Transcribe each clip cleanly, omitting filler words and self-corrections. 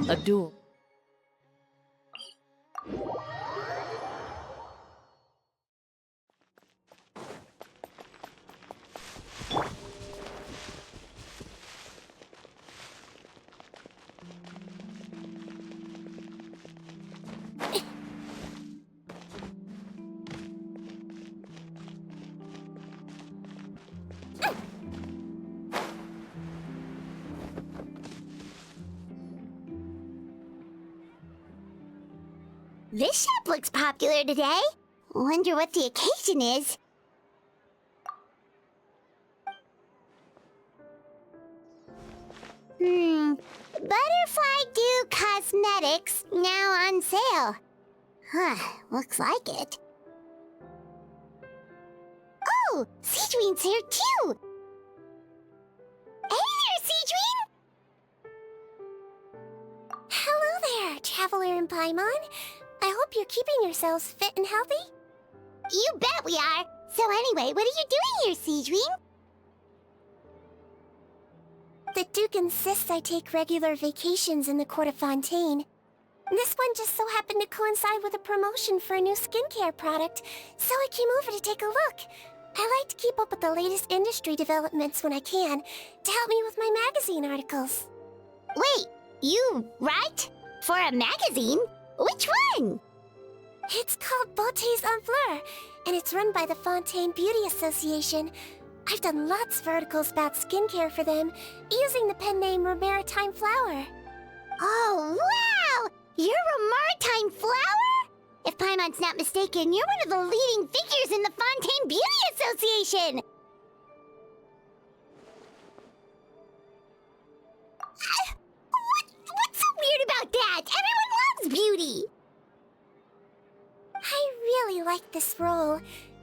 A duel. This shop looks popular today. Wonder what the occasion is. Butterfly Dew Cosmetics now on sale. Huh, looks like it. Oh, Sigewinne's here too! Hey there, Sigewinne! Hello there, Traveler and Paimon. I hope you're keeping yourselves fit and healthy. You bet we are! So anyway, what are you doing here, Sigewinne? The Duke insists I take regular vacations in the Court of Fontaine. This one just so happened to coincide with a promotion for a new skincare product, so I came over to take a look. I like to keep up with the latest industry developments when I can, to help me with my magazine articles. Wait, you write? For a magazine? Which one? It's called Beautés en Fleur, and it's run by the Fontaine Beauty Association. I've done lots of articles about skincare for them, using the pen name Maritime Flower. Oh, wow! You're a Maritime Flower? If Paimon's not mistaken, you're one of the leading figures in the Fontaine Beauty Association! What's so weird about that? Everyone loves beauty! I really like this role.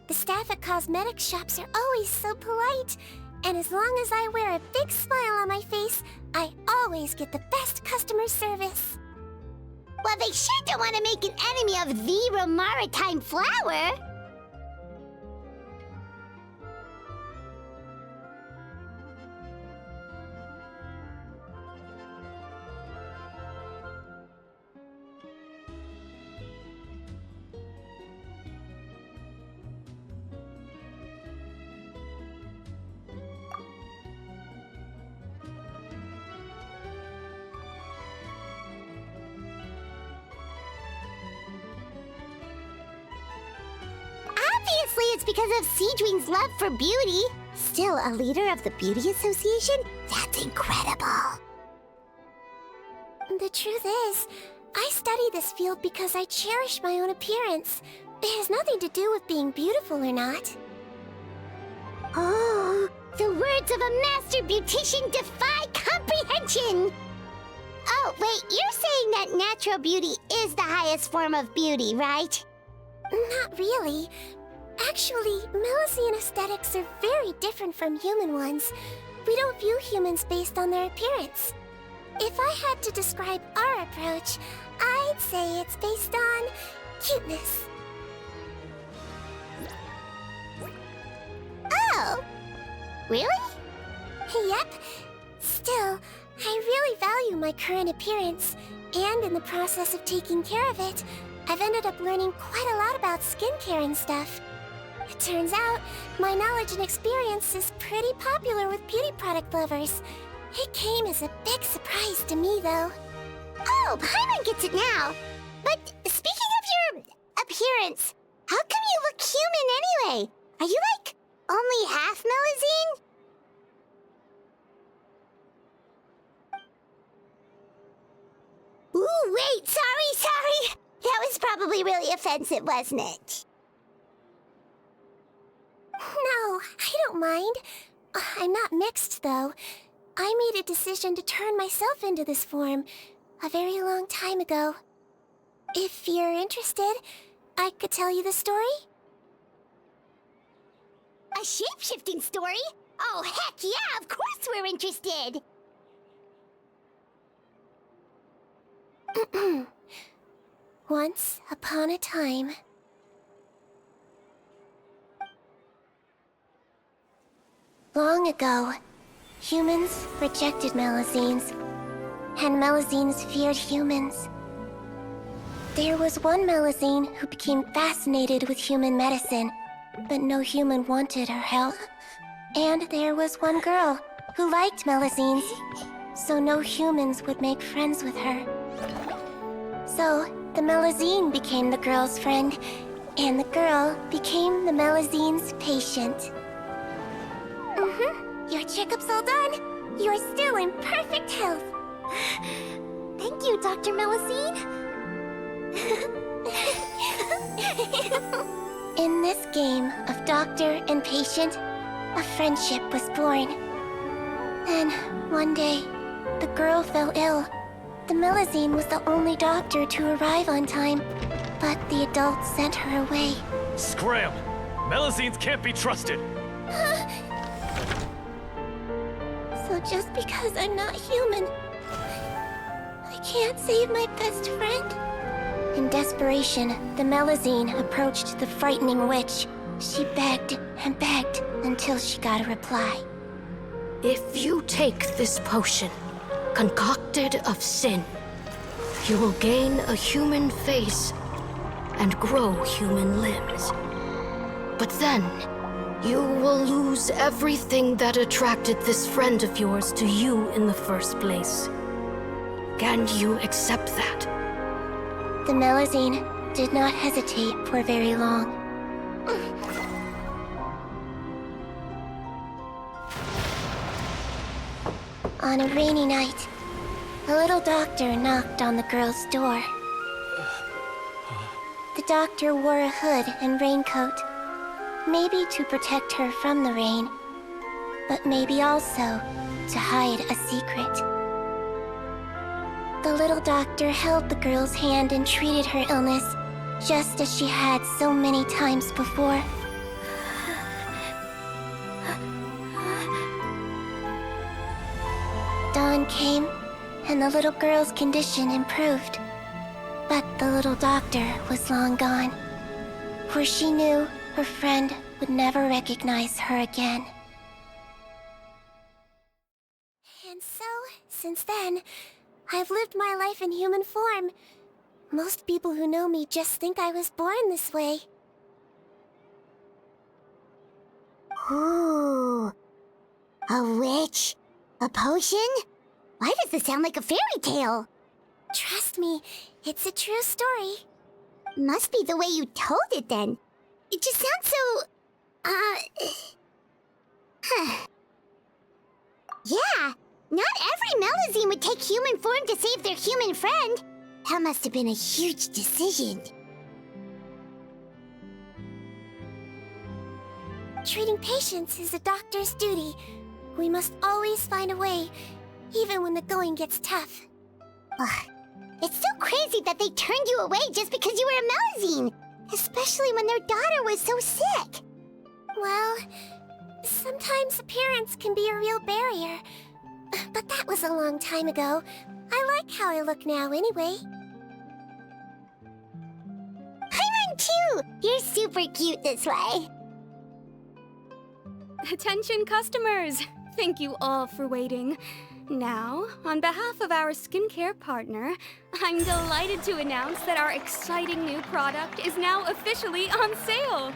The staff at cosmetics shops are always so polite. And as long as I wear a big smile on my face, I always get the best customer service. Well, they sure don't want to make an enemy of the Maritime Flower. Obviously, it's because of Sigewinne's love for beauty. Still, a leader of the Beauty Association? That's incredible. The truth is, I study this field because I cherish my own appearance. It has nothing to do with being beautiful or not. Oh, the words of a master beautician defy comprehension! Oh, wait, you're saying that natural beauty is the highest form of beauty, right? Not really. Actually, Melusine aesthetics are very different from human ones. We don't view humans based on their appearance. If I had to describe our approach, I'd say it's based on cuteness. Oh, really? Yep. Still, I really value my current appearance, and in the process of taking care of it, I've ended up learning quite a lot about skincare and stuff. It turns out, my knowledge and experience is pretty popular with beauty product lovers. It came as a big surprise to me, though. Oh, Paimon gets it now. But speaking of your appearance, how come you look human anyway? Are you, like, only half Melusine? Ooh, wait, sorry. That was probably really offensive, wasn't it? No, I don't mind. I'm not mixed, though. I made a decision to turn myself into this form a very long time ago. If you're interested, I could tell you the story. A shape-shifting story? Oh, heck yeah, of course we're interested! Once upon a time. Long ago, humans rejected Melusines. and Melazines feared humans. There was one Melazine who became fascinated with human medicine, but no human wanted her help. And there was one girl who liked Melazines, so no humans would make friends with her. So, the Melazine became the girl's friend, and the girl became the Melazine's patient. Your checkup's all done. You are still in perfect health. Thank you, Dr. Melazine. In this game of doctor and patient, a friendship was born. Then, one day, the girl fell ill. The Melazine was the only doctor to arrive on time, but the adults sent her away. Scram! Melazines can't be trusted! So just because I'm not human, I can't save my best friend? In desperation, the Melazine approached the frightening witch. She begged and begged until she got a reply. If you take this potion, concocted of sin, you will gain a human face and grow human limbs. But then, you will lose everything that attracted this friend of yours to you in the first place. Can you accept that? The Melazine did not hesitate for very long. On a rainy night, a little doctor knocked on the girl's door. The doctor wore a hood and raincoat, maybe to protect her from the rain, but maybe also to hide a secret. The little doctor held the girl's hand and treated her illness, just as she had so many times before. Dawn came, and the little girl's condition improved. But the little doctor was long gone, for she knew her friend would never recognize her again. And so, since then, I've lived my life in human form. Most people who know me just think I was born this way. Ooh. A witch? A potion? Why does this sound like a fairy tale? Trust me, it's a true story. Must be the way you told it then. It just sounds so... Yeah, not every Melazine would take human form to save their human friend. That must have been a huge decision. Treating patients is a doctor's duty. We must always find a way, even when the going gets tough. Ugh. It's so crazy that they turned you away just because you were a Melazine, especially when their daughter was so sick. Well, sometimes appearance can be a real barrier. But that was a long time ago. I like how I look now anyway. Paimon too! You're super cute this way. Attention customers! Thank you all for waiting. Now, on behalf of our skincare partner, I'm delighted to announce that our exciting new product is now officially on sale!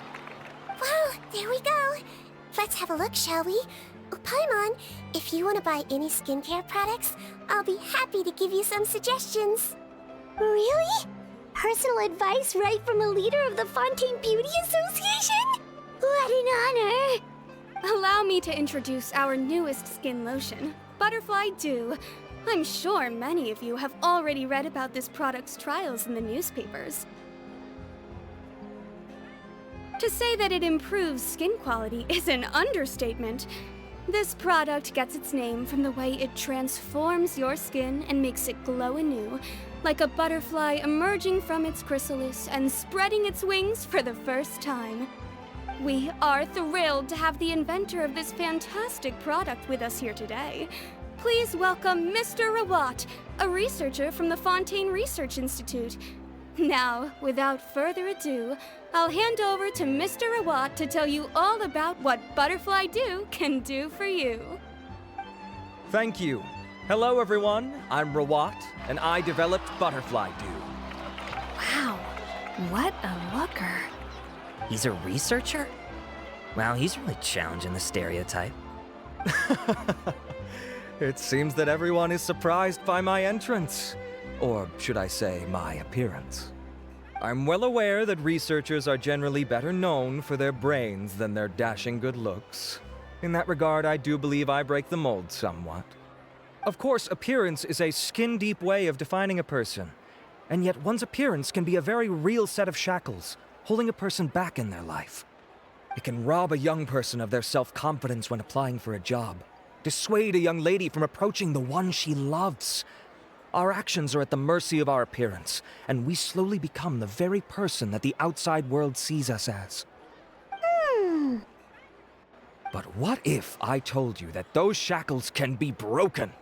Well, there we go. Let's have a look, shall we? Oh, Paimon, if you want to buy any skincare products, I'll be happy to give you some suggestions. Really? Personal advice right from a leader of the Fontaine Beauty Association? What an honor! Allow me to introduce our newest skin lotion, Butterfly Dew. I'm sure many of you have already read about this product's trials in the newspapers. To say that it improves skin quality is an understatement. This product gets its name from the way it transforms your skin and makes it glow anew, like a butterfly emerging from its chrysalis and spreading its wings for the first time. We are thrilled to have the inventor of this fantastic product with us here today. Please welcome Mr. Rawat, a researcher from the Fontaine Research Institute. Now, without further ado, I'll hand over to Mr. Rawat to tell you all about what Butterfly Dew can do for you. Thank you. Hello, everyone. I'm Rawat, and I developed Butterfly Dew. Wow, what a looker. He's a researcher? Wow, he's really challenging the stereotype. It seems that everyone is surprised by my entrance. Or should I say, my appearance. I'm well aware that researchers are generally better known for their brains than their dashing good looks. In that regard, I do believe I break the mold somewhat. Of course, appearance is a skin-deep way of defining a person. And yet one's appearance can be a very real set of shackles, holding a person back in their life. It can rob a young person of their self-confidence when applying for a job, dissuade a young lady from approaching the one she loves. Our actions are at the mercy of our appearance, and we slowly become the very person that the outside world sees us as. But what if I told you that those shackles can be broken?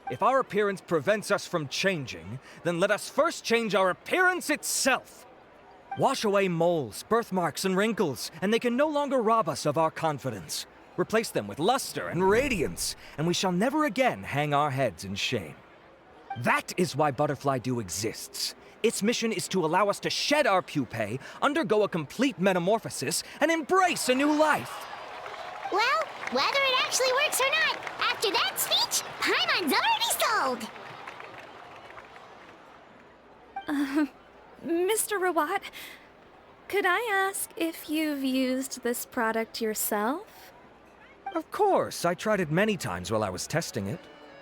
If our appearance prevents us from changing, then let us first change our appearance itself. Wash away moles, birthmarks, and wrinkles, and they can no longer rob us of our confidence. Replace them with luster and radiance, and we shall never again hang our heads in shame. That is why Butterfly Dew exists. Its mission is to allow us to shed our pupae, undergo a complete metamorphosis, and embrace a new life. Well, whether it actually works or not, after that speech, Paimon's already sold. Mr. Rawat, could I ask if you've used this product yourself? Of course, I tried it many times while I was testing it.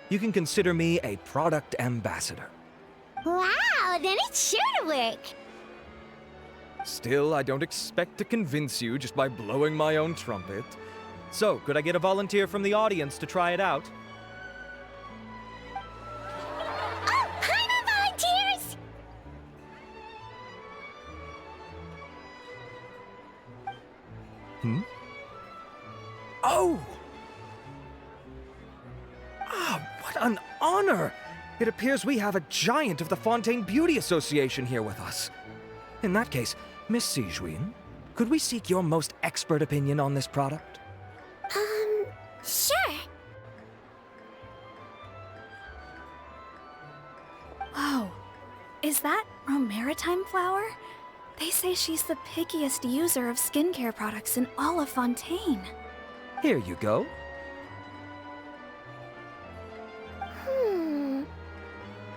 You can consider me a product ambassador. Wow, then it's sure to work. Still, I don't expect to convince you just by blowing my own trumpet. So, could I get a volunteer from the audience to try it out? Oh, Paimon volunteers! Oh! Ah, what an honor! It appears we have a giant of the Fontaine Beauty Association here with us. In that case, Miss Sigewinne, could we seek your most expert opinion on this product? Sure. Whoa, is that Romaritime flower? They say she's the pickiest user of skincare products in all of Fontaine. Here you go.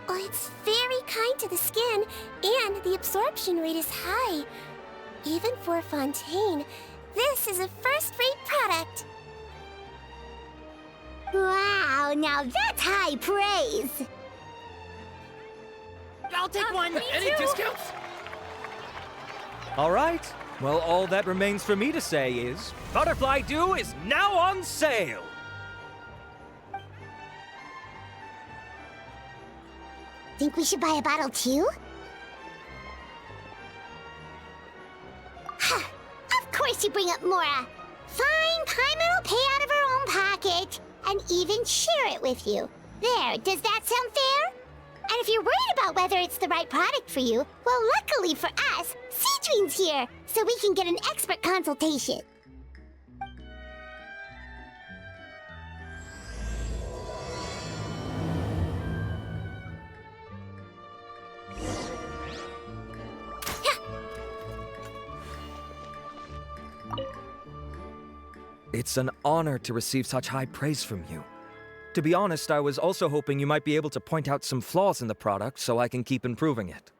Well, it's very kind to the skin, and the absorption rate is high. Even for Fontaine, this is a first-rate product. Wow, now that's high praise. I'll take one! Any discounts? All right. Well, all that remains for me to say is, Butterfly Dew is now on sale! Think we should buy a bottle too? Of course you bring up Mora. Fine, Paimon will pay out of her own pocket and even share it with you. There, does that sound fair? And if you're worried about whether it's the right product for you, well, luckily for us, Sigewinne's here, so we can get an expert consultation. It's an honor to receive such high praise from you. To be honest, I was also hoping you might be able to point out some flaws in the product so I can keep improving it.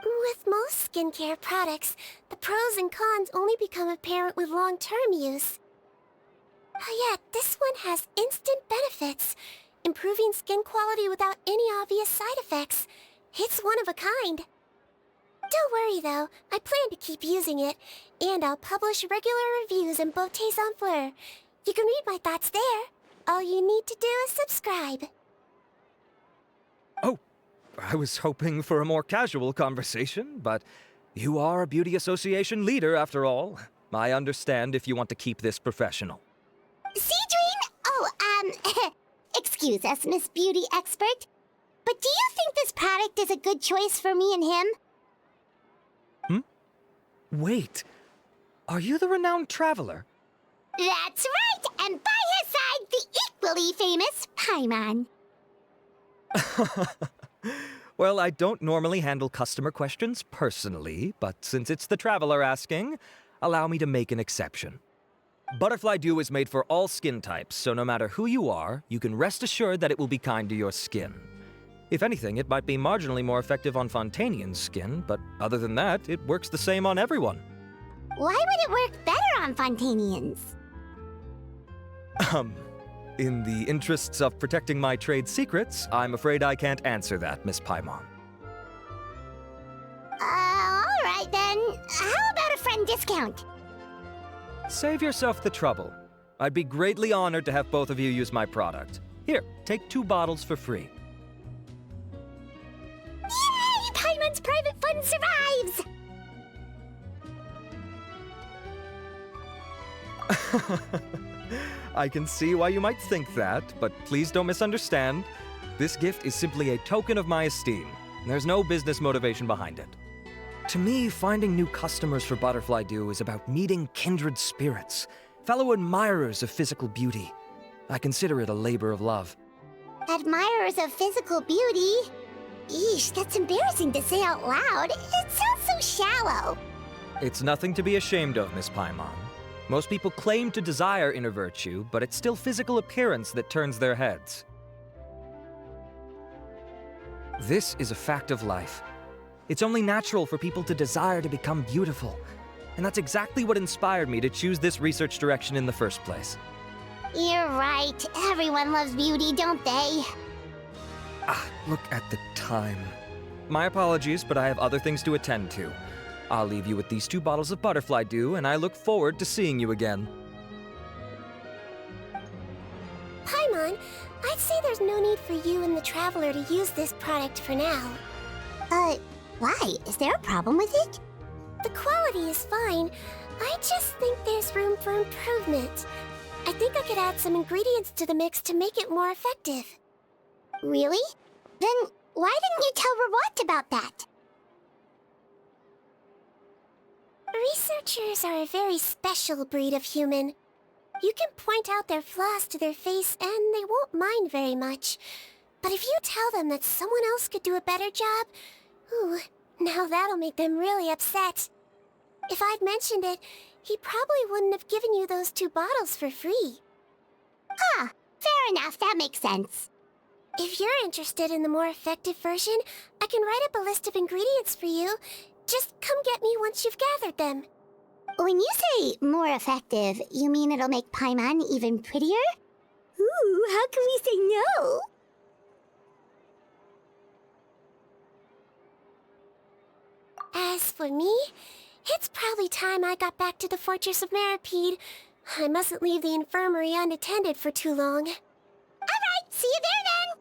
With most skincare products, the pros and cons only become apparent with long-term use. Yet, this one has instant benefits, improving skin quality without any obvious side effects. It's one of a kind. Don't worry though, I plan to keep using it, and I'll publish regular reviews in Beautés en Fleur. You can read my thoughts there. All you need to do is subscribe. Oh, I was hoping for a more casual conversation, but you are a beauty association leader after all. I understand if you want to keep this professional. Sigewinne? Oh, excuse us, Miss Beauty Expert. But do you think this product is a good choice for me and him? Wait, are you the renowned traveler? That's right, and by his side, the equally famous Paimon. Well, I don't normally handle customer questions personally, but since it's the traveler asking, allow me to make an exception. Butterfly Dew is made for all skin types, so no matter who you are, you can rest assured that it will be kind to your skin. If anything, it might be marginally more effective on Fontanian's skin, but other than that, it works the same on everyone. Why would it work better on Fontanians? In the interests of protecting my trade secrets, I'm afraid I can't answer that, Miss Paimon. Alright then. How about a friend discount? Save yourself the trouble. I'd be greatly honored to have both of you use my product. Here, take 2 bottles for free. Yay! Paimon's private fund survives! I can see why you might think that, but please don't misunderstand. This gift is simply a token of my esteem. There's no business motivation behind it. To me, finding new customers for Butterfly Dew is about meeting kindred spirits, fellow admirers of physical beauty. I consider it a labor of love. Admirers of physical beauty? Eesh, that's embarrassing to say out loud. It sounds so shallow. It's nothing to be ashamed of, Miss Paimon. Most people claim to desire inner virtue, but it's still physical appearance that turns their heads. This is a fact of life. It's only natural for people to desire to become beautiful. And that's exactly what inspired me to choose this research direction in the first place. You're right. Everyone loves beauty, don't they? Look at the time. My apologies, but I have other things to attend to. I'll leave you with these 2 bottles of Butterfly Dew, and I look forward to seeing you again. Paimon, I'd say there's no need for you and the Traveler to use this product for now. Why? Is there a problem with it? The quality is fine. I just think there's room for improvement. I think I could add some ingredients to the mix to make it more effective. Really? Then why didn't you tell Rawat about that? Researchers are a very special breed of human. You can point out their flaws to their face and they won't mind very much. But if you tell them that someone else could do a better job, ooh, now that'll make them really upset. If I'd mentioned it, he probably wouldn't have given you those 2 bottles for free. Fair enough, that makes sense. If you're interested in the more effective version, I can write up a list of ingredients for you. Just come get me once you've gathered them. When you say more effective, you mean it'll make Paimon even prettier? Ooh, how can we say no? As for me, it's probably time I got back to the Fortress of Meripede. I mustn't leave the infirmary unattended for too long. Alright, see you there then!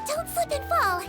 Don't slip and fall!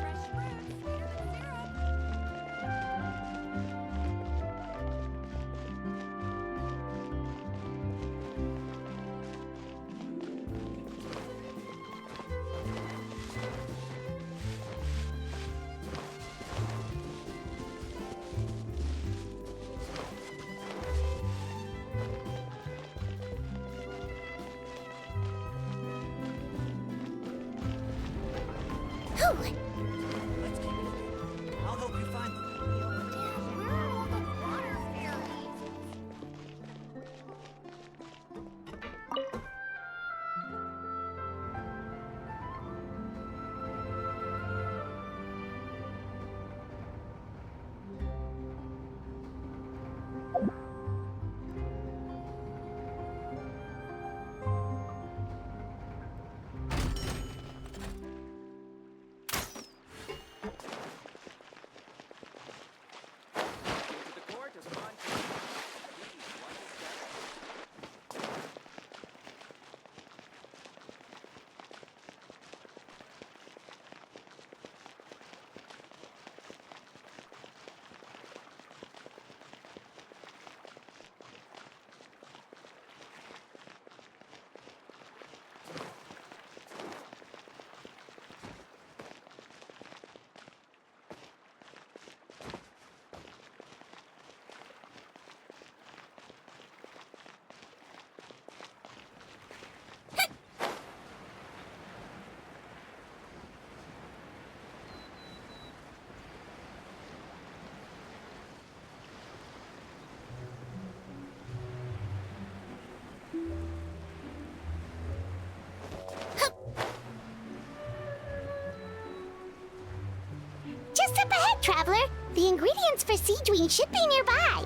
skip ahead, traveler. The ingredients for Sigewinne should be nearby.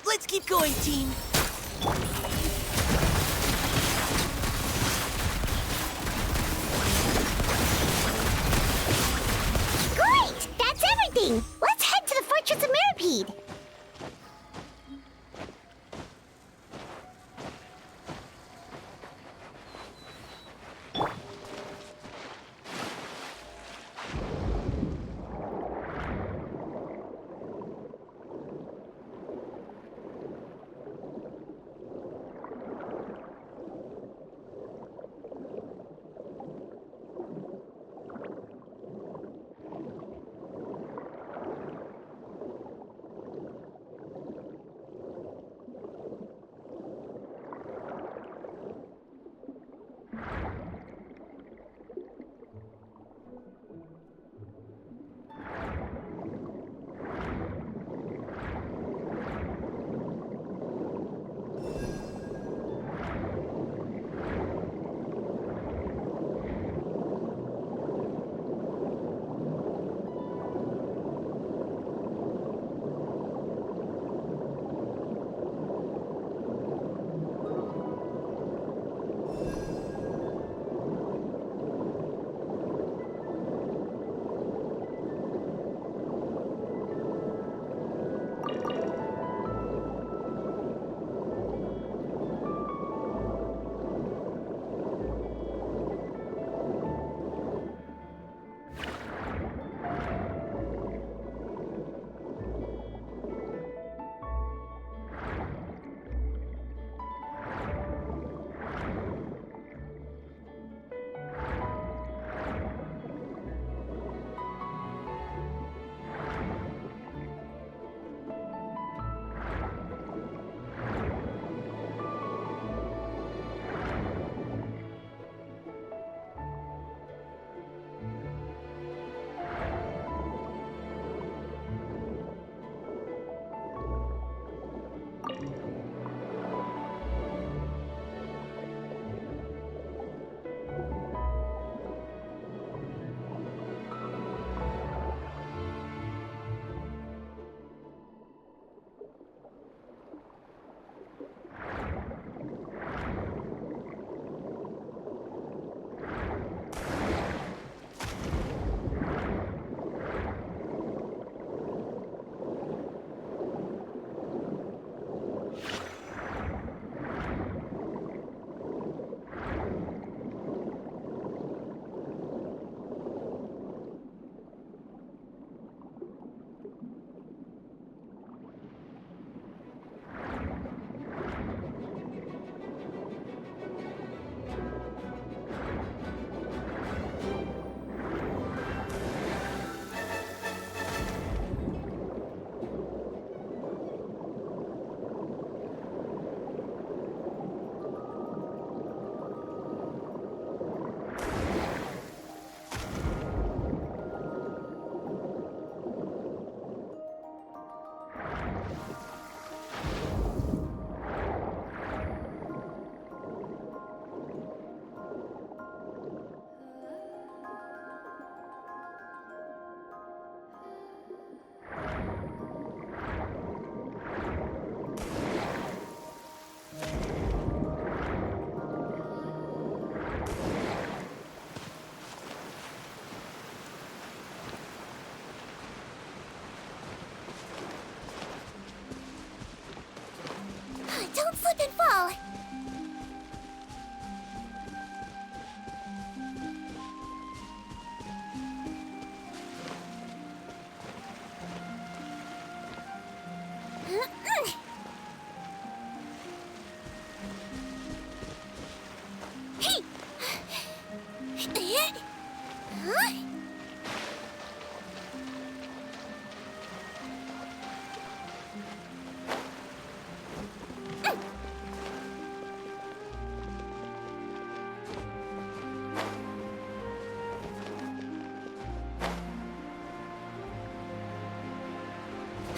Let's keep going, team. Great! That's everything! Let's head to the Fortress of Mirapede.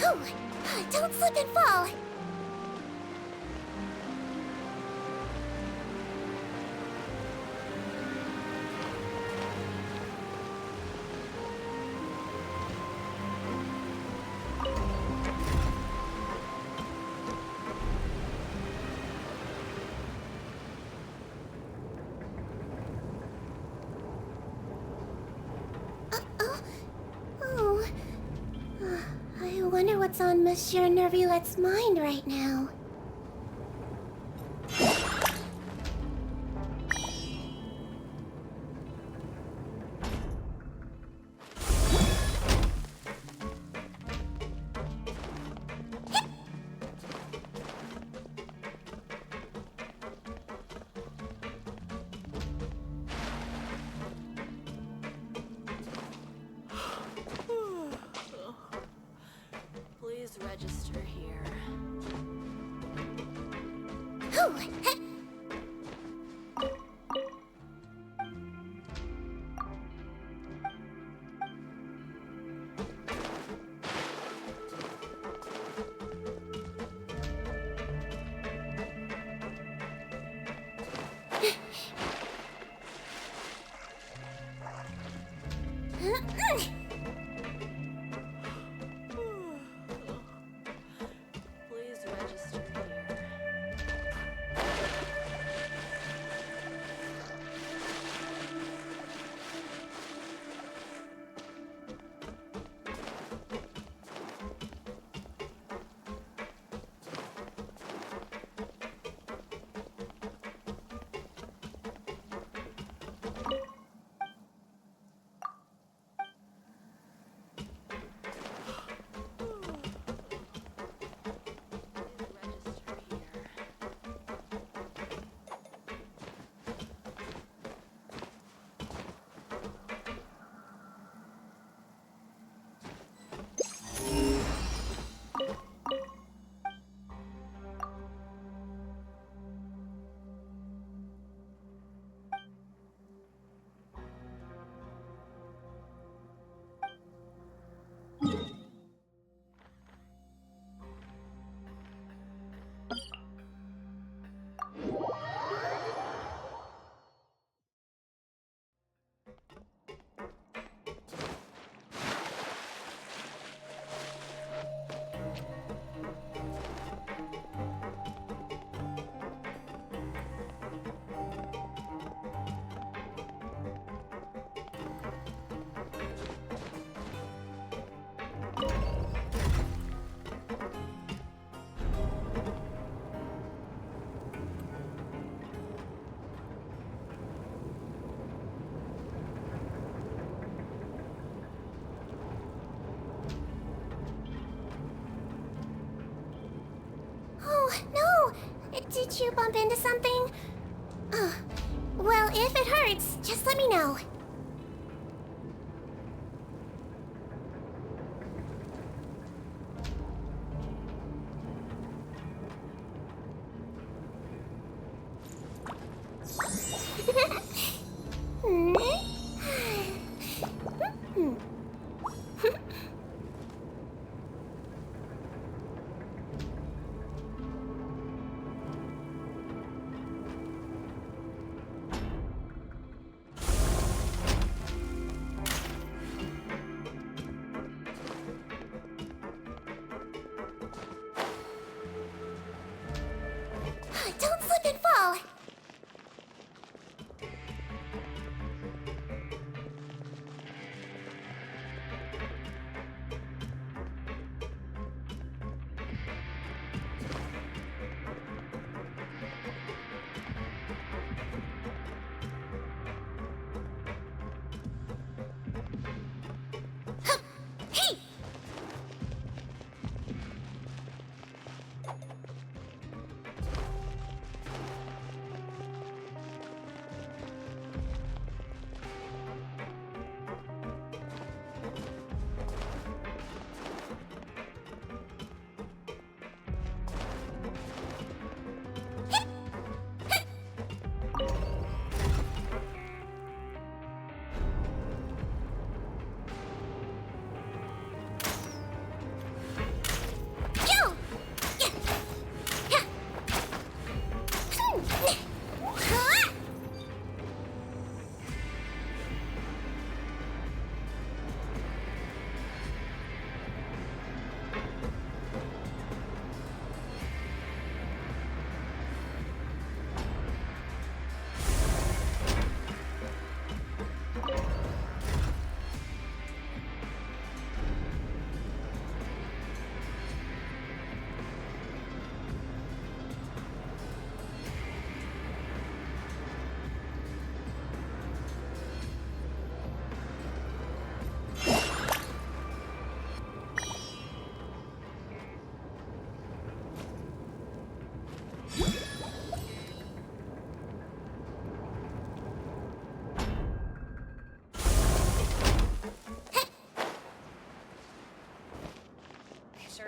Whew. Don't slip and fall. Oh. I wonder what's on Monsieur Nervulet's mind right now. Please register here. Please register here. Oh, no! Did you bump into something? Well, if it hurts, just let me know.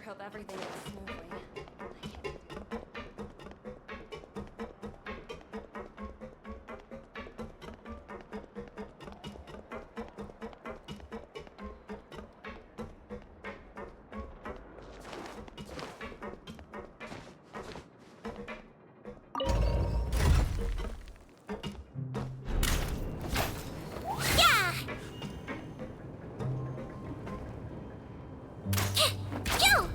hope everything goes smoothly. Yeah! Yo!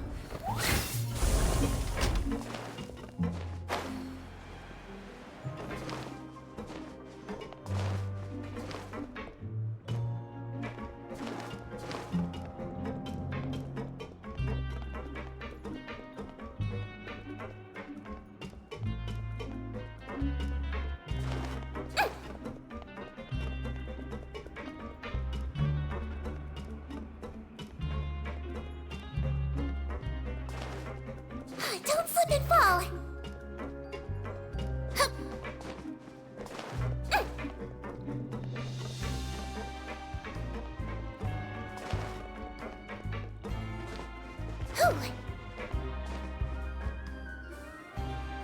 Don't slip and fall!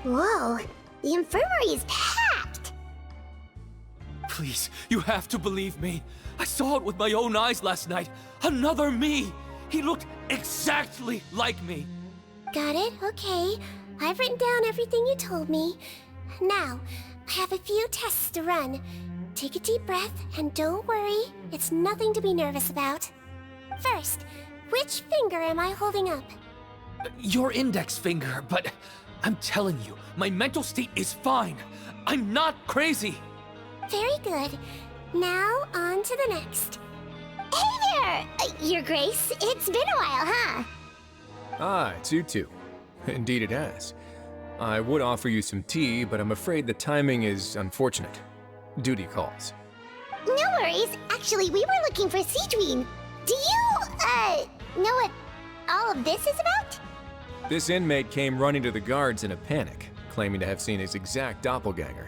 Whoa, the infirmary is packed! Please, you have to believe me. I saw it with my own eyes last night. Another me! He looked exactly like me. Got it, okay. I've written down everything you told me. Now, I have a few tests to run. Take a deep breath, and don't worry, it's nothing to be nervous about. First, which finger am I holding up? Your index finger, but I'm telling you, my mental state is fine. I'm not crazy. Very good. Now, on to the next. Hey there, Your Grace. It's been a while, huh? Ah, it's you two. Indeed it has. I would offer you some tea, but I'm afraid the timing is unfortunate. Duty calls. No worries. Actually, we were looking for Sigewinne. Do you, know what all of this is about? This inmate came running to the guards in a panic, claiming to have seen his exact doppelganger.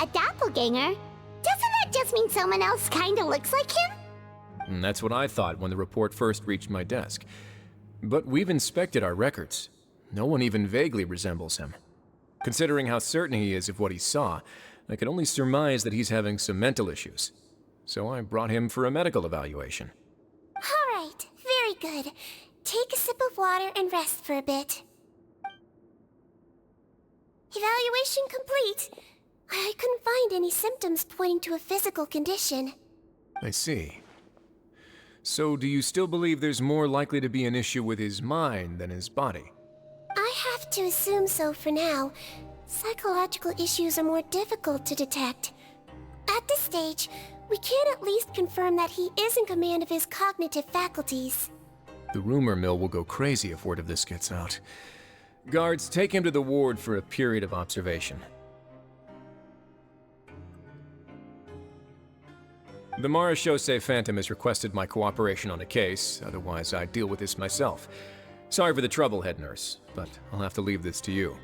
A doppelganger? Doesn't that just mean someone else kinda looks like him? And that's what I thought when the report first reached my desk. But we've inspected our records. No one even vaguely resembles him. Considering how certain he is of what he saw, I can only surmise that he's having some mental issues. So I brought him for a medical evaluation. All right, very good. Take a sip of water and rest for a bit. Evaluation complete. I couldn't find any symptoms pointing to a physical condition. I see. So do you still believe there's more likely to be an issue with his mind than his body? I have to assume so for now. Psychological issues are more difficult to detect. At this stage, we can at least confirm that he is in command of his cognitive faculties. The rumor mill will go crazy if word of this gets out. Guards, take him to the ward for a period of observation. The Marechaussee Phantom has requested my cooperation on a case, otherwise I'd deal with this myself. Sorry for the trouble, head nurse, but I'll have to leave this to you.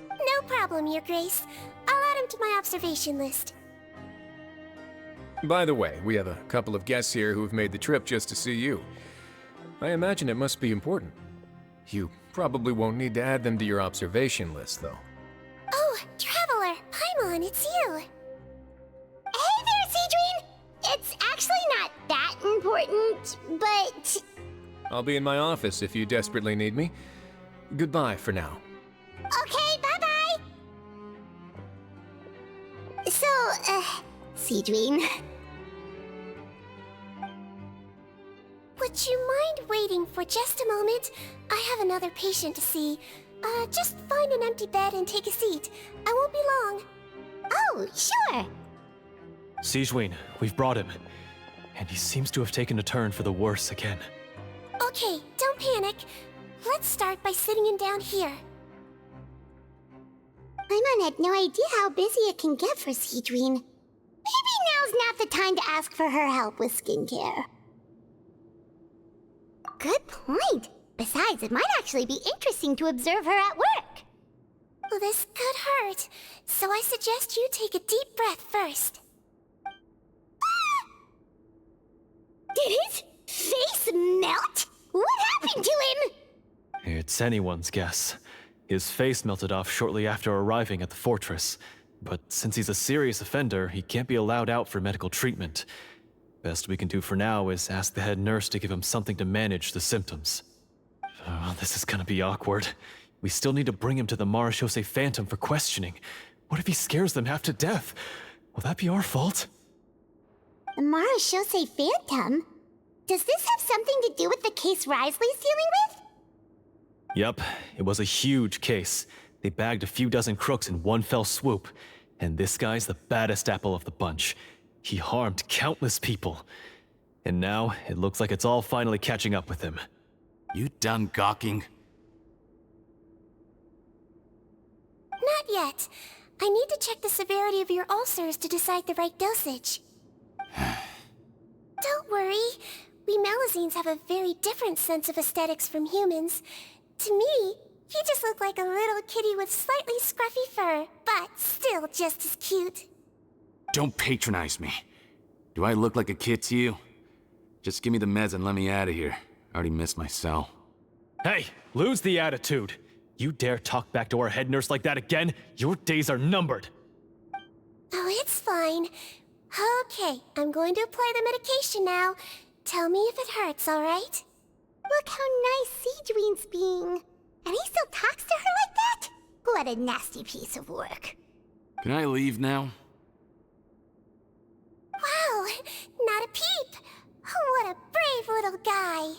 No problem, Your Grace. I'll add him to my observation list. By the way, we have a couple of guests here who have made the trip just to see you. I imagine it must be important. You probably won't need to add them to your observation list, though. Oh, Traveler! Paimon, it's you! Hey there, Sigewinne! It's actually not that important, but... I'll be in my office if you desperately need me. Goodbye for now. Okay, bye-bye! So, Sigewinne... Would you mind waiting for just a moment? I have another patient to see. Just find an empty bed and take a seat. I won't be long. Oh, sure! Sigewinne, we've brought him. And he seems to have taken a turn for the worse again. Okay, don't panic. Let's start by sitting him down here. Paimon had no idea how busy it can get for Sigewinne. Maybe now's not the time to ask for her help with skincare. Good point. Besides, it might actually be interesting to observe her at work. Well, this could hurt, so I suggest you take a deep breath first. Did his face melt? What happened to him? It's anyone's guess. His face melted off shortly after arriving at the fortress. But since he's a serious offender, he can't be allowed out for medical treatment. Best we can do for now is ask the head nurse to give him something to manage the symptoms. Oh, this is gonna be awkward. We still need to bring him to the Marechaussee Phantom for questioning. What if he scares them half to death? Will that be our fault? The Marechaussee Phantom? Does this have something to do with the case Risley's dealing with? Yep, it was a huge case. They bagged a few dozen crooks in one fell swoop. And this guy's the baddest apple of the bunch. He harmed countless people. And now, it looks like it's all finally catching up with him. You done gawking? Not yet. I need to check the severity of your ulcers to decide the right dosage. Don't worry. We Melusines have a very different sense of aesthetics from humans. To me, you just look like a little kitty with slightly scruffy fur, but still just as cute. Don't patronize me. Do I look like a kid to you? Just give me the meds and let me out of here. I already missed my cell. Hey, lose the attitude. You dare talk back to our head nurse like that again, your days are numbered. Oh, it's fine. Okay, I'm going to apply the medication now. Tell me if it hurts, alright? Look how nice Sigewinne's being. And he still talks to her like that? What a nasty piece of work. Can I leave now? Wow, not a peep. What a brave little guy.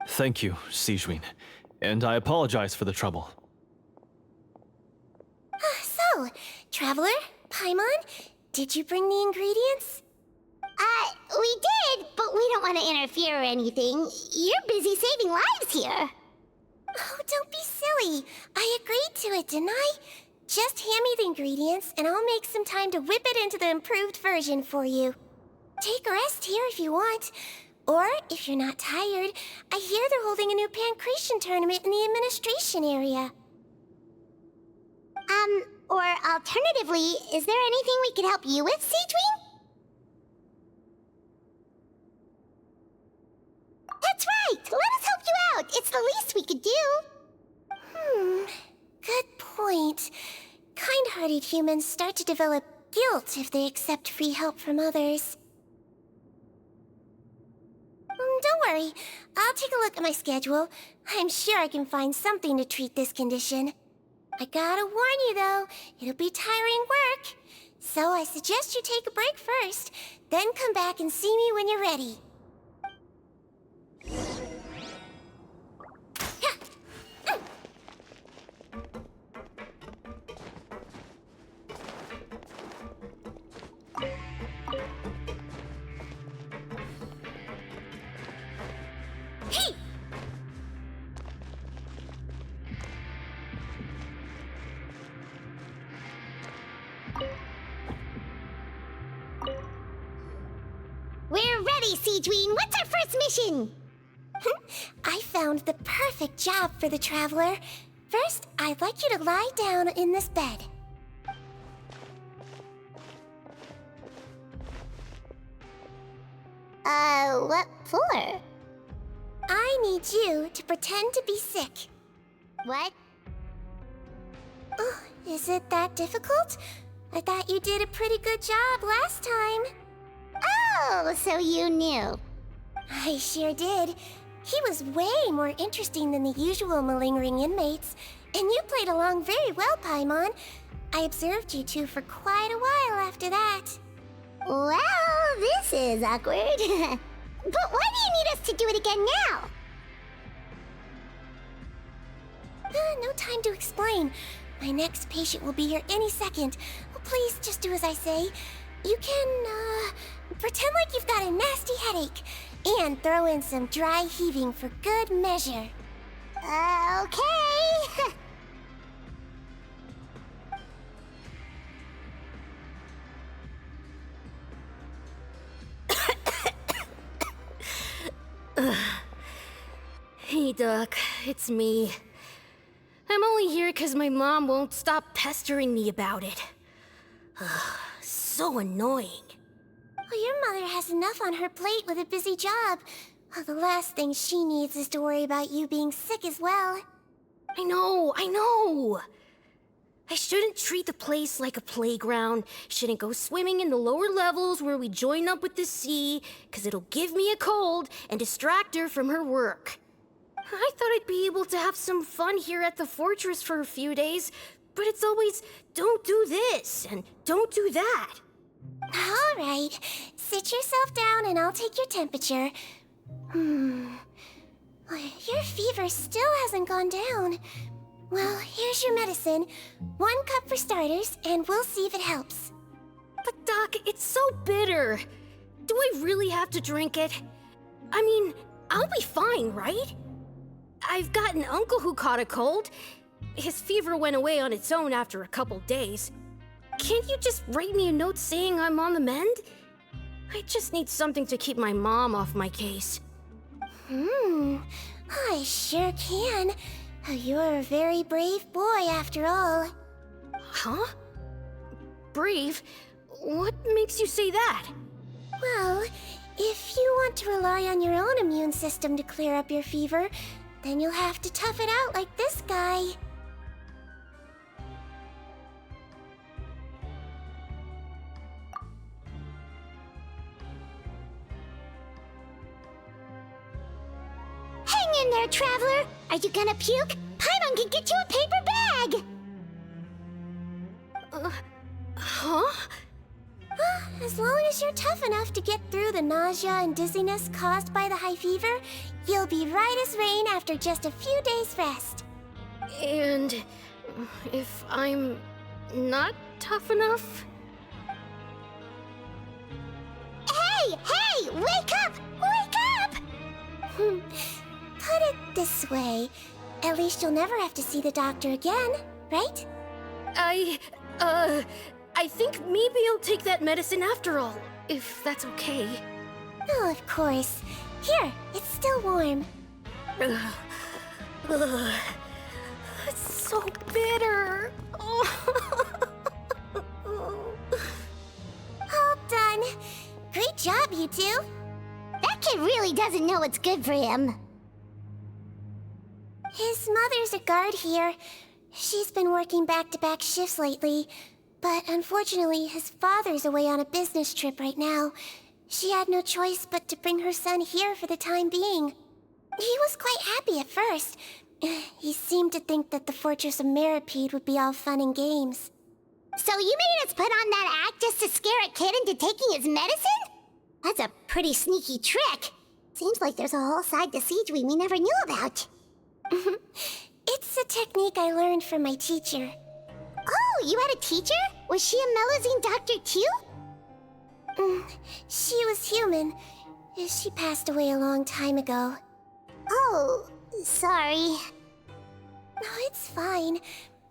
Thank you, Sigewinne. And I apologize for the trouble. So, Traveler, Paimon, did you bring the ingredients? We did, but we don't want to interfere or anything. You're busy saving lives here. Oh, don't be silly. I agreed to it, didn't I? Just hand me the ingredients, and I'll make some time to whip it into the improved version for you. Take a rest here if you want. Or, if you're not tired, I hear they're holding a new pancreation tournament in the administration area. Or alternatively, is there anything we could help you with, Sigewinne? That's right! Let us help you out! It's the least we could do! Good point. Kind-hearted humans start to develop guilt if they accept free help from others. Don't worry. I'll take a look at my schedule. I'm sure I can find something to treat this condition. I gotta warn you, though, it'll be tiring work. So I suggest you take a break first, then come back and see me when you're ready. We're ready, Sigewinne! What's our first mission? I found the perfect job for the Traveler. First, I'd like you to lie down in this bed. What for? I need you to pretend to be sick. What? Oh, is it that difficult? I thought you did a pretty good job last time. Oh, so you knew. I sure did. He was way more interesting than the usual malingering inmates, and you played along very well, Paimon. I observed you two for quite a while after that. Well, this is awkward. But why do you need us to do it again now? No time to explain. My next patient will be here any second. Oh, please, just do as I say. You can, pretend like you've got a nasty headache, and throw in some dry heaving for good measure. Okay. Hey, Doc, it's me. I'm only here because my mom won't stop pestering me about it. So annoying. Well, your mother has enough on her plate with a busy job. Well, the last thing she needs is to worry about you being sick as well. I know! I shouldn't treat the place like a playground, shouldn't go swimming in the lower levels where we join up with the sea, 'cause it'll give me a cold and distract her from her work. I thought I'd be able to have some fun here at the fortress for a few days, but it's always, don't do this and don't do that. All right, sit yourself down and I'll take your temperature. Your fever still hasn't gone down. Well, here's your medicine. 1 cup for starters, and we'll see if it helps. But Doc, it's so bitter. Do I really have to drink it? I mean, I'll be fine, right? I've got an uncle who caught a cold. His fever went away on its own after a couple days. Can't you just write me a note saying I'm on the mend? I just need something to keep my mom off my case. I sure can. You're a very brave boy, after all. Huh? Brave? What makes you say that? Well, if you want to rely on your own immune system to clear up your fever, then you'll have to tough it out like this guy. Hang in there, traveler! Are you gonna puke? Paimon can get you a paper bag! Huh? As long as you're tough enough to get through the nausea and dizziness caused by the high fever, you'll be right as rain after just a few days' rest. And if I'm not tough enough? Hey! Wake up! Wake up! Put it this way, at least you'll never have to see the doctor again, right? I think maybe I'll take that medicine after all, if that's okay. Oh, of course. Here, it's still warm. It's so bitter. All done. Great job, you two. That kid really doesn't know what's good for him. His mother's a guard here. She's been working back-to-back shifts lately, but unfortunately his father's away on a business trip right now. She had no choice but to bring her son here for the time being. He was quite happy at first. He seemed to think that the Fortress of Meropide would be all fun and games. So you made us put on that act just to scare a kid into taking his medicine? That's a pretty sneaky trick. Seems like there's a whole side to Sigewinne we never knew about. It's a technique I learned from my teacher. Oh, you had a teacher? Was she a Melusine doctor too? She was human. She passed away a long time ago. Oh, sorry. No, it's fine.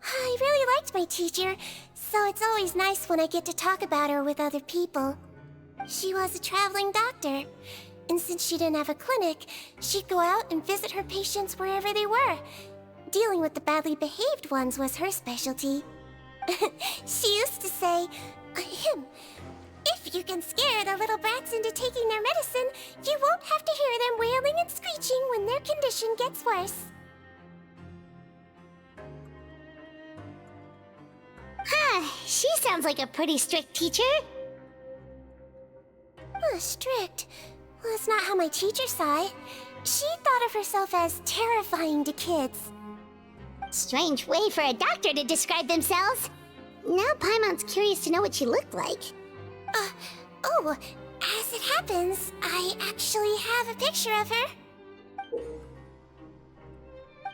I really liked my teacher, so it's always nice when I get to talk about her with other people. She was a traveling doctor, and since she didn't have a clinic, she'd go out and visit her patients wherever they were. Dealing with the badly behaved ones was her specialty. She used to say, if you can scare the little brats into taking their medicine, you won't have to hear them wailing and screeching when their condition gets worse. She sounds like a pretty strict teacher. Strict? Well, that's not how my teacher saw it. She thought of herself as terrifying to kids. Strange way for a doctor to describe themselves. Now Paimon's curious to know what she looked like. As it happens, I actually have a picture of her.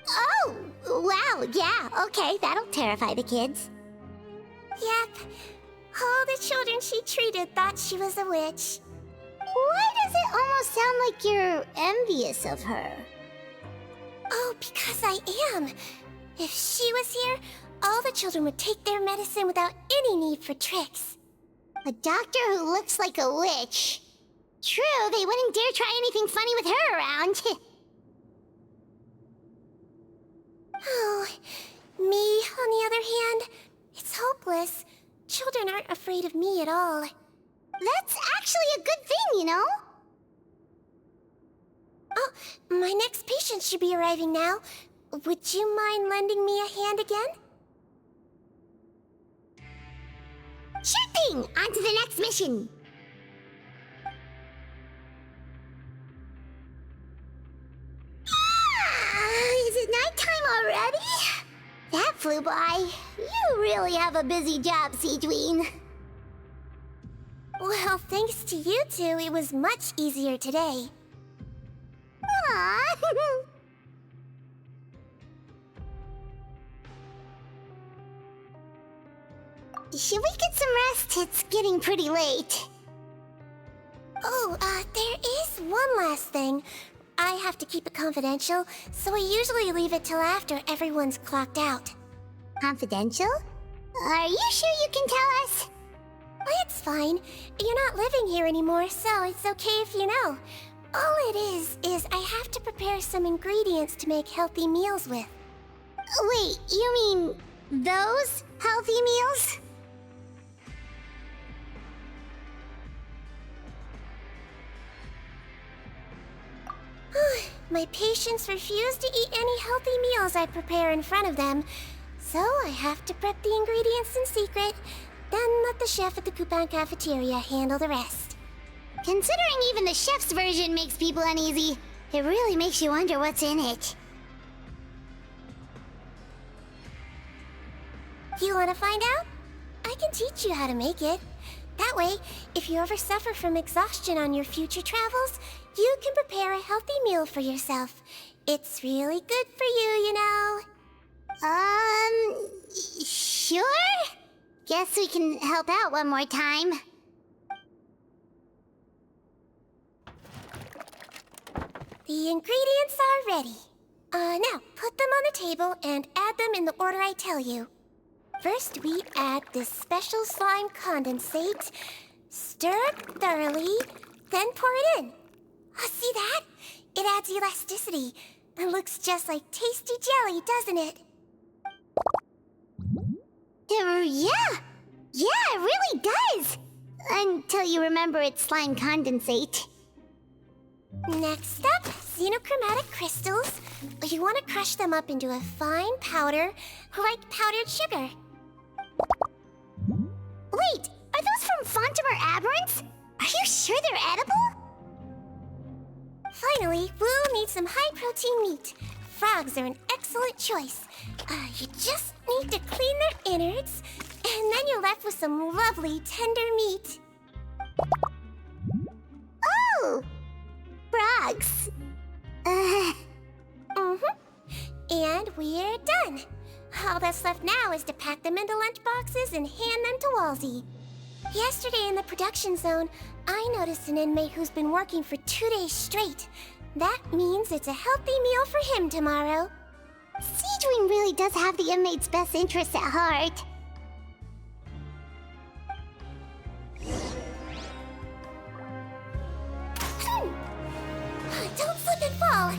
Oh, wow, yeah, okay, that'll terrify the kids. Yep. All the children she treated thought she was a witch. Why does it almost sound like you're envious of her? Oh, because I am. If she was here, all the children would take their medicine without any need for tricks. A doctor who looks like a witch. True, they wouldn't dare try anything funny with her around. Oh, me, on the other hand, it's hopeless. Children aren't afraid of me at all. That's actually a good thing, you know? Oh, my next patient should be arriving now. would you mind lending me a hand again? Sure thing! On to the next mission! Is it nighttime already? That flew by. You really have a busy job, Sigewinne. Well, thanks to you two, it was much easier today. Aww. Should we get some rest? It's getting pretty late. Oh, there is one last thing. I have to keep it confidential, so I usually leave it till after everyone's clocked out. Confidential? Are you sure you can tell us? It's fine. You're not living here anymore, so it's okay if you know. All it is I have to prepare some ingredients to make healthy meals with. Wait, you mean those healthy meals? My patients refuse to eat any healthy meals I prepare in front of them, so I have to prep the ingredients in secret, then let the chef at the Coupon cafeteria handle the rest. Considering even the chef's version makes people uneasy, it really makes you wonder what's in it. You want to find out? I can teach you how to make it. That way, if you ever suffer from exhaustion on your future travels, you can prepare a healthy meal for yourself. It's really good for you, you know. Sure? Guess we can help out one more time. The ingredients are ready. Now, put them on the table and add them in the order I tell you. First, we add this special slime condensate, stir it thoroughly, then pour it in. See that? It adds elasticity. It looks just like tasty jelly, doesn't it? Yeah! Yeah, it really does! Until you remember it's slime condensate. Next up, xenochromatic crystals. You want to crush them up into a fine powder, like powdered sugar. Wait, are those from Fontimer Aberrants? Are you sure they're edible? Finally, we'll need some high-protein meat. Frogs are an excellent choice. You just need to clean their innards, and then you're left with some lovely, tender meat. Oh! Frogs. And we're done. All that's left now is to pack them into lunchboxes and hand them to Walsey. Yesterday in the production zone, I noticed an inmate who's been working for 2 days straight. That means it's a healthy meal for him tomorrow. Sigewinne really does have the inmate's best interests at heart. Don't slip and fall.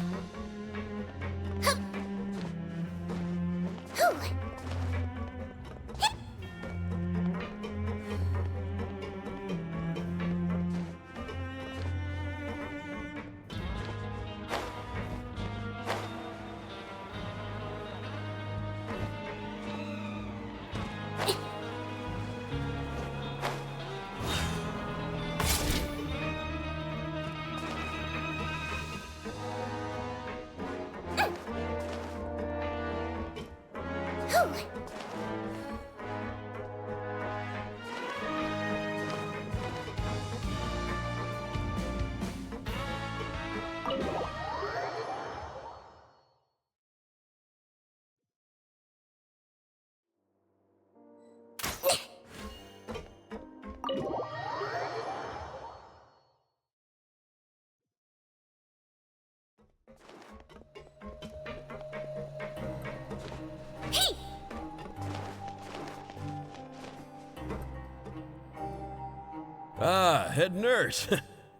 Ah, head nurse.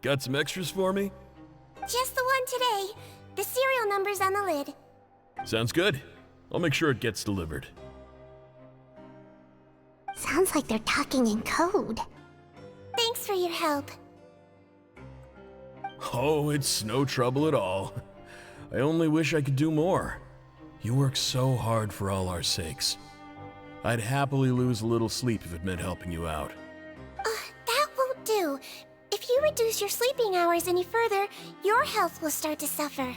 Got some extras for me? Just the one today. The serial number's on the lid. Sounds good. I'll make sure it gets delivered. Sounds like they're talking in code. Thanks for your help. Oh, it's no trouble at all. I only wish I could do more. You work so hard for all our sakes. I'd happily lose a little sleep if it meant helping you out. That won't do. If you reduce your sleeping hours any further, your health will start to suffer.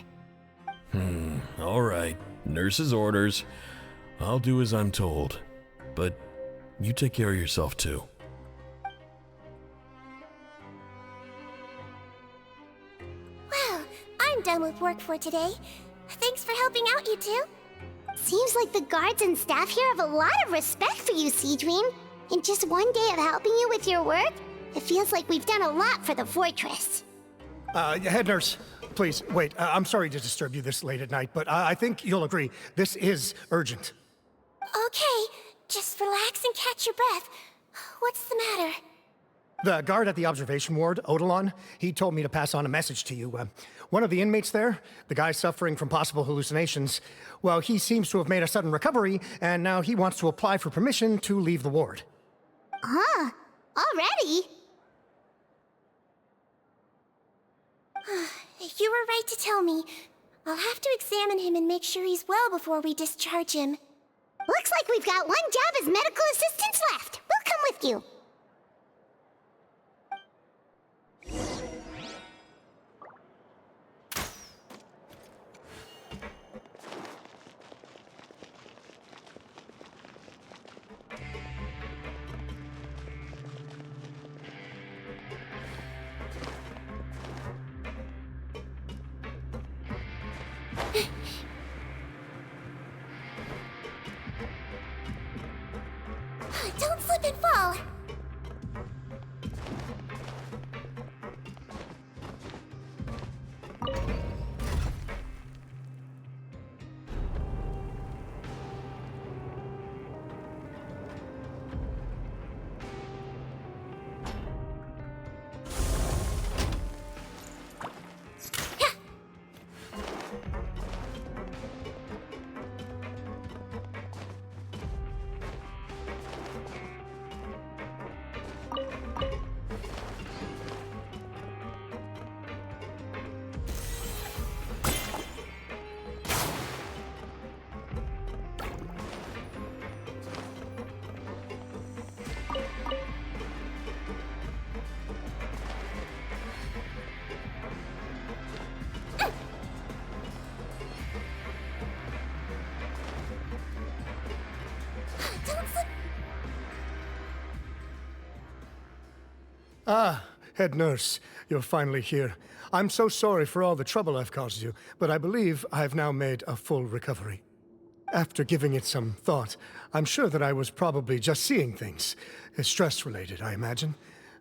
All right. Nurse's orders. I'll do as I'm told. But you take care of yourself too. Well, I'm done with work for today. Thanks for helping out, you two. Seems like the guards and staff here have a lot of respect for you, Sigewinne. In just one day of helping you with your work, it feels like we've done a lot for the fortress. Head nurse, please, wait. I'm sorry to disturb you this late at night, but I think you'll agree, this is urgent. Okay, just relax and catch your breath. What's the matter? The guard at the observation ward, Odilon, he told me to pass on a message to you. One of the inmates there, the guy suffering from possible hallucinations, well, he seems to have made a sudden recovery, and now he wants to apply for permission to leave the ward. Huh? Already? You were right to tell me. I'll have to examine him and make sure he's well before we discharge him. Looks like we've got one job as medical assistants left. We'll come with you. Don't slip and fall! Ah, head nurse, you're finally here. I'm so sorry for all the trouble I've caused you, but I believe I've now made a full recovery. After giving it some thought, I'm sure that I was probably just seeing things. Stress-related, I imagine.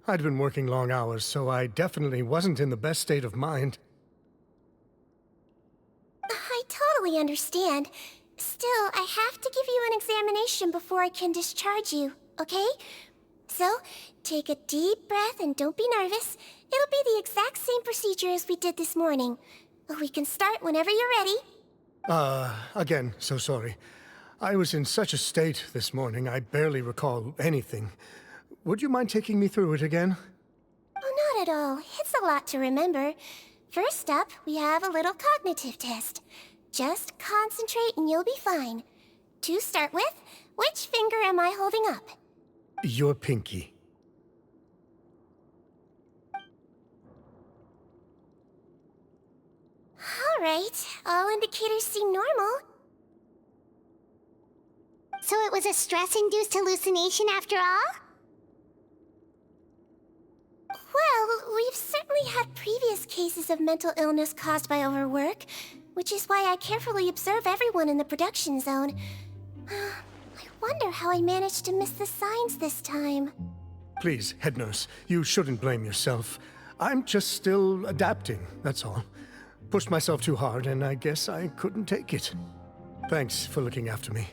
I'd been working long hours, so I definitely wasn't in the best state of mind. I totally understand. Still, I have to give you an examination before I can discharge you, okay? So, take a deep breath and don't be nervous. It'll be the exact same procedure as we did this morning. We can start whenever you're ready. Again, so sorry. I was in such a state this morning, I barely recall anything. Would you mind taking me through it again? Oh, not at all. It's a lot to remember. First up, we have a little cognitive test. Just concentrate and you'll be fine. To start with, which finger am I holding up? Your pinky. All right. All indicators seem normal. So it was a stress-induced hallucination after all? Well, we've certainly had previous cases of mental illness caused by overwork, which is why I carefully observe everyone in the production zone. I wonder how I managed to miss the signs this time. Please, head nurse, you shouldn't blame yourself. I'm just still adapting, that's all. Pushed myself too hard, and I guess I couldn't take it. Thanks for looking after me.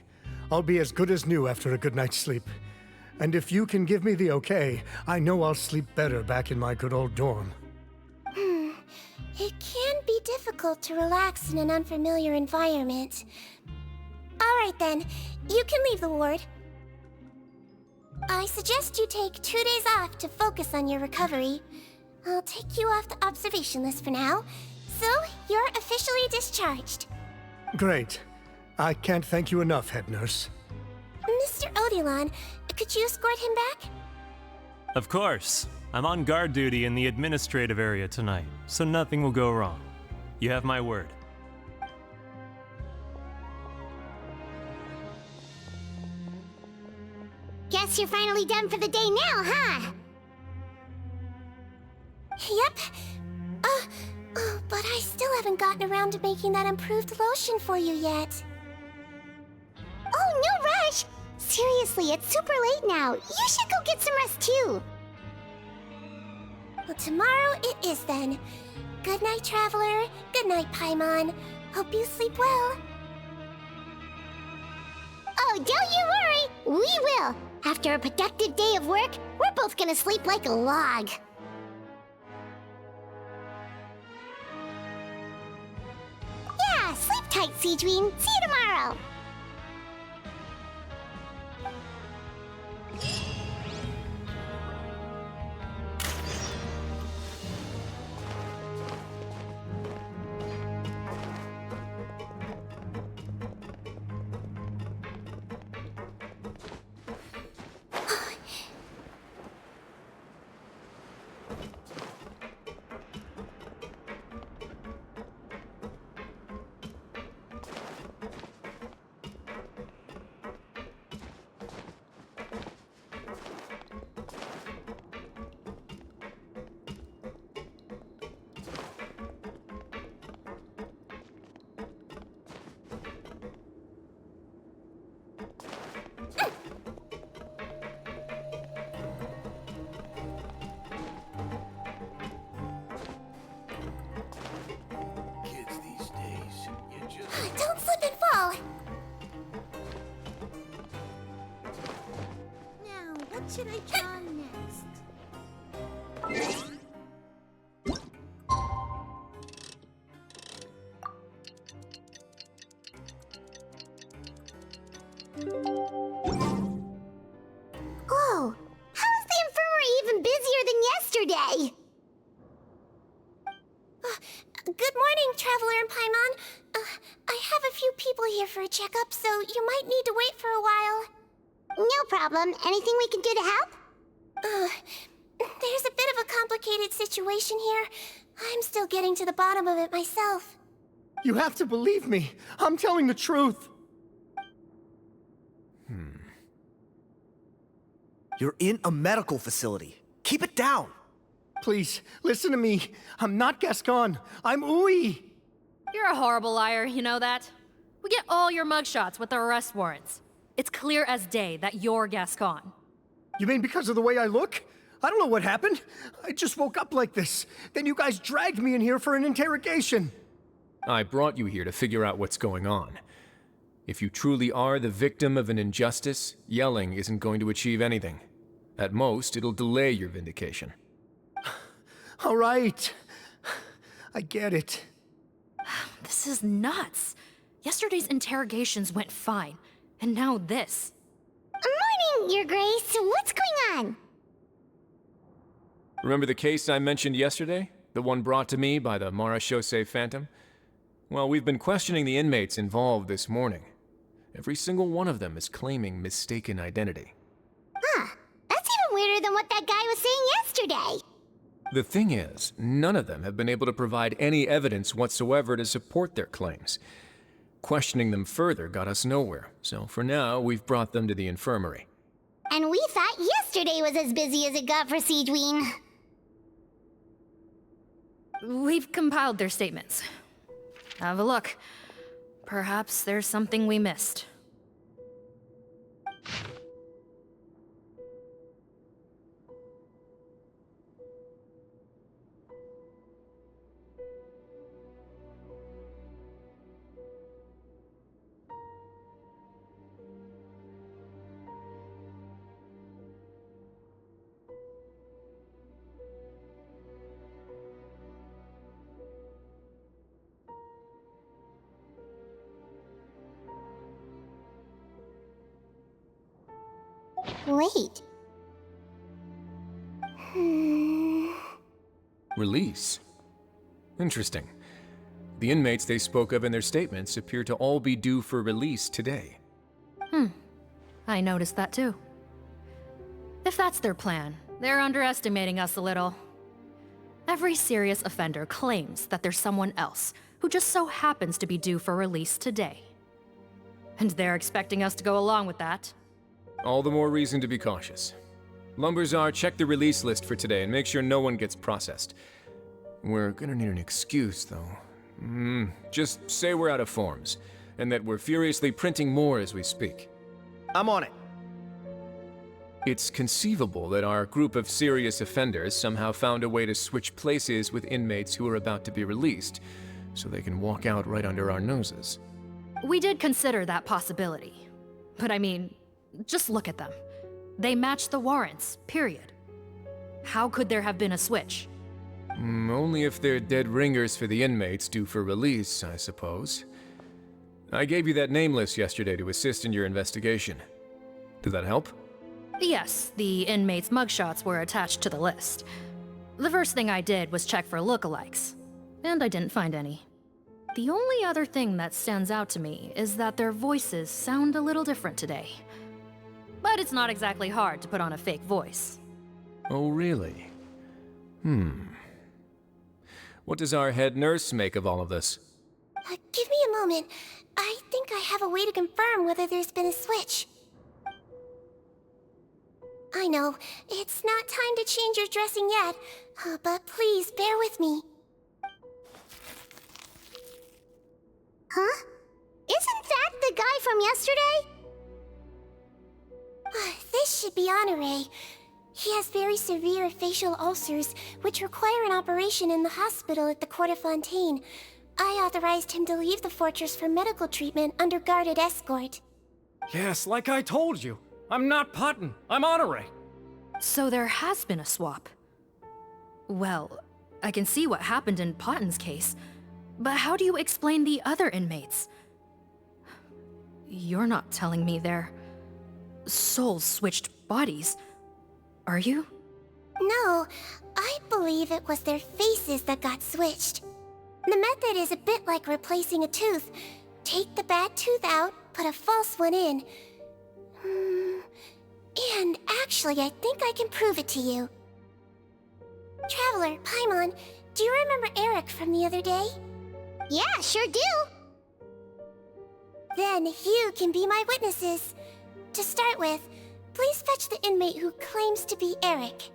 I'll be as good as new after a good night's sleep. And if you can give me the okay, I know I'll sleep better back in my good old dorm. It can be difficult to relax in an unfamiliar environment. All right then, you can leave the ward. I suggest you take 2 days off to focus on your recovery. I'll take you off the observation list for now, so you're officially discharged. Great. I can't thank you enough, head nurse. Mr. Odilon, could you escort him back? Of course. I'm on guard duty in the administrative area tonight, so nothing will go wrong. You have my word. Guess you're finally done for the day now, huh? Yep. But I still haven't gotten around to making that improved lotion for you yet. Oh, no rush! Seriously, it's super late now. You should go get some rest too. Well, tomorrow it is then. Good night, Traveler. Good night, Paimon. Hope you sleep well. Oh, don't you worry! We will! After a productive day of work, we're both gonna sleep like a log. Yeah, sleep tight, Sigewinne. See you tomorrow! Don't slip and fall! Now, what should I draw next? Oh, how is the infirmary even busier than yesterday? Good morning, Traveler and Paimon. I have a few people here for a checkup, so you might need to wait for a while. No problem. Anything we can do to help? There's a bit of a complicated situation here. I'm still getting to the bottom of it myself. You have to believe me. I'm telling the truth. You're in a medical facility. Keep it down. Please, listen to me. I'm not Gascon. I'm Uwe. You're a horrible liar, you know that? We get all your mugshots with the arrest warrants. It's clear as day that you're Gascon. You mean because of the way I look? I don't know what happened. I just woke up like this. Then you guys dragged me in here for an interrogation. I brought you here to figure out what's going on. If you truly are the victim of an injustice, yelling isn't going to achieve anything. At most, it'll delay your vindication. All right. I get it. This is nuts. Yesterday's interrogations went fine, and now this. Morning, Your Grace. What's going on? Remember the case I mentioned yesterday? The one brought to me by the Marechaussee Phantom? Well, we've been questioning the inmates involved this morning. Every single one of them is claiming mistaken identity. Huh. That's even weirder than what that guy was saying yesterday. The thing is, none of them have been able to provide any evidence whatsoever to support their claims. Questioning them further got us nowhere, so for now, we've brought them to the infirmary. And we thought yesterday was as busy as it got for Sigewinne. We've compiled their statements. Have a look. Perhaps there's something we missed. Wait. Release? Interesting. The inmates they spoke of in their statements appear to all be due for release today. I noticed that too. If that's their plan, they're underestimating us a little. Every serious offender claims that there's someone else who just so happens to be due for release today. And they're expecting us to go along with that. All the more reason to be cautious. Lumberzar, check the release list for today and make sure no one gets processed. We're gonna need an excuse, though. Just say we're out of forms, and that we're furiously printing more as we speak. I'm on it. It's conceivable that our group of serious offenders somehow found a way to switch places with inmates who are about to be released, so they can walk out right under our noses. We did consider that possibility. But I mean, just look at them. They match the warrants, period. How could there have been a switch? Only if they're dead ringers for the inmates due for release, I suppose. I gave you that name list yesterday to assist in your investigation. Did that help? Yes, the inmates' mugshots were attached to the list. The first thing I did was check for lookalikes, and I didn't find any. The only other thing that stands out to me is that their voices sound a little different today. But it's not exactly hard to put on a fake voice. Oh, really? What does our head nurse make of all of this? Give me a moment. I think I have a way to confirm whether there's been a switch. I know, it's not time to change your dressing yet, but please bear with me. Huh? Isn't that the guy from yesterday? This should be Honore. He has very severe facial ulcers, which require an operation in the hospital at the Court of Fontaine. I authorized him to leave the fortress for medical treatment under guarded escort. Yes, like I told you. I'm not Putton. I'm Honore. So there has been a swap. Well, I can see what happened in Potton's case, but how do you explain the other inmates? You're not telling me their souls switched bodies, are you? No, I believe it was their faces that got switched. The method is a bit like replacing a tooth. Take the bad tooth out, put a false one in. And actually, I think I can prove it to you. Traveler, Paimon, do you remember Eric from the other day? Yeah, sure do. Then you can be my witnesses. To start with, please fetch the inmate who claims to be Eric.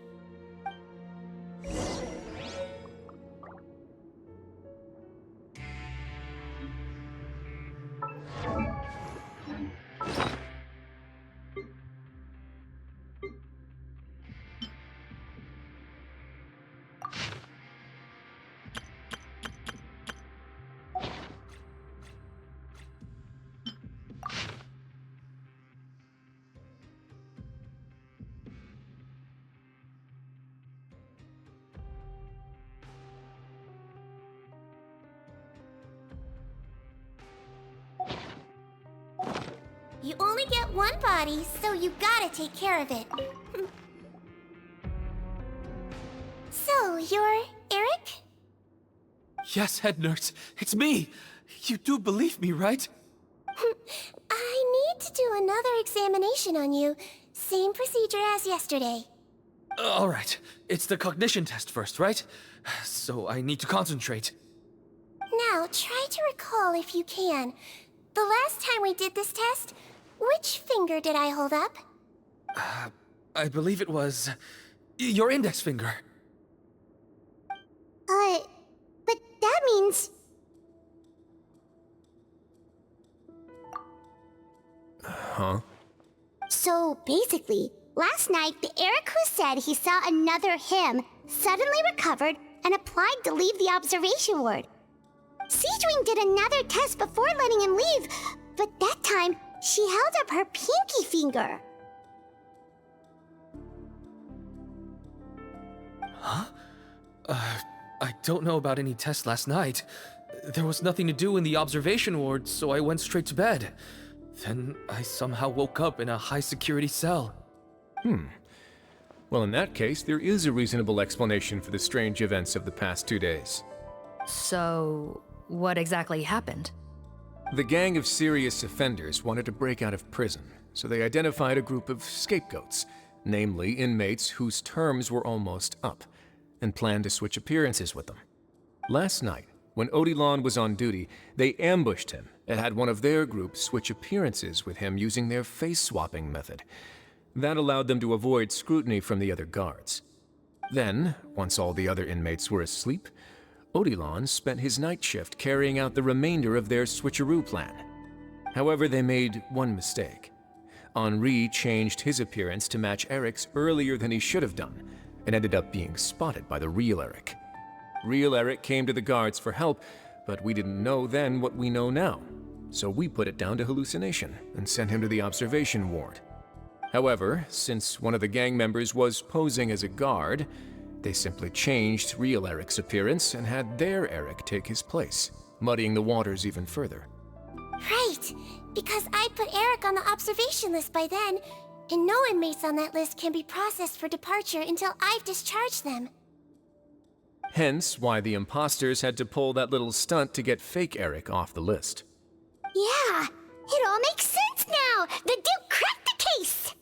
You only get one body, so you gotta take care of it. So, you're Eric? Yes, head nurse. It's me. You do believe me, right? I need to do another examination on you. Same procedure as yesterday. All right. It's the cognition test first, right? So I need to concentrate. Now, try to recall if you can. The last time we did this test, which finger did I hold up? I believe it was your index finger. But that means... Huh? So basically, last night the Eric who said he saw another him suddenly recovered and applied to leave the observation ward. Sigewinne did another test before letting him leave, but that time she held up her pinky finger. Huh? I don't know about any tests last night. There was nothing to do in the observation ward, so I went straight to bed. Then I somehow woke up in a high-security cell. Well, in that case, there is a reasonable explanation for the strange events of the past 2 days. So, What exactly happened? The gang of serious offenders wanted to break out of prison, so they identified a group of scapegoats, namely inmates whose terms were almost up, and planned to switch appearances with them. Last night, when Odilon was on duty, they ambushed him and had one of their group switch appearances with him using their face-swapping method. That allowed them to avoid scrutiny from the other guards. Then, once all the other inmates were asleep, Odilon spent his night shift carrying out the remainder of their switcheroo plan. However, they made one mistake. Henri changed his appearance to match Eric's earlier than he should have done, and ended up being spotted by the real Eric. Real Eric came to the guards for help, but we didn't know then what we know now, so we put it down to hallucination and sent him to the observation ward. However, since one of the gang members was posing as a guard, they simply changed real Eric's appearance and had their Eric take his place, muddying the waters even further. Right, because I put Eric on the observation list by then, and no inmates on that list can be processed for departure until I've discharged them. Hence why the imposters had to pull that little stunt to get fake Eric off the list. Yeah, it all makes sense now. The Duke cracked the case.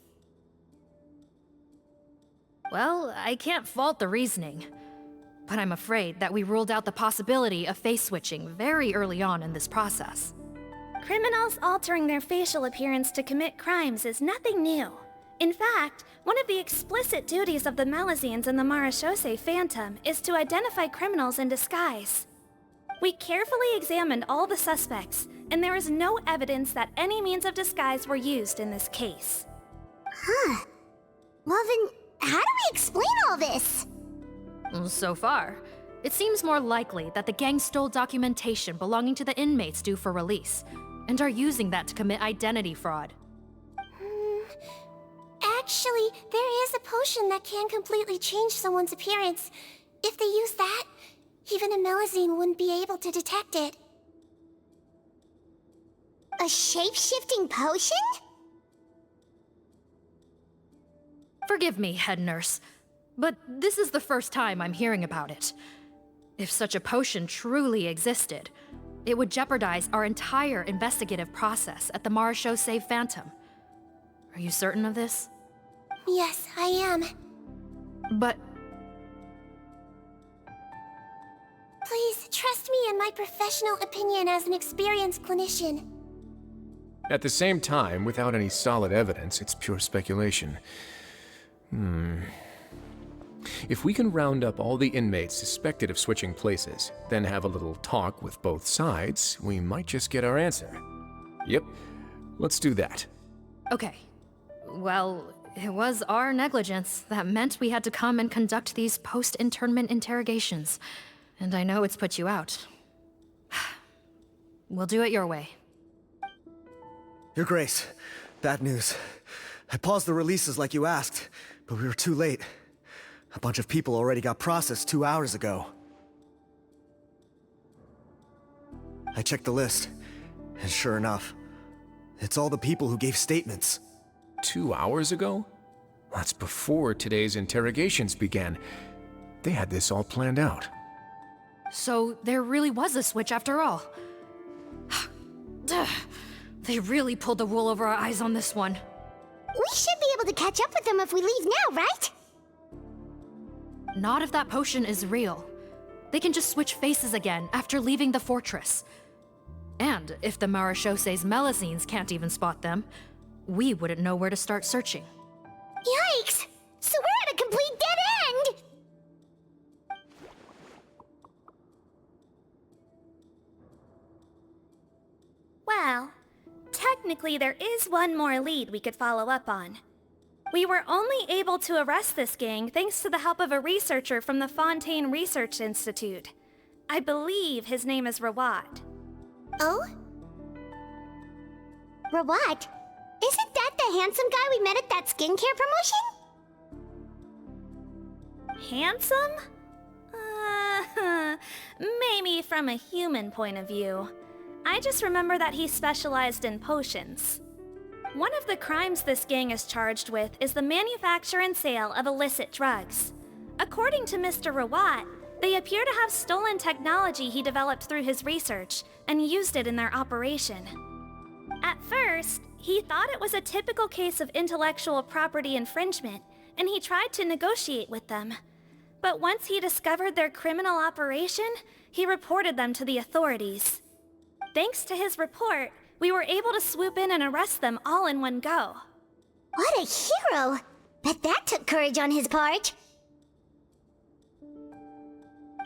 Well, I can't fault the reasoning. But I'm afraid that we ruled out the possibility of face switching very early on in this process. Criminals altering their facial appearance to commit crimes is nothing new. In fact, one of the explicit duties of the Malazines in the Marechaussee Phantom is to identify criminals in disguise. We carefully examined all the suspects, and there is no evidence that any means of disguise were used in this case. Huh. Well then, how do we explain all this? So far, it seems more likely that the gang stole documentation belonging to the inmates due for release, and are using that to commit identity fraud. Actually, there is a potion that can completely change someone's appearance. If they use that, even a Melazine wouldn't be able to detect it. A shape-shifting potion? Forgive me, head nurse, but this is the first time I'm hearing about it. If such a potion truly existed, it would jeopardize our entire investigative process at the Marechaussee Phantom. Are you certain of this? Yes, I am. But... Please, trust me in my professional opinion as an experienced clinician. At the same time, without any solid evidence, it's pure speculation. If we can round up all the inmates suspected of switching places, then have a little talk with both sides, we might just get our answer. Yep, let's do that. Okay. Well, it was our negligence that meant we had to come and conduct these post-internment interrogations. And I know it's put you out. We'll do it your way. Your Grace, bad news. I paused the releases like you asked, but we were too late. A bunch of people already got processed 2 hours ago. I checked the list, and sure enough, it's all the people who gave statements. 2 hours ago? That's before today's interrogations began. They had this all planned out. So there really was a switch after all. They really pulled the wool over our eyes on this one. We should be able to catch up with them if we leave now, right? Not if that potion is real. They can just switch faces again after leaving the fortress. And if the Marechaussee's Melazines can't even spot them, we wouldn't know where to start searching. Yikes! So we're at a complete dead end! Well, technically there is one more lead we could follow up on. We were only able to arrest this gang thanks to the help of a researcher from the Fontaine Research Institute. I believe his name is Rawat. Oh? Rawat? Isn't that the handsome guy we met at that skincare promotion? Handsome? Maybe from a human point of view. I just remember that he specialized in potions. One of the crimes this gang is charged with is the manufacture and sale of illicit drugs. According to Mr. Rawat, They appear to have stolen technology he developed through his research and used it in their operation. At first, he thought it was a typical case of intellectual property infringement, and he tried to negotiate with them. But once he discovered their criminal operation, he reported them to the authorities. Thanks to his report, we were able to swoop in and arrest them all in one go. What a hero! Bet that took courage on his part.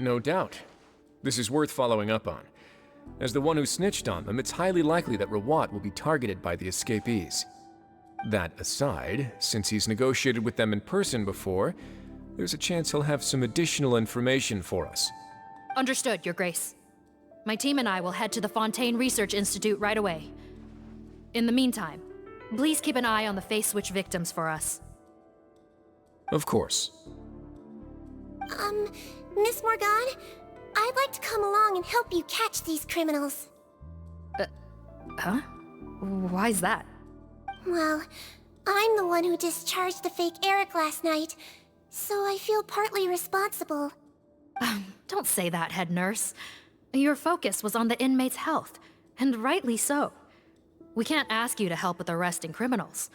No doubt. This is worth following up on. As the one who snitched on them, it's highly likely that Rawat will be targeted by the escapees. That aside, since he's negotiated with them in person before, there's a chance he'll have some additional information for us. Understood, Your Grace. My team and I will head to the Fontaine Research Institute right away. In the meantime, please keep an eye on the face switch victims for us. Of course. Miss Morgan, I'd like to come along and help you catch these criminals. Huh? Why's that? Well, I'm the one who discharged the fake Eric last night, so I feel partly responsible. Don't say that, head nurse. Your focus was on the inmate's health, and rightly so. We can't ask you to help with arresting criminals.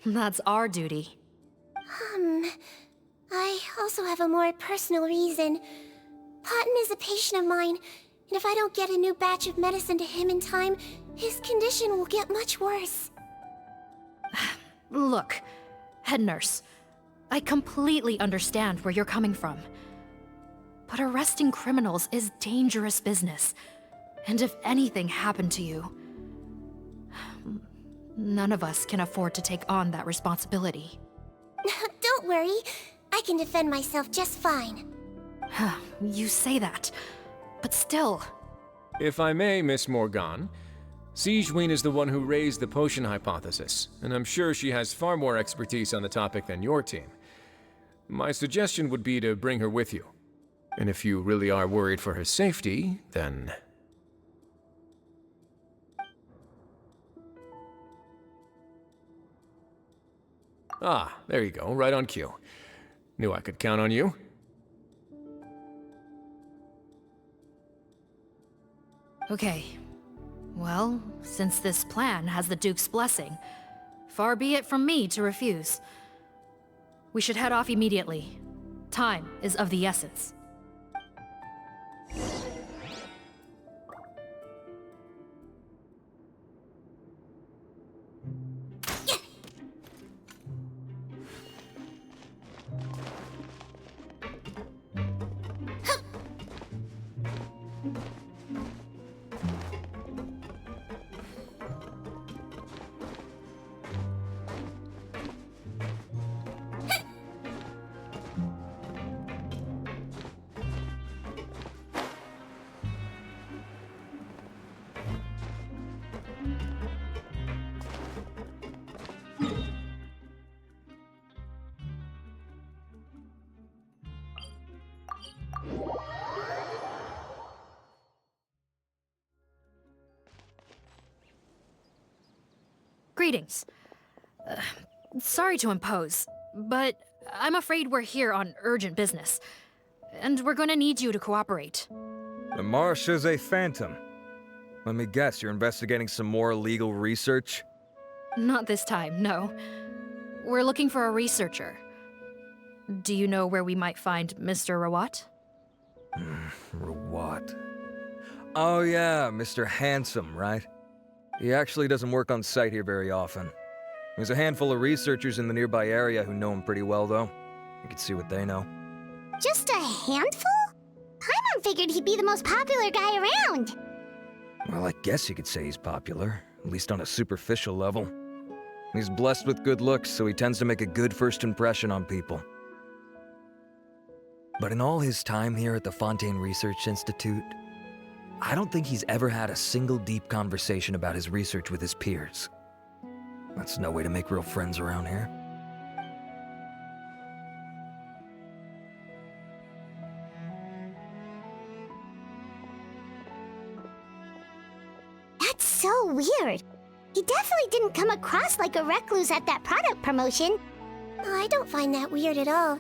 That's our duty. I also have a more personal reason. Potton is a patient of mine, and if I don't get a new batch of medicine to him in time, his condition will get much worse. Look, head nurse, I completely understand where you're coming from. But arresting criminals is dangerous business. And if anything happened to you, none of us can afford to take on that responsibility. Don't worry, I can defend myself just fine. You say that, but still. If I may, Miss Morgan, Sigewinne is the one who raised the potion hypothesis, and I'm sure she has far more expertise on the topic than your team. My suggestion would be to bring her with you. And if you really are worried for her safety, then... Ah, there you go, right on cue. Knew I could count on you. Okay. Well, since this plan has the Duke's blessing, far be it from me to refuse. We should head off immediately. Time is of the essence. Greetings. Sorry to impose, but I'm afraid we're here on urgent business, and we're gonna need you to cooperate. The Marechaussee Phantom. Let me guess, you're investigating some more illegal research? Not this time, no. We're looking for a researcher. Do you know where we might find Mr. Rawat? Rawat. Oh yeah, Mr. Handsome, right? He actually doesn't work on site here very often. There's a handful of researchers in the nearby area who know him pretty well, though. You can see what they know. Just a handful? Paimon figured he'd be the most popular guy around. Well, I guess you could say he's popular, at least on a superficial level. He's blessed with good looks, so he tends to make a good first impression on people. But in all his time here at the Fontaine Research Institute, I don't think he's ever had a single deep conversation about his research with his peers. That's no way to make real friends around here. That's so weird. He definitely didn't come across like a recluse at that product promotion. I don't find that weird at all.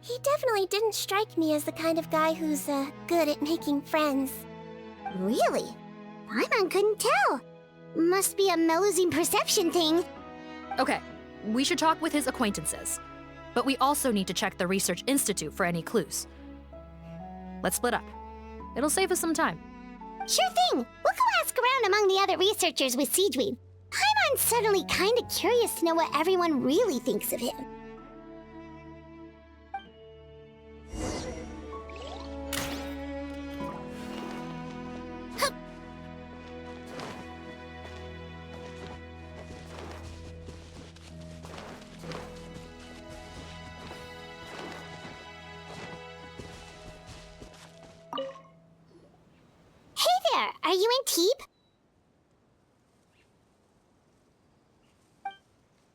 He definitely didn't strike me as the kind of guy who's, good at making friends. Really? Paimon couldn't tell. Must be a Melusine perception thing. Okay, we should talk with his acquaintances. But we also need to check the Research Institute for any clues. Let's split up. It'll save us some time. Sure thing. We'll go ask around among the other researchers with Sigewinne. Paimon's suddenly kinda curious to know what everyone really thinks of him. Are you in Teep?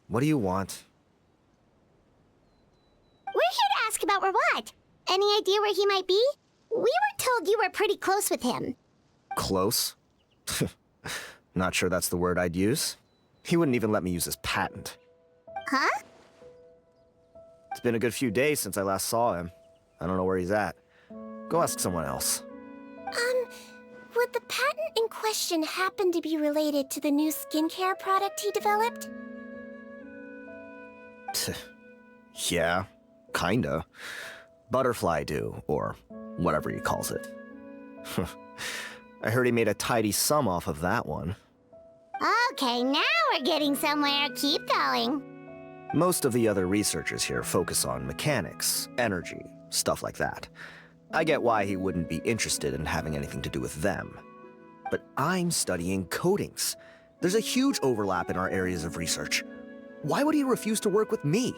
What do you want? We're here to ask about Rawat. Any idea where he might be? We were told you were pretty close with him. Close? Not sure that's the word I'd use. He wouldn't even let me use his patent. Huh? It's been a good few days since I last saw him. I don't know where he's at. Go ask someone else. Would the patent in question happen to be related to the new skincare product he developed? Yeah, kinda. Butterfly dew, or whatever he calls it. I heard he made a tidy sum off of that one. Okay, now we're getting somewhere. Keep going. Most of the other researchers here focus on mechanics, energy, stuff like that. I get why he wouldn't be interested in having anything to do with them. But I'm studying coatings. There's a huge overlap in our areas of research. Why would he refuse to work with me?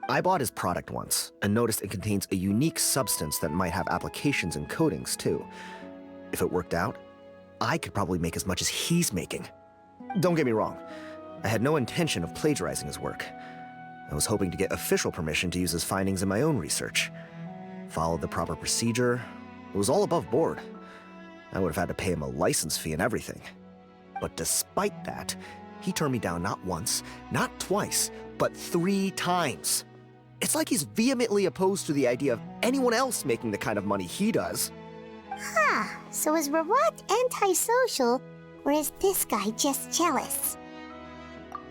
I bought his product once and noticed it contains a unique substance that might have applications in coatings too. If it worked out, I could probably make as much as he's making. Don't get me wrong, I had no intention of plagiarizing his work. I was hoping to get official permission to use his findings in my own research. Followed the proper procedure. It was all above board. I would have had to pay him a license fee and everything. But despite that, he turned me down not once, not twice, but 3 times. It's like he's vehemently opposed to the idea of anyone else making the kind of money he does. Huh, so is Rawat antisocial, or is this guy just jealous?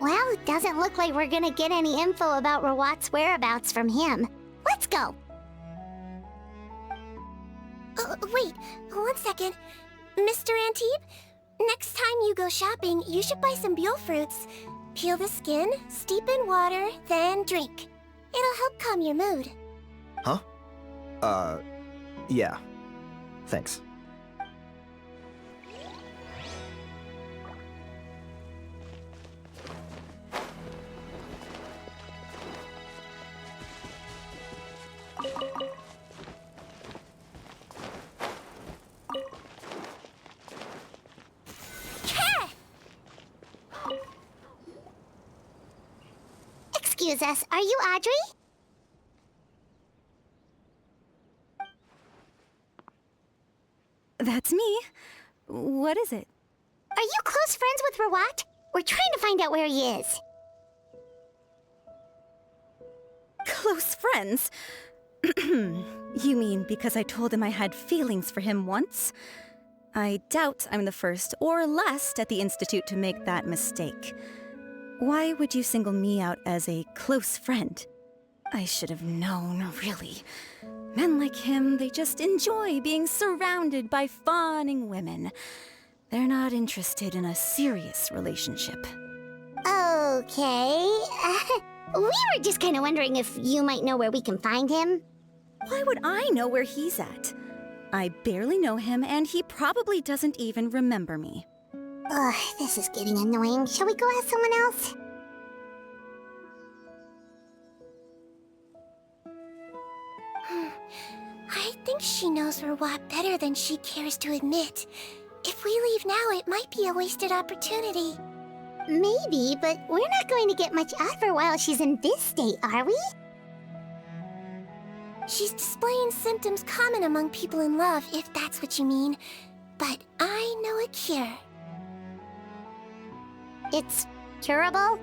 Well, it doesn't look like we're gonna get any info about Rawat's whereabouts from him. Let's go! Wait, 1 second. Mr. Antibes, next time you go shopping, you should buy some Buell fruits. Peel the skin, steep in water, then drink. It'll help calm your mood. Huh? Yeah. Thanks. Excuse us, are you Audrey? That's me. What is it? Are you close friends with Rawat? We're trying to find out where he is. Close friends? You mean because I told him I had feelings for him once? I doubt I'm the first or last at the Institute to make that mistake. Why would you single me out as a close friend? I should have known, really. Men like him, they just enjoy being surrounded by fawning women. They're not interested in a serious relationship. Okay. We were just kind of wondering if you might know where we can find him. Why would I know where he's at? I barely know him, and he probably doesn't even remember me. Ugh, this is getting annoying. Shall we go ask someone else? I think she knows Rawat better than she cares to admit. If we leave now, it might be a wasted opportunity. Maybe, but we're not going to get much out of her while she's in this state, are we? She's displaying symptoms common among people in love, if that's what you mean. But I know a cure. It's curable?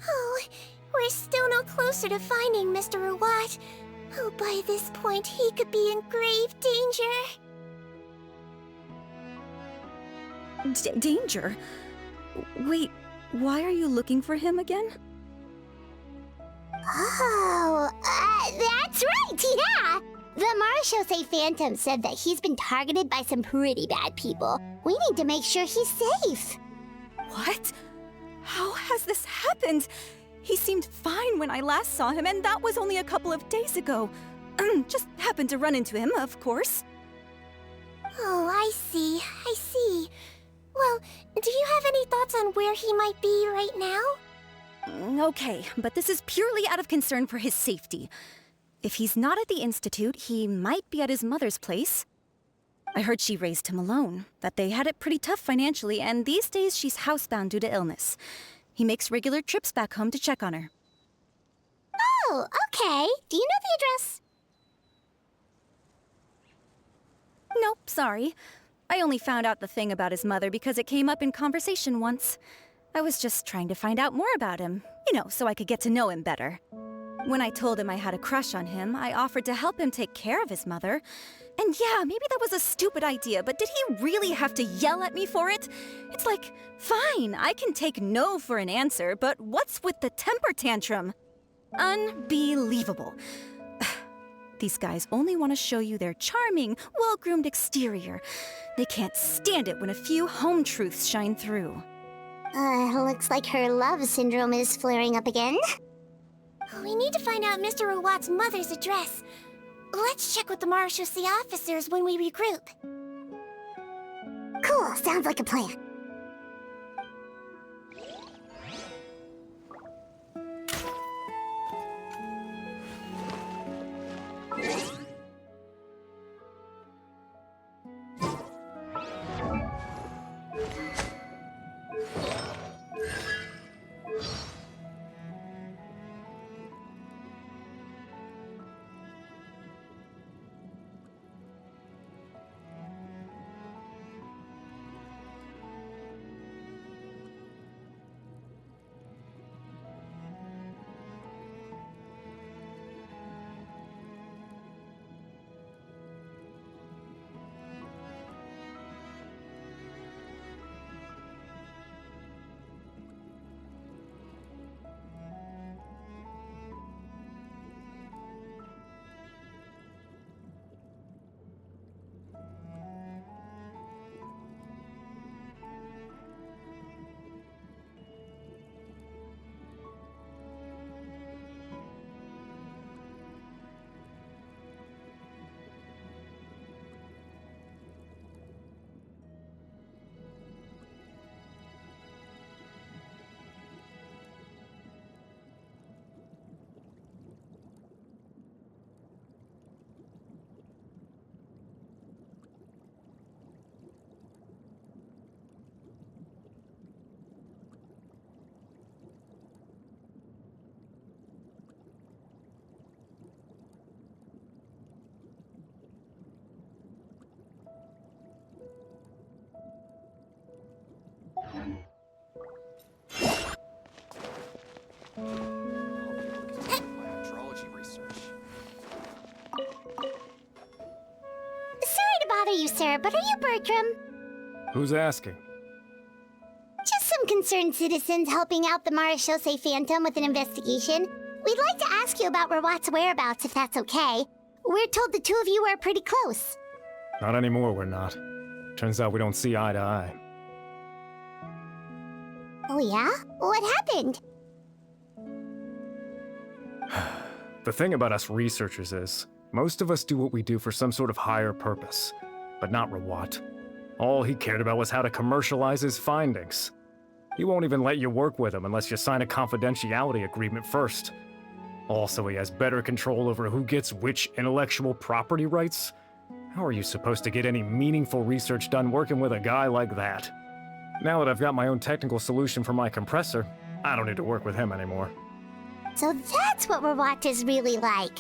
Oh, We're still no closer to finding Mr. Ruat. Oh, by this point, he could be in grave danger. Danger? Wait, why are you looking for him again? Oh, that's right, yeah! The Marechaussee Phantom said that he's been targeted by some pretty bad people. We need to make sure he's safe. What? How has this happened? He seemed fine when I last saw him, and that was only a couple of days ago. Just happened to run into him, of course. Oh, I see. Well, do you have any thoughts on where he might be right now? Okay, but this is purely out of concern for his safety. If he's not at the Institute, he might be at his mother's place. I heard she raised him alone, that they had it pretty tough financially, and these days she's housebound due to illness. He makes regular trips back home to check on her. Oh, okay. Do you know the address? Nope, sorry. I only found out the thing about his mother because it came up in conversation once. I was just trying to find out more about him, so I could get to know him better. When I told him I had a crush on him, I offered to help him take care of his mother. And yeah, maybe that was a stupid idea, but did he really have to yell at me for it? It's like, fine, I can take no for an answer, but what's with the temper tantrum? Unbelievable. These guys only want to show you their charming, well-groomed exterior. They can't stand it when a few home truths shine through. Looks like her love syndrome is flaring up again. We need to find out Mr. Ruat's mother's address. Let's check with the Marechaussee officers when we regroup. Cool, sounds like a plan. Sorry to bother you, sir, but are you Bertram? Who's asking? Just some concerned citizens helping out the Marechaussee Phantom with an investigation. We'd like to ask you about Ruat's whereabouts, if that's okay. We're told the two of you are pretty close. Not anymore, we're not. Turns out we don't see eye to eye. Oh yeah? What happened? The thing about us researchers is, most of us do what we do for some sort of higher purpose, but not Ruat. All he cared about was how to commercialize his findings. He won't even let you work with him unless you sign a confidentiality agreement first. Also, he has better control over who gets which intellectual property rights. How are you supposed to get any meaningful research done working with a guy like that? Now that I've got my own technical solution for my compressor, I don't need to work with him anymore. So that's what Ruat is really like.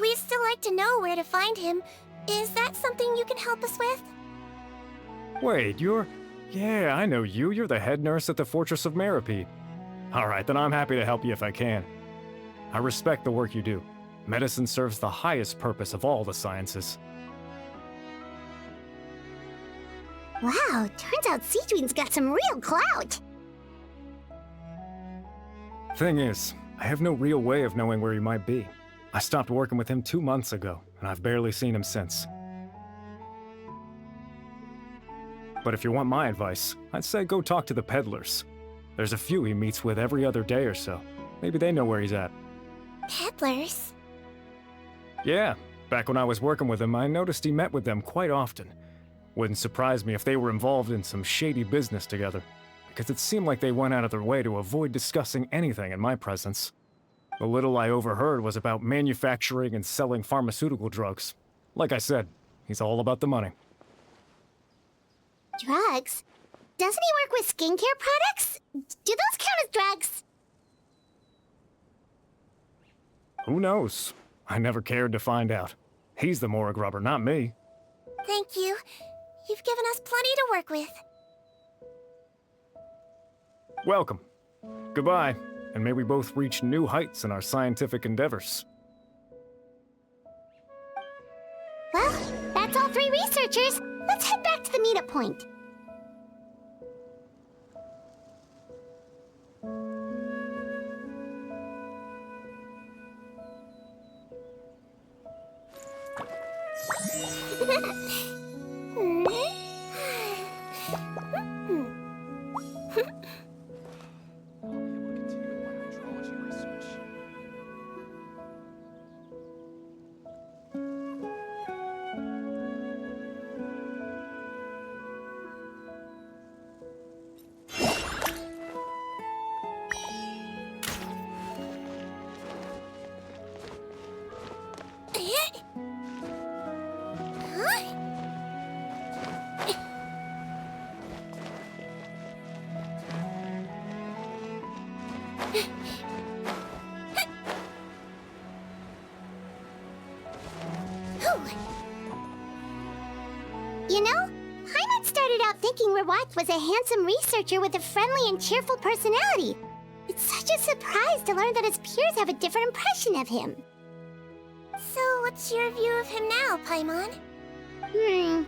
We'd still like to know where to find him. Is that something you can help us with? Wait, Yeah, I know you. You're the head nurse at the Fortress of Meripede. Alright, then I'm happy to help you if I can. I respect the work you do. Medicine serves the highest purpose of all the sciences. Wow, turns out Sigewinne's got some real clout. Thing is, I have no real way of knowing where he might be. I stopped working with him 2 months ago, and I've barely seen him since. But if you want my advice, I'd say go talk to the peddlers. There's a few he meets with every other day or so. Maybe they know where he's at. Peddlers? Yeah, back when I was working with him, I noticed he met with them quite often. Wouldn't surprise me if they were involved in some shady business together, because it seemed like they went out of their way to avoid discussing anything in my presence. The little I overheard was about manufacturing and selling pharmaceutical drugs. Like I said, he's all about the money. Drugs? Doesn't he work with skincare products? Do those count as drugs? Who knows? I never cared to find out. He's the Morag rubber, not me. Thank you. You've given us plenty to work with. Welcome. Goodbye, and may we both reach new heights in our scientific endeavors. Well, that's all 3 researchers. Let's head back to the meetup point. You know, Paimon started out thinking Rawat was a handsome researcher with a friendly and cheerful personality. It's such a surprise to learn that his peers have a different impression of him. So, what's your view of him now, Paimon? A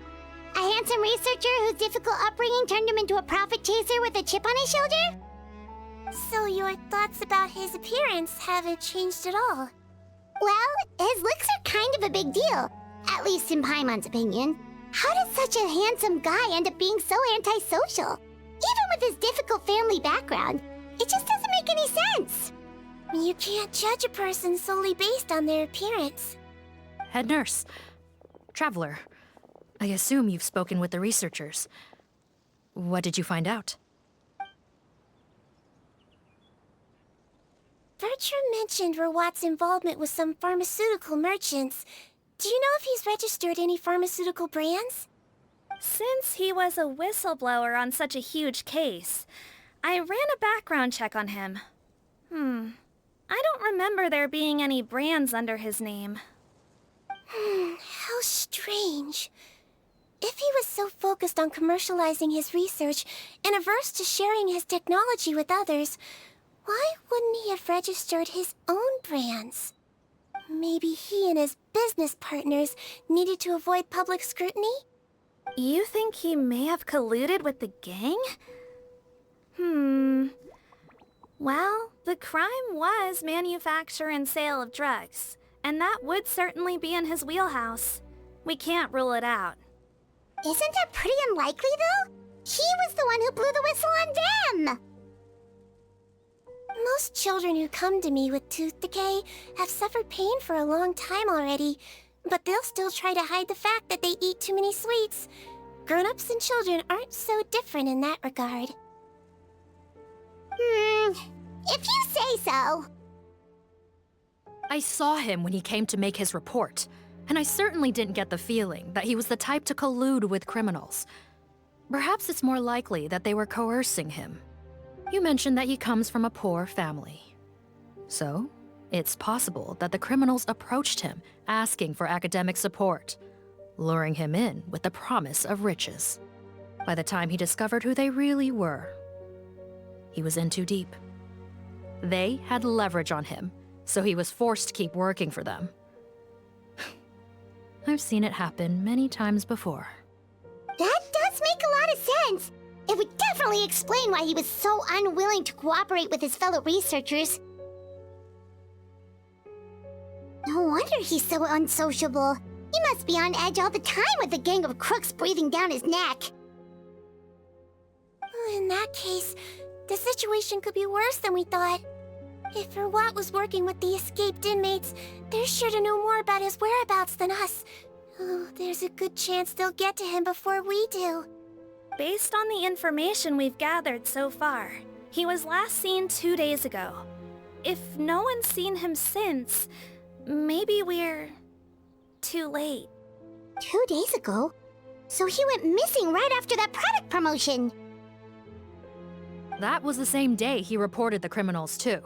handsome researcher whose difficult upbringing turned him into a profit chaser with a chip on his shoulder? So your thoughts about his appearance haven't changed at all? Well, his looks are kind of a big deal, at least in Paimon's opinion. How does such a handsome guy end up being so antisocial? Even with his difficult family background, it just doesn't make any sense. You can't judge a person solely based on their appearance. Head nurse. Traveler. I assume you've spoken with the researchers. What did you find out? Bertram mentioned Rawat's involvement with some pharmaceutical merchants. Do you know if he's registered any pharmaceutical brands? Since he was a whistleblower on such a huge case, I ran a background check on him. I don't remember there being any brands under his name. How strange. If he was so focused on commercializing his research and averse to sharing his technology with others, why wouldn't he have registered his own brands? Maybe he and his business partners needed to avoid public scrutiny? You think he may have colluded with the gang? Well, the crime was manufacture and sale of drugs, and that would certainly be in his wheelhouse. We can't rule it out. Isn't that pretty unlikely, though? He was the one who blew the whistle on them! Most children who come to me with tooth decay have suffered pain for a long time already, but they'll still try to hide the fact that they eat too many sweets. Grown-ups and children aren't so different in that regard. If you say so. I saw him when he came to make his report, and I certainly didn't get the feeling that he was the type to collude with criminals. Perhaps it's more likely that they were coercing him. You mentioned that he comes from a poor family. So, it's possible that the criminals approached him asking for academic support, luring him in with the promise of riches. By the time he discovered who they really were, he was in too deep. They had leverage on him, so he was forced to keep working for them. I've seen it happen many times before. That does make a lot of sense. It would definitely explain why he was so unwilling to cooperate with his fellow researchers. No wonder he's so unsociable. He must be on edge all the time with a gang of crooks breathing down his neck. In that case, the situation could be worse than we thought. If Rawat was working with the escaped inmates, they're sure to know more about his whereabouts than us. Oh, there's a good chance they'll get to him before we do. Based on the information we've gathered so far, he was last seen 2 days ago. If no one's seen him since, maybe we're too late. 2 days ago? So he went missing right after that product promotion. That was the same day he reported the criminals, too.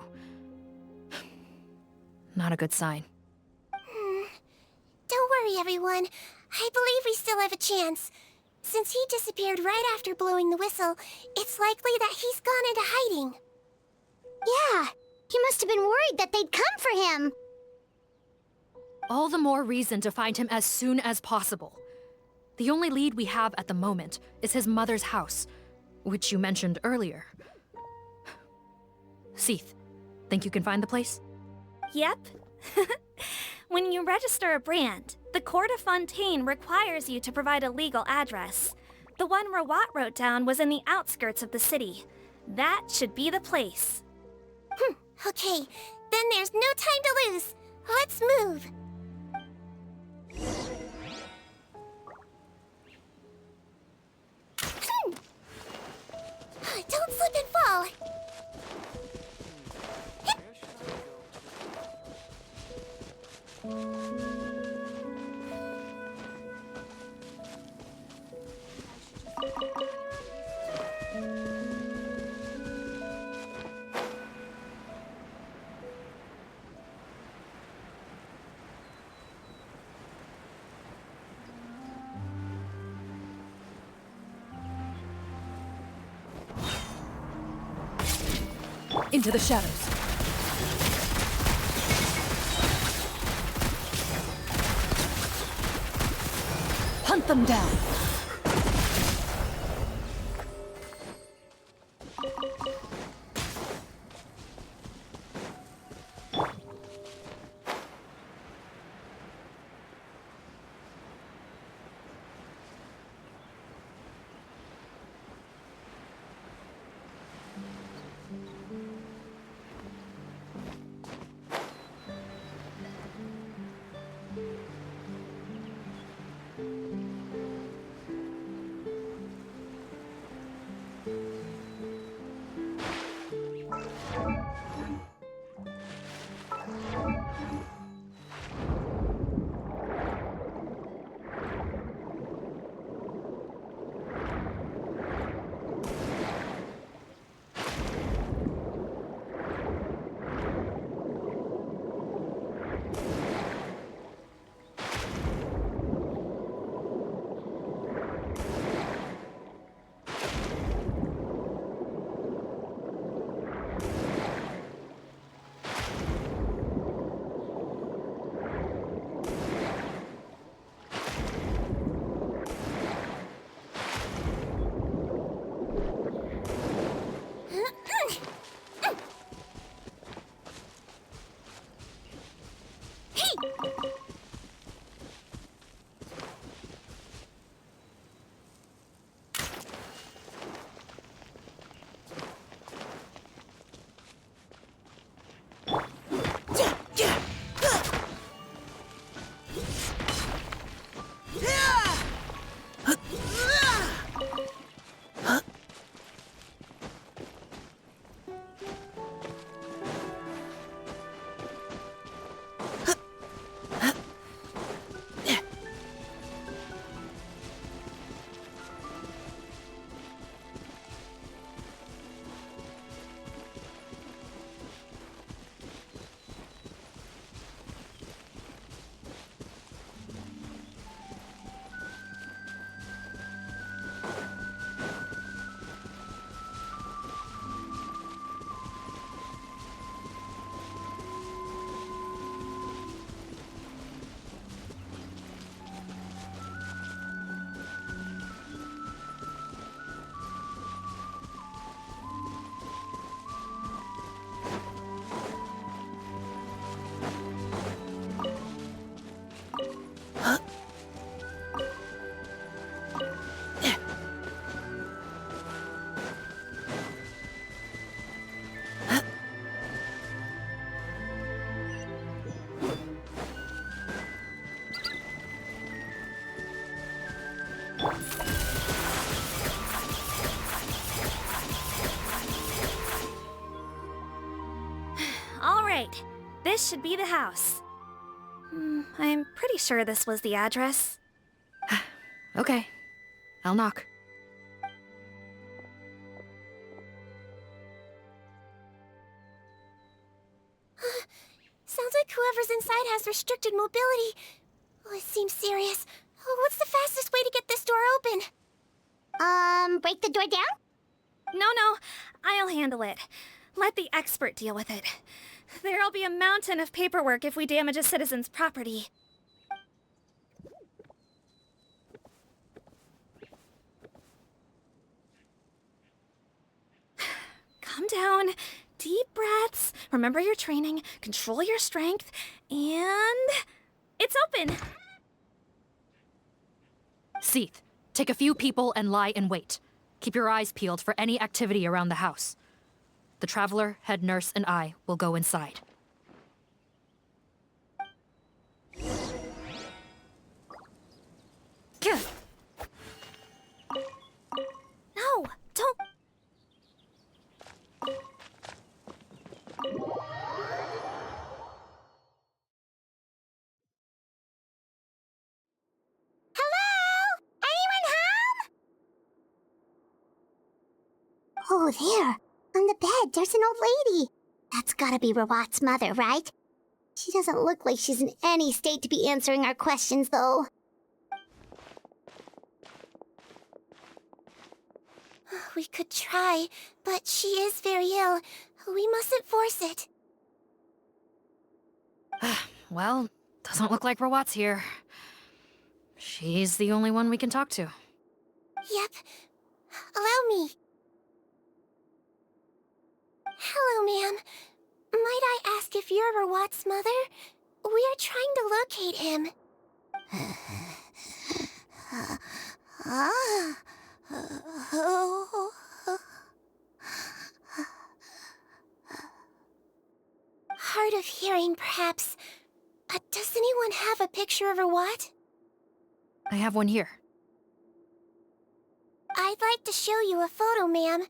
Not a good sign. Don't worry, everyone. I believe we still have a chance. Since he disappeared right after blowing the whistle, it's likely that he's gone into hiding. Yeah, he must have been worried that they'd come for him. All the more reason to find him as soon as possible. The only lead we have at the moment is his mother's house, which you mentioned earlier. Seath, think you can find the place? Yep. When you register a brand, the Court of Fontaine requires you to provide a legal address. The one Rawat wrote down was in the outskirts of the city. That should be the place. Okay, then there's no time to lose. Let's move. Don't slip and fall. Into the shadows. Hunt them down. All right, this should be the house. I'm pretty sure this was the address. Okay, I'll knock. Sounds like whoever's inside has restricted mobility. Oh, it seems serious. Oh, what's the fastest way to get this door open? Break the door down? No, I'll handle it. Let the expert deal with it. There'll be a mountain of paperwork if we damage a citizen's property. Calm down. Deep breaths. Remember your training. Control your strength. And... it's open! Seath, take a few people and lie in wait. Keep your eyes peeled for any activity around the house. The Traveler, head nurse, and I will go inside. No, don't... Hello? Anyone home? Oh, there. On the bed, there's an old lady. That's gotta be Rawat's mother, right? She doesn't look like she's in any state to be answering our questions, though. We could try, but she is very ill. We mustn't force it. Well, doesn't look like Rawat's here. She's the only one we can talk to. Yep. Allow me. Hello, ma'am. Might I ask if you're Rawat's mother? We are trying to locate him. Hard of hearing, perhaps. Does anyone have a picture of Rawat? I have one here. I'd like to show you a photo, ma'am.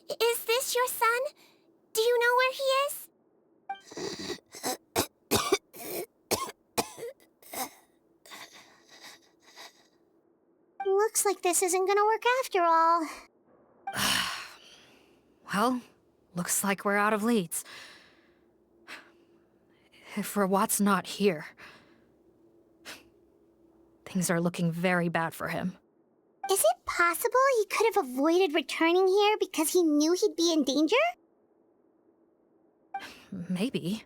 Is this your son? Do you know where he is? Looks like this isn't gonna work after all. Well, looks like we're out of leads. If Rawat's not here, things are looking very bad for him. Is it possible he could have avoided returning here because he knew he'd be in danger? Maybe.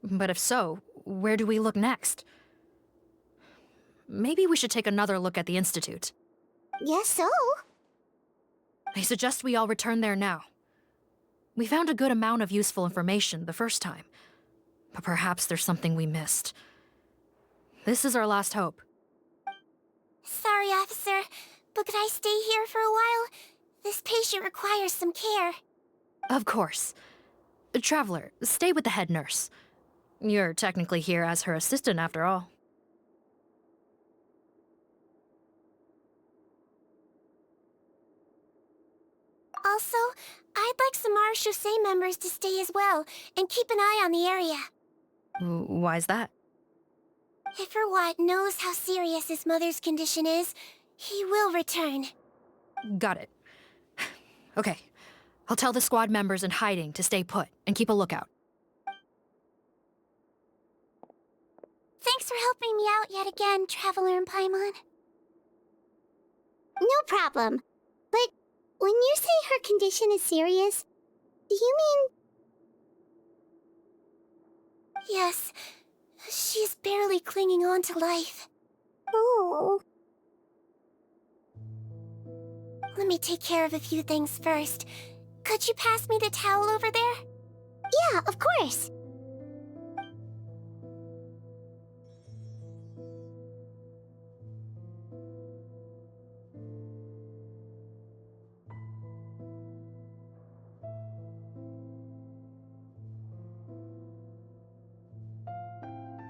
But if so, where do we look next? Maybe we should take another look at the Institute. Yes, so. I suggest we all return there now. We found a good amount of useful information the first time, but perhaps there's something we missed. This is our last hope. Sorry, officer, but could I stay here for a while? This patient requires some care. Of course. Traveler, stay with the head nurse. You're technically here as her assistant after all. Also, I'd like some Marechaussee members to stay as well, and keep an eye on the area. Why's that? If Rawat knows how serious his mother's condition is, he will return. Got it. Okay. I'll tell the squad members in hiding to stay put and keep a lookout. Thanks for helping me out yet again, Traveler and Paimon. No problem. But when you say her condition is serious, do you mean... Yes. She's barely clinging on to life. Oh. Let me take care of a few things first. Could you pass me the towel over there? Yeah, of course.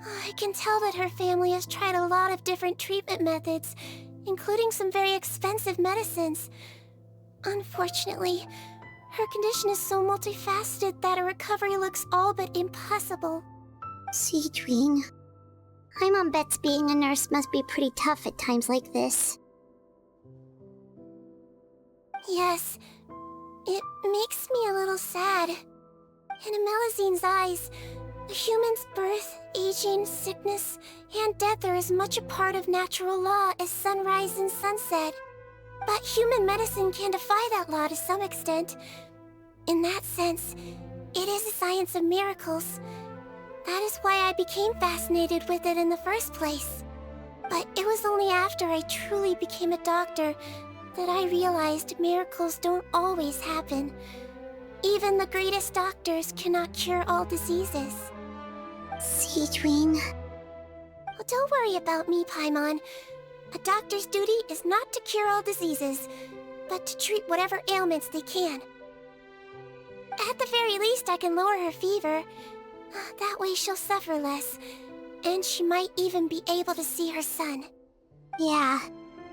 I can tell that her family has tried a lot of different treatment methods, including some very expensive medicines. Unfortunately, her condition is so multifaceted that a recovery looks all but impossible. Sigewinne, my mom bets being a nurse must be pretty tough at times like this. Yes, it makes me a little sad. In Amelizine's eyes, a human's birth, aging, sickness, and death are as much a part of natural law as sunrise and sunset. But human medicine can defy that law to some extent. In that sense, it is a science of miracles. That is why I became fascinated with it in the first place. But it was only after I truly became a doctor that I realized miracles don't always happen. Even the greatest doctors cannot cure all diseases. Sigewinne. Well, don't worry about me, Paimon. A doctor's duty is not to cure all diseases, but to treat whatever ailments they can. At the very least, I can lower her fever. That way she'll suffer less, and she might even be able to see her son. Yeah,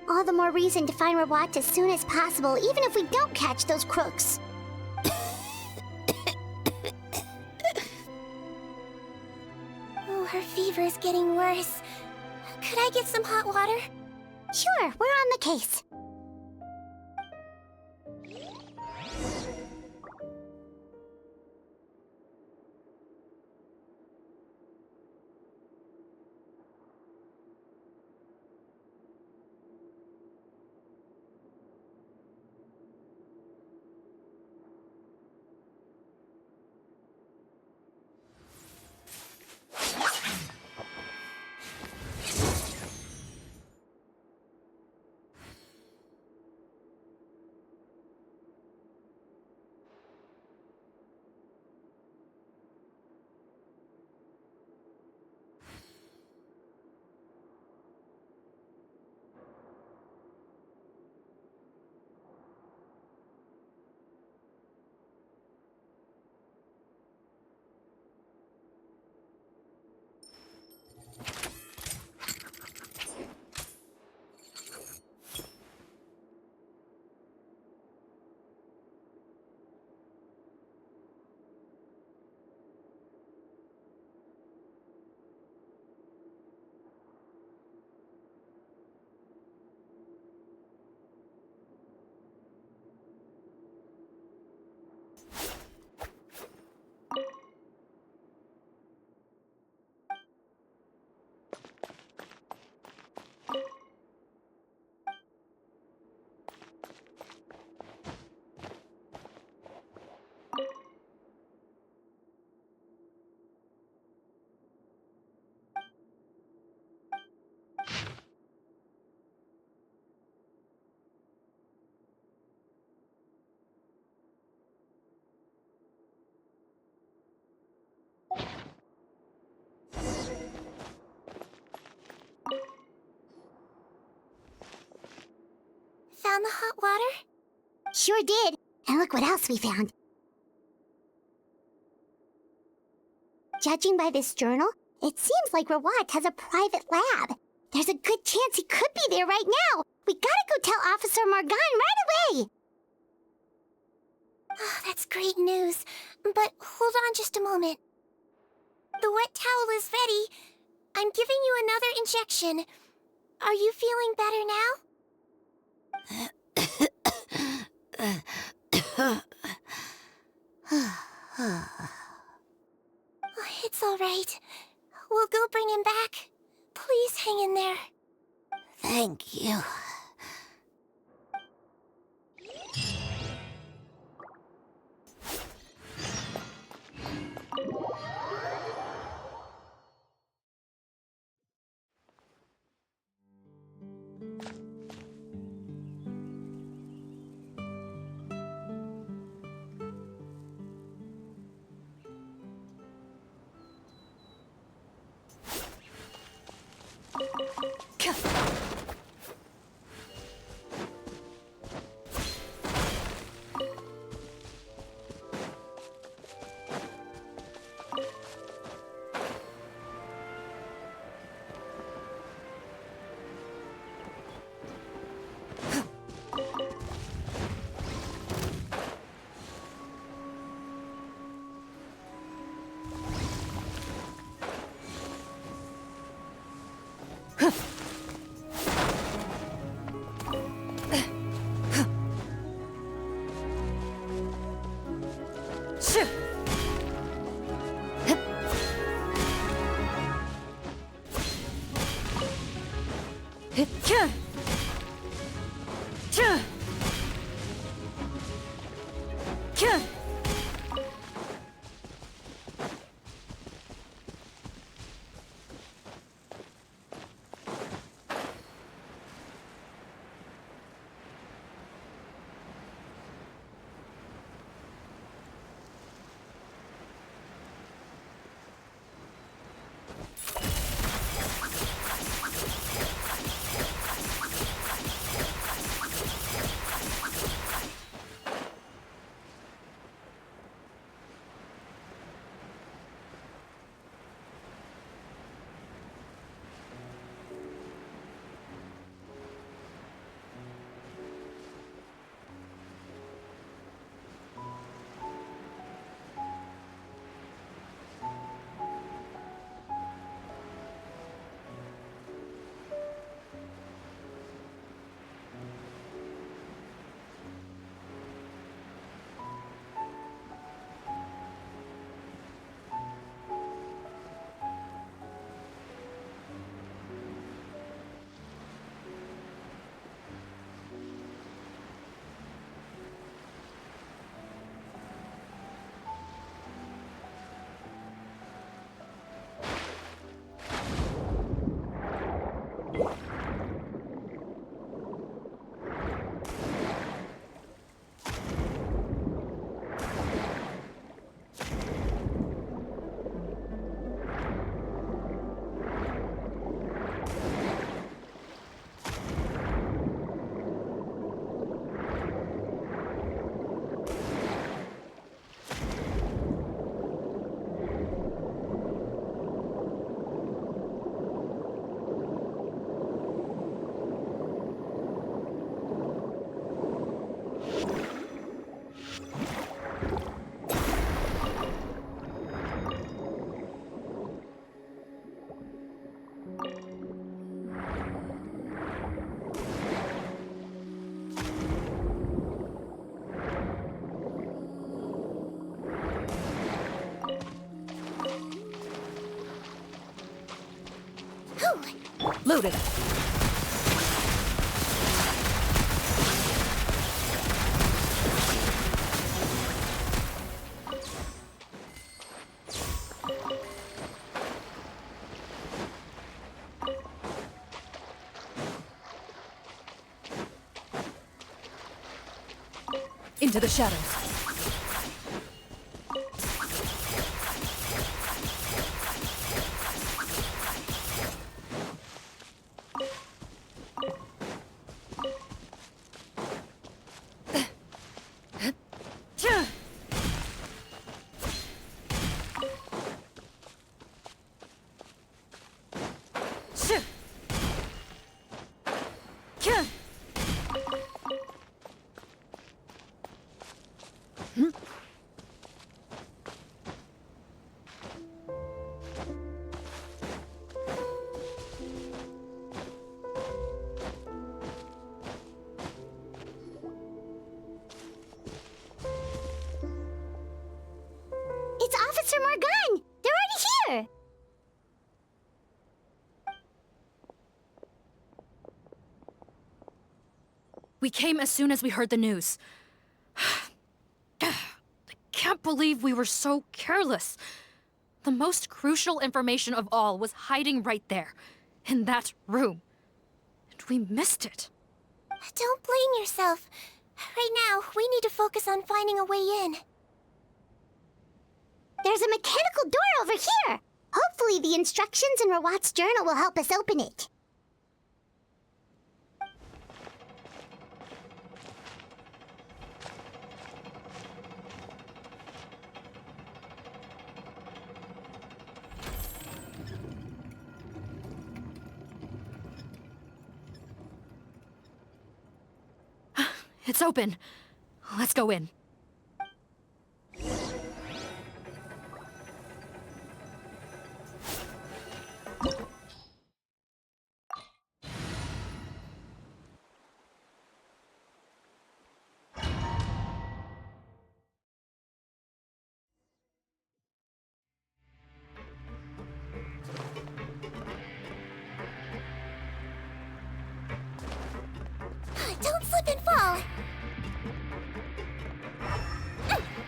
all the more reason to find Rawat as soon as possible, even if we don't catch those crooks. Oh, her fever is getting worse. Could I get some hot water? Sure, we're on the case. Found the hot water? Sure did. And look what else we found. Judging by this journal, it seems like Rawat has a private lab. There's a good chance he could be there right now. We gotta go tell Officer Morgan right away. Oh, that's great news. But hold on just a moment. The wet towel is ready. I'm giving you another injection. Are you feeling better now? It's all right. We'll go bring him back. Please hang in there. Thank you. Loaded. Into the shadows. It's Officer Morgan! They're already here! We came as soon as we heard the news. I can't believe we were so careless. The most crucial information of all was hiding right there, in that room. And we missed it. Don't blame yourself. Right now, we need to focus on finding a way in. There's a mechanical door over here! Hopefully the instructions in Rawat's journal will help us open it. It's open. Let's go in.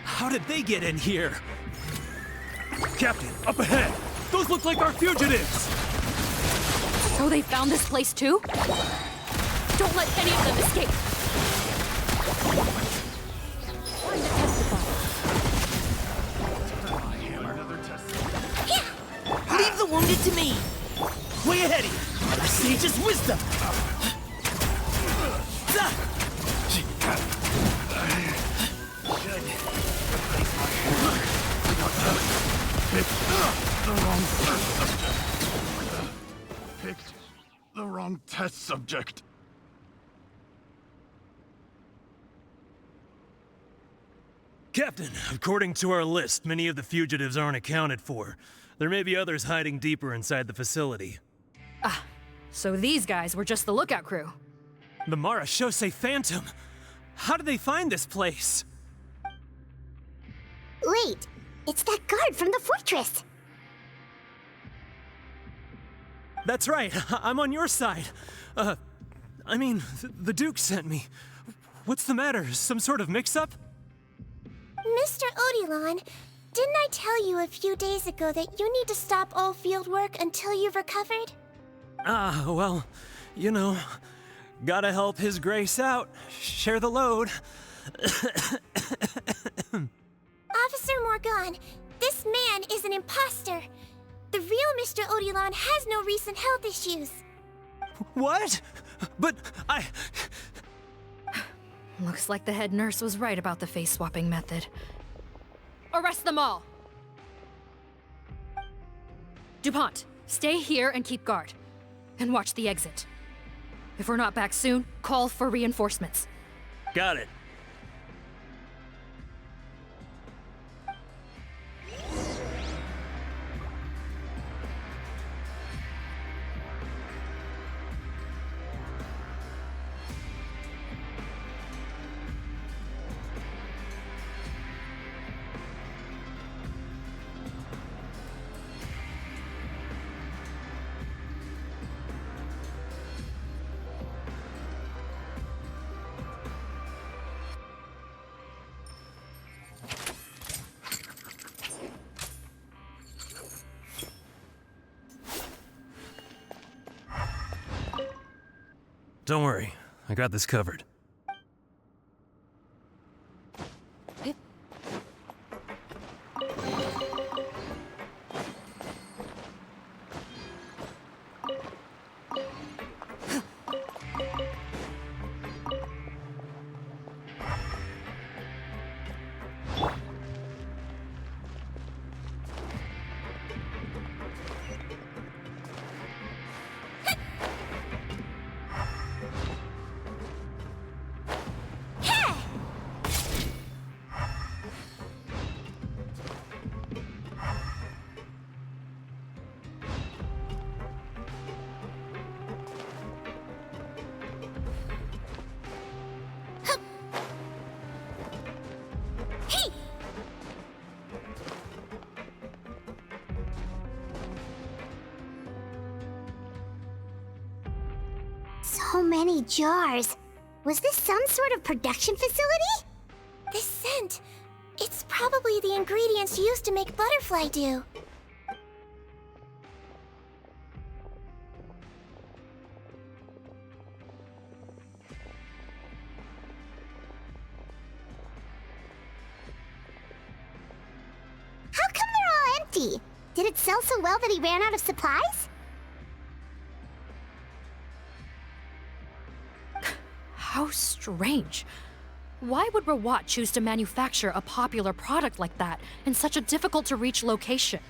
How did they get in here? Captain, up ahead! Those look like our fugitives! So they found this place too? Don't let any of them escape! Time to test the bomb. Leave the wounded to me! Way ahead of you! A sage's wisdom! Picked the wrong test subject. Captain, according to our list, many of the fugitives aren't accounted for. There may be others hiding deeper inside the facility. So these guys were just the lookout crew. The Marachose Phantom! How did they find this place? Wait, it's that guard from the fortress. That's right, I'm on your side. The Duke sent me. What's the matter? Some sort of mix-up? Mr. Odilon, didn't I tell you a few days ago that you need to stop all field work until you've recovered? Well, you know, gotta help His Grace out. Share the load. Officer Morgan, this man is an imposter. The real Mr. Odilon has no recent health issues. What? But I... Looks like the head nurse was right about the face-swapping method. Arrest them all! DuPont, stay here and keep guard. And watch the exit. If we're not back soon, call for reinforcements. Got it. Don't worry, I got this covered. So many jars. Was this some sort of production facility? This scent, it's probably the ingredients used to make butterfly dew. How come they're all empty? Did it sell so well that he ran out of supplies? How strange. Why would Rawat choose to manufacture a popular product like that in such a difficult-to-reach location?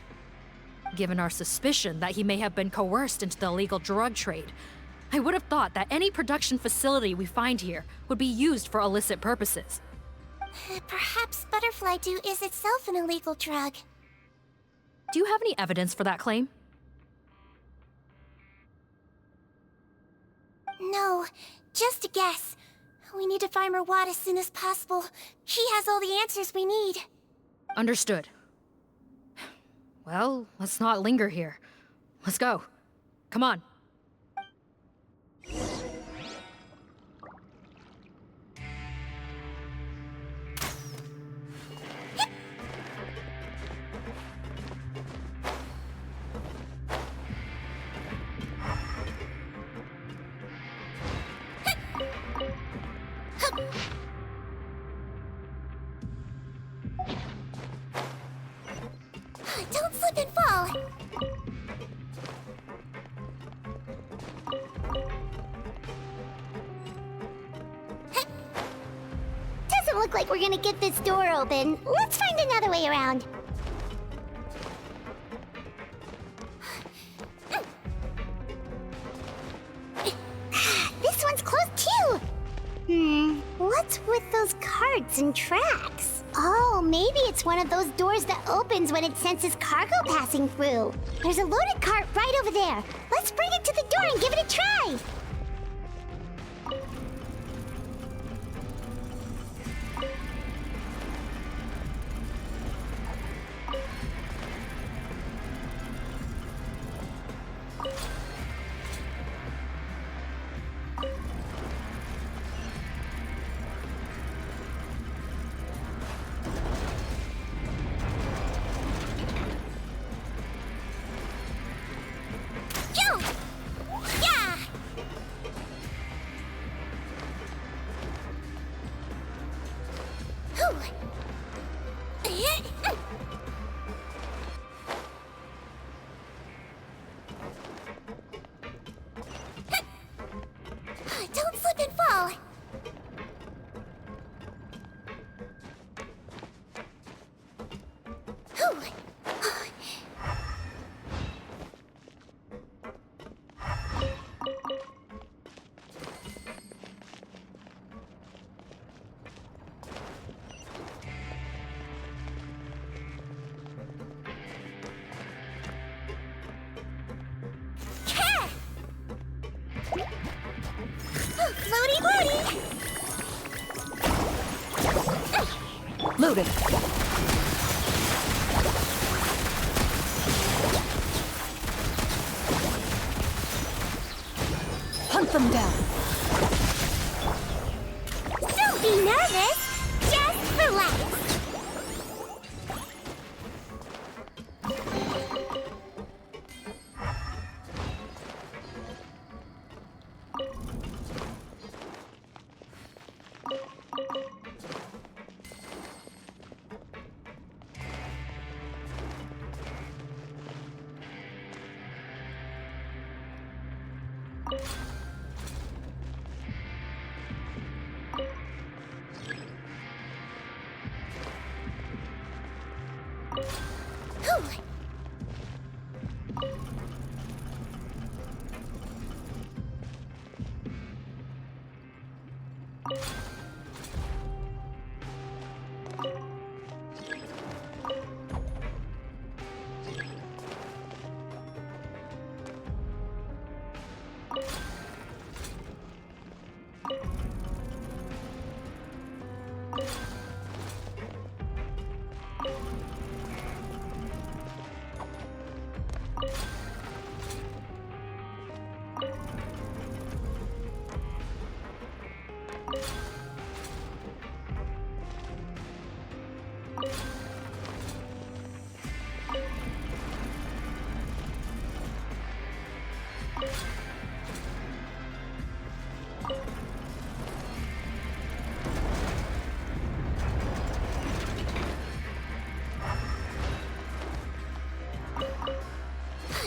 Given our suspicion that he may have been coerced into the illegal drug trade, I would have thought that any production facility we find here would be used for illicit purposes. Perhaps butterfly dew is itself an illegal drug. Do you have any evidence for that claim? No, just a guess. We need to find Rawat as soon as possible. He has all the answers we need. Understood. Well, let's not linger here. Let's go. Come on. look like we're gonna get this door open. Let's find another way around. This one's closed too. What's with those carts and tracks? Oh, maybe it's one of those doors that opens when it senses cargo passing through. There's a loaded cart right over there. Let's bring it to the door and give it a try. Don't slip and fall! Floaty, floaty! Loaded. Hunt them down. Don't be nervous! Just relax!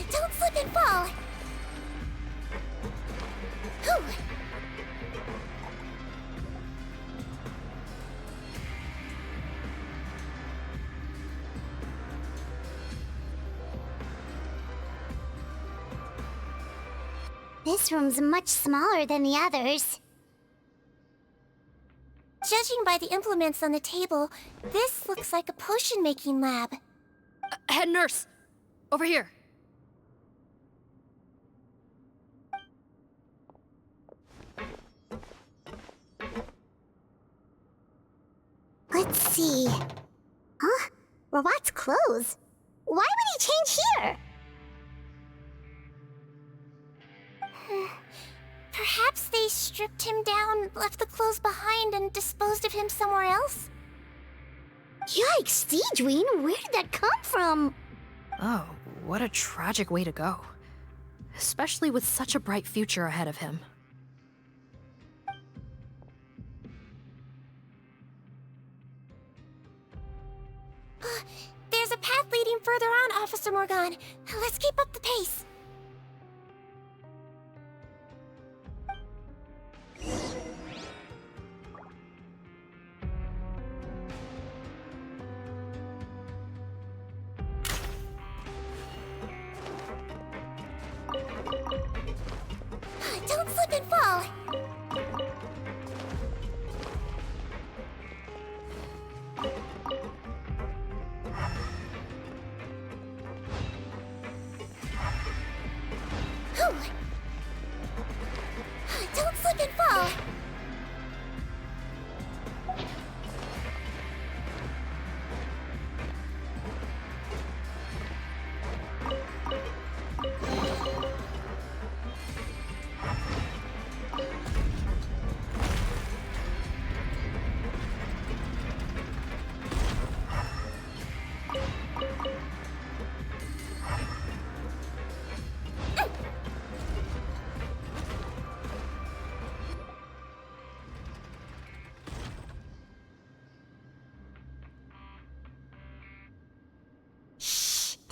Don't slip and fall! This room's much smaller than the others. Judging by the implements on the table, this looks like a potion-making lab. Head nurse! Over here. Let's see. Huh? Robot's clothes. Why would he change here? Perhaps they stripped him down, left the clothes behind, and disposed of him somewhere else? Yikes, Sigewinne, where did that come from? Oh, what a tragic way to go. Especially with such a bright future ahead of him. There's a path leading further on, Officer Morgan. Let's keep up the pace.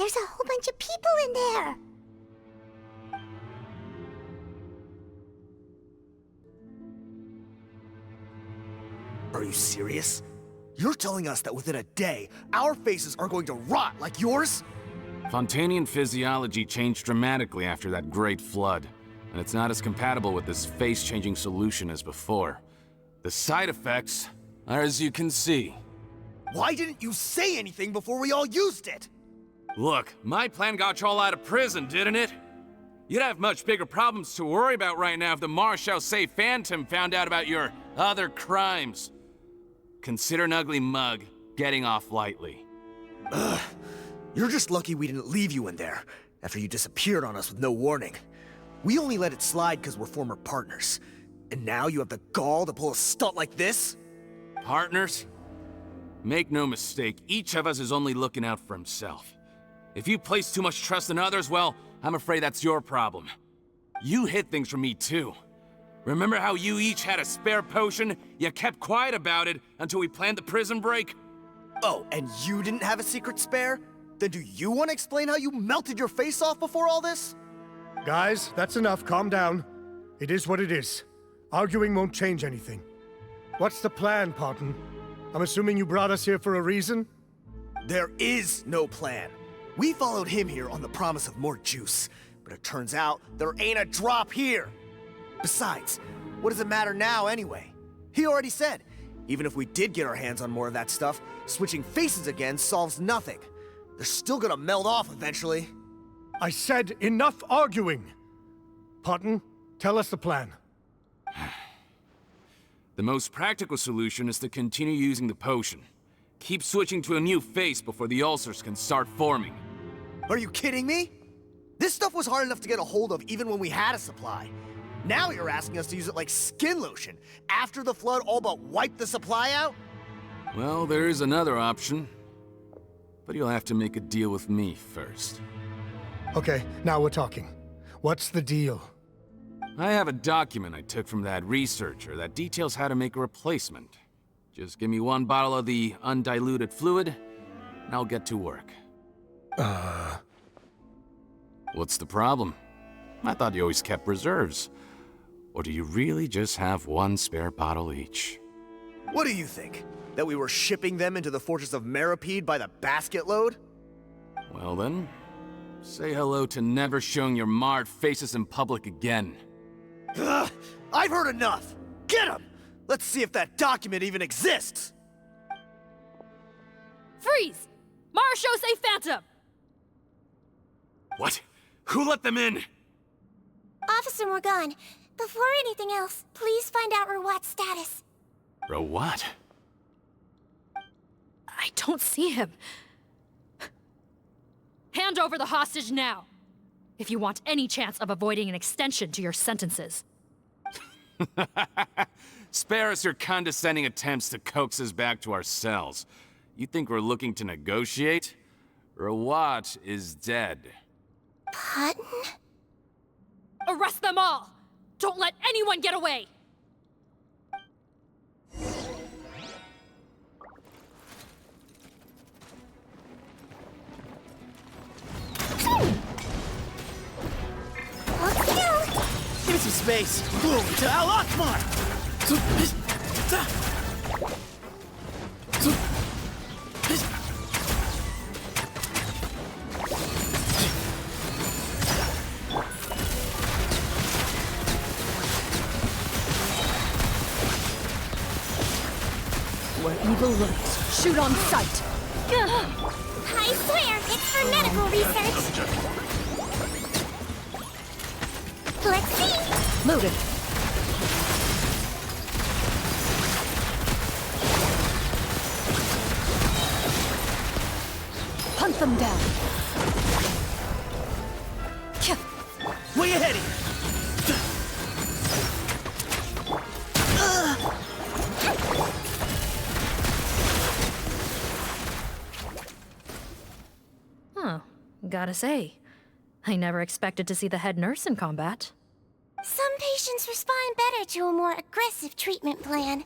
There's a whole bunch of people in there. Are you serious? You're telling us that within a day, our faces are going to rot like yours? Fontanian physiology changed dramatically after that great flood, and it's not as compatible with this face-changing solution as before. The side effects are as you can see. Why didn't you say anything before we all used it? Look, my plan got you all out of prison, didn't it? You'd have much bigger problems to worry about right now if the Marechaussee Phantom found out about your other crimes. Consider an ugly mug getting off lightly. Ugh. You're just lucky we didn't leave you in there after you disappeared on us with no warning. We only let it slide because we're former partners. And now you have the gall to pull a stunt like this? Partners? Make no mistake, each of us is only looking out for himself. If you place too much trust in others, well, I'm afraid that's your problem. You hid things from me too. Remember how you each had a spare potion? You kept quiet about it until we planned the prison break? Oh, and you didn't have a secret spare? Then do you want to explain how you melted your face off before all this? Guys, that's enough. Calm down. It is what it is. Arguing won't change anything. What's the plan, Parton? I'm assuming you brought us here for a reason? There is no plan. We followed him here on the promise of more juice, but it turns out there ain't a drop here. Besides, what does it matter now anyway? He already said, even if we did get our hands on more of that stuff, switching faces again solves nothing. They're still gonna melt off eventually. I said enough arguing! Parton, tell us the plan. The most practical solution is to continue using the potion. Keep switching to a new face before the ulcers can start forming. Are you kidding me? This stuff was hard enough to get a hold of even when we had a supply. Now you're asking us to use it like skin lotion, after the flood all but wiped the supply out? Well, there is another option. But you'll have to make a deal with me first. Okay, now we're talking. What's the deal? I have a document I took from that researcher that details how to make a replacement. Just give me one bottle of the undiluted fluid, and I'll get to work. What's the problem? I thought you always kept reserves. Or do you really just have one spare bottle each? What do you think? That we were shipping them into the fortress of Meripede by the basket load? Well then, say hello to never showing your marred faces in public again. Ugh, I've heard enough! Get him! Let's see if that document even exists! Freeze! Marechaussee Phantom! What? Who let them in? Officer Morgan, before anything else, please find out Rawat's status. Rawat? I don't see him. Hand over the hostage now, if you want any chance of avoiding an extension to your sentences. Spare us your condescending attempts to coax us back to our cells. You think we're looking to negotiate? Rawat is dead. Parton? Arrest them all! Don't let anyone get away! Give me some space. Glory to Al Akbar! Where evil lurks, shoot on sight! I swear, it's for medical research. Let's see. Loaded. Hunt them down. Way ahead of you! Huh. Gotta say, I never expected to see the head nurse in combat. Some patients respond better to a more aggressive treatment plan.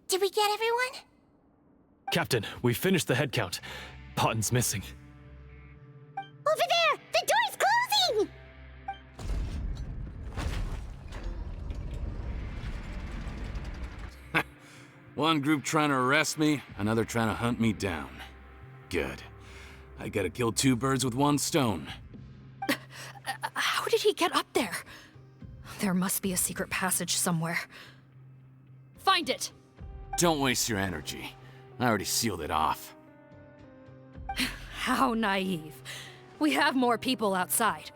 Did we get everyone? Captain, we finished the head count. Potton's missing. Over there! The door's closing! One group trying to arrest me, another trying to hunt me down. Good. I gotta kill two birds with one stone. How did he get up there? There must be a secret passage somewhere. Find it! Don't waste your energy. I already sealed it off. How naive. We have more people outside.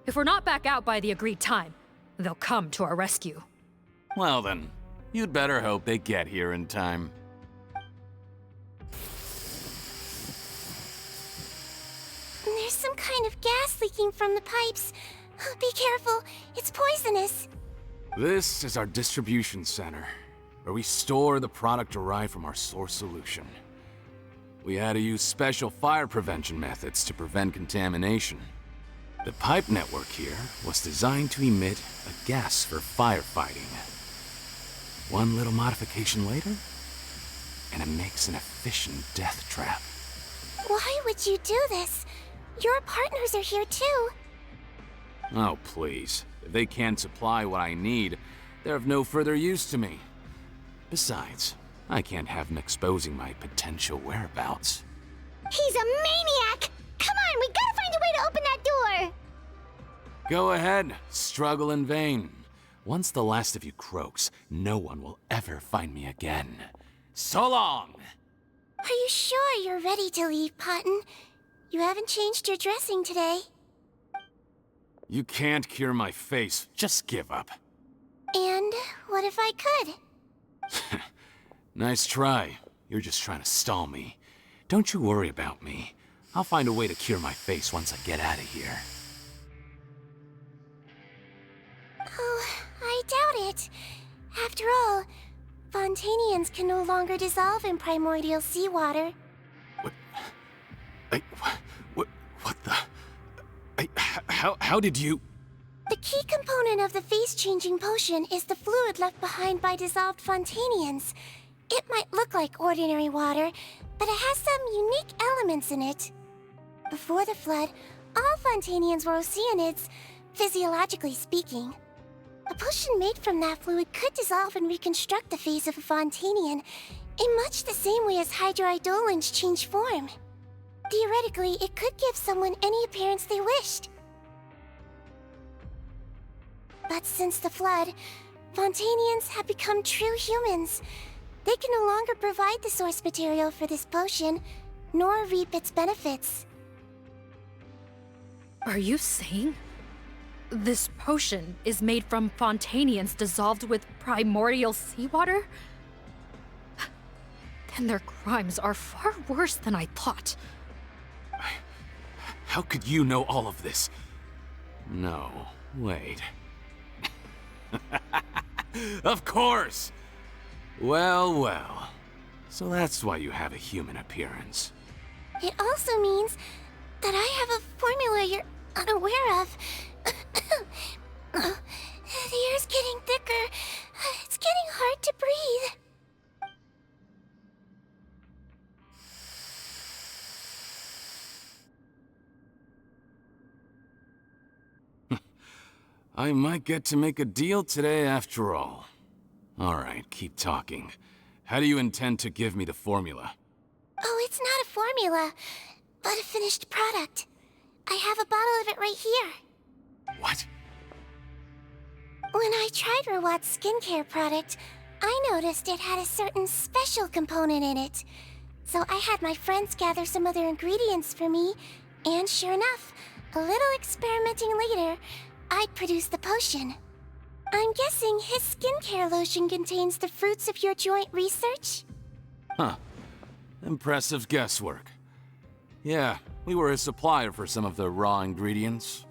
If we're not back out by the agreed time, they'll come to our rescue. Well then, you'd better hope they get here in time. There's some kind of gas leaking from the pipes. Be careful, it's poisonous. This is our distribution center, where we store the product derived from our source solution. We had to use special fire prevention methods to prevent contamination. The pipe network here was designed to emit a gas for firefighting. One little modification later, and it makes an efficient death trap. Why would you do this? Your partners are here too. Oh, please. If they can't supply what I need, they're of no further use to me. Besides, I can't have them exposing my potential whereabouts. He's a maniac! Come on, we gotta find a way to open that door! Go ahead, struggle in vain. Once the last of you croaks, no one will ever find me again. So long! Are you sure you're ready to leave, Potton? You haven't changed your dressing today. You can't cure my face, just give up. And what if I could? Nice try. You're just trying to stall me. Don't you worry about me. I'll find a way to cure my face once I get out of here. Oh, I doubt it. After all, Fontanians can no longer dissolve in primordial seawater. What the... How did you... The key component of the face-changing potion is the fluid left behind by dissolved Fontanians. It might look like ordinary water, but it has some unique elements in it. Before the flood, all Fontanians were oceanids, physiologically speaking. A potion made from that fluid could dissolve and reconstruct the face of a Fontanian in much the same way as hydroidolins change form. Theoretically, it could give someone any appearance they wished. But since the flood, Fontanians have become true humans. They can no longer provide the source material for this potion, nor reap its benefits. Are you saying this potion is made from Fontanians dissolved with primordial seawater? Then their crimes are far worse than I thought. How could you know all of this? No, wait. Of course! Well, well. So that's why you have a human appearance. It also means that I have a formula you're unaware of. The air's getting thicker. It's getting hard to breathe. I might get to make a deal today after all. All right, keep talking. How do you intend to give me the formula? Oh, it's not a formula, but a finished product. I have a bottle of it right here. What? When I tried Rawat's skincare product, I noticed it had a certain special component in it. So I had my friends gather some other ingredients for me, and sure enough, a little experimenting later, I'd produced the potion. I'm guessing his skincare lotion contains the fruits of your joint research? Huh. Impressive guesswork. Yeah, we were a supplier for some of the raw ingredients.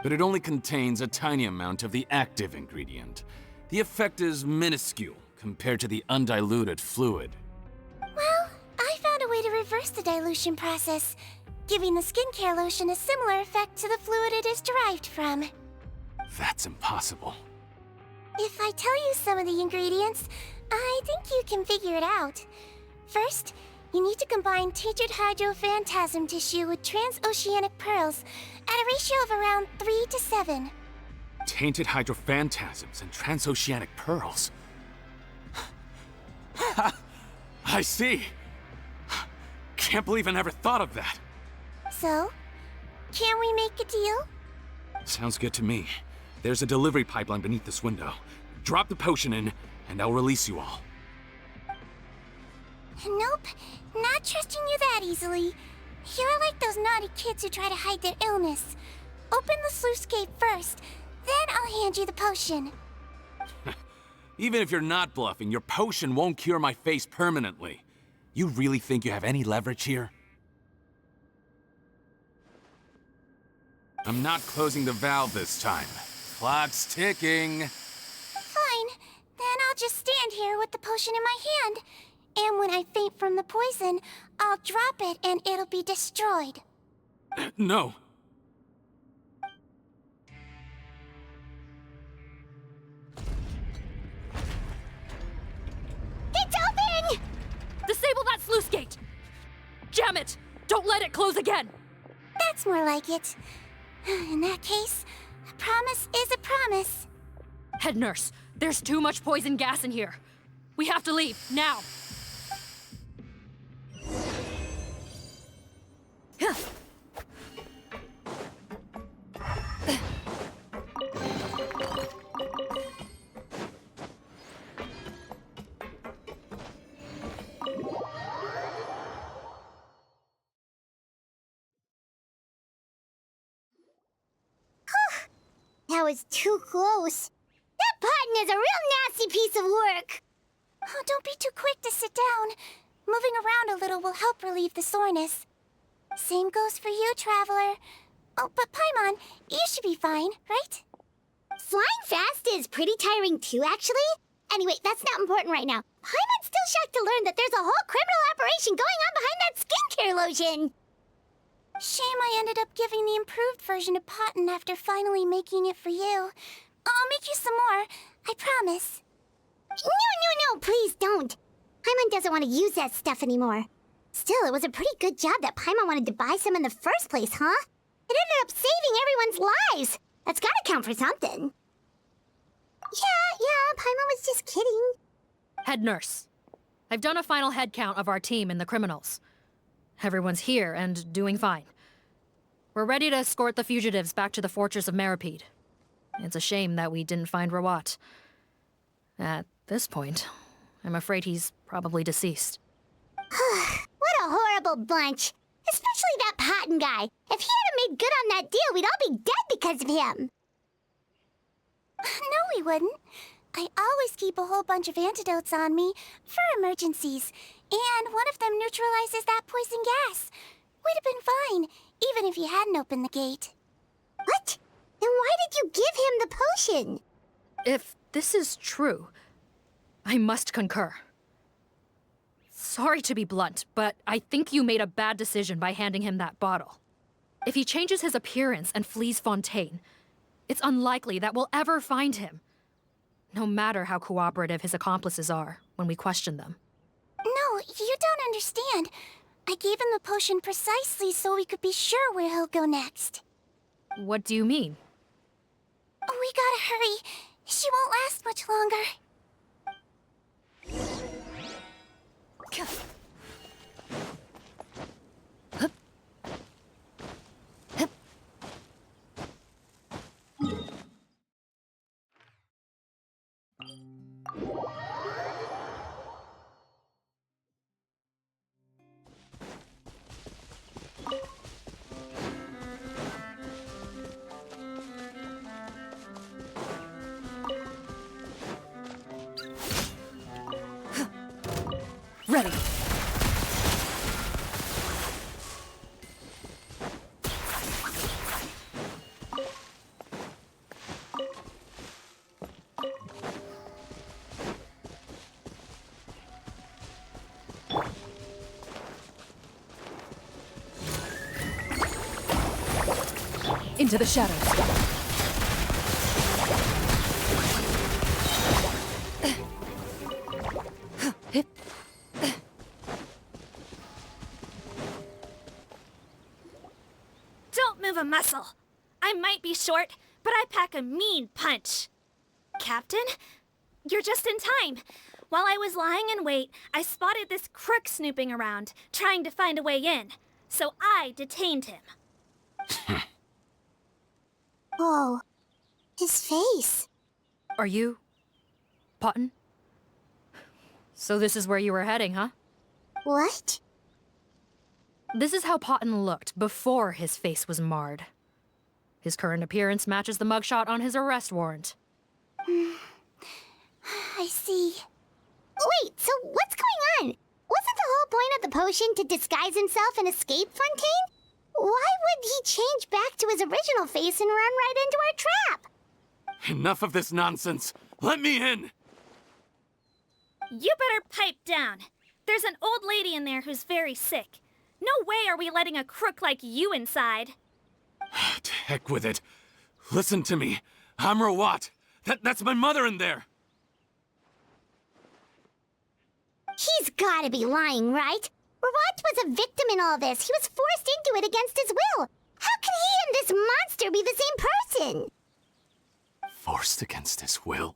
But it only contains a tiny amount of the active ingredient. The effect is minuscule compared to the undiluted fluid. Well, I found a way to reverse the dilution process, giving the skincare lotion a similar effect to the fluid it is derived from. That's impossible. If I tell you some of the ingredients, I think you can figure it out. First, You need to combine tethered hydrophantasm tissue with transoceanic pearls at a ratio of around 3 to 7. Tainted hydrophantasms and transoceanic pearls. I see. Can't believe I never thought of that. So, can we make a deal? Sounds good to me. There's a delivery pipeline beneath this window. Drop the potion in, and I'll release you all. Nope, not trusting you that easily. You're like those naughty kids who try to hide their illness. Open the sluice gate first, then I'll hand you the potion. Even if you're not bluffing, your potion won't cure my face permanently. You really think you have any leverage here? I'm not closing the valve this time. Clock's ticking. Fine, then I'll just stand here with the potion in my hand. And when I faint from the poison, I'll drop it and it'll be destroyed. No. It's open! Disable that sluice gate! Jam it! Don't let it close again! That's more like it. In that case, a promise is a promise. Head nurse, there's too much poison gas in here. We have to leave, now! That was too close. That button is a real nasty piece of work. Oh, don't be too quick to sit down. Moving around a little will help relieve the soreness. Same goes for you, Traveler. Oh, but Paimon, you should be fine, right? Flying fast is pretty tiring too, actually. Anyway, that's not important right now. Paimon's still shocked to learn that there's a whole criminal operation going on behind that skincare lotion. Shame I ended up giving the improved version to Potten after finally making it for you. I'll make you some more, I promise. No, please don't. Paimon doesn't want to use that stuff anymore. Still, it was a pretty good job that Paimon wanted to buy some in the first place, huh? It ended up saving everyone's lives. That's gotta count for something. Yeah, Paimon was just kidding. Head nurse, I've done a final head count of our team and the criminals. Everyone's here and doing fine. We're ready to escort the fugitives back to the fortress of Meripede. It's a shame that we didn't find Rawat. At this point, I'm afraid he's probably deceased. What a horrible bunch. Especially that Potten guy. If he hadn't made good on that deal, we'd all be dead because of him. No, we wouldn't. I always keep a whole bunch of antidotes on me for emergencies, and one of them neutralizes that poison gas. We'd have been fine, even if you hadn't opened the gate. What? Then why did you give him the potion? If this is true, I must concur. Sorry to be blunt, but I think you made a bad decision by handing him that bottle. If he changes his appearance and flees Fontaine, it's unlikely that we'll ever find him. No matter how cooperative his accomplices are when we question them. No, you don't understand. I gave him the potion precisely so we could be sure where he'll go next. What do you mean? We gotta hurry. She won't last much longer. Ready. Into the shadows. muscle. I might be short, but I pack a mean punch. Captain, you're just in time. While I was lying in wait, I spotted this crook snooping around, trying to find a way in. So I detained him. Oh, his face. Are you... Potton? So this is where you were heading, huh? What? This is how Potton looked before his face was marred. His current appearance matches the mugshot on his arrest warrant. I see. Wait, so what's going on? Wasn't the whole point of the potion to disguise himself and escape Fontaine? Why would he change back to his original face and run right into our trap? Enough of this nonsense. Let me in! You better pipe down. There's an old lady in there who's very sick. No way are we letting a crook like you inside. To heck with it. Listen to me. I'm Rawat. That's my mother in there. He's gotta be lying, right? Rawat was a victim in all this. He was forced into it against his will. How can he and this monster be the same person? Forced against his will?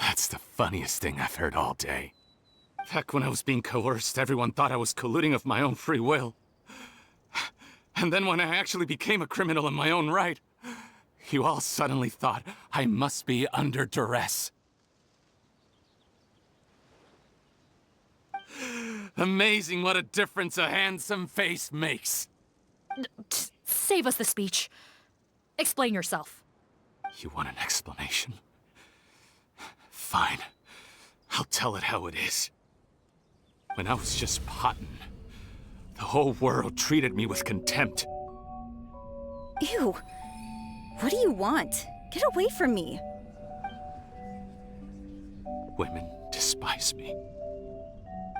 That's the funniest thing I've heard all day. Back when I was being coerced, everyone thought I was colluding of my own free will. And then when I actually became a criminal in my own right, you all suddenly thought I must be under duress. Amazing what a difference a handsome face makes. Save us the speech. Explain yourself. You want an explanation? Fine. I'll tell it how it is. When I was just Potton, the whole world treated me with contempt. Ew. What do you want? Get away from me. Women despise me.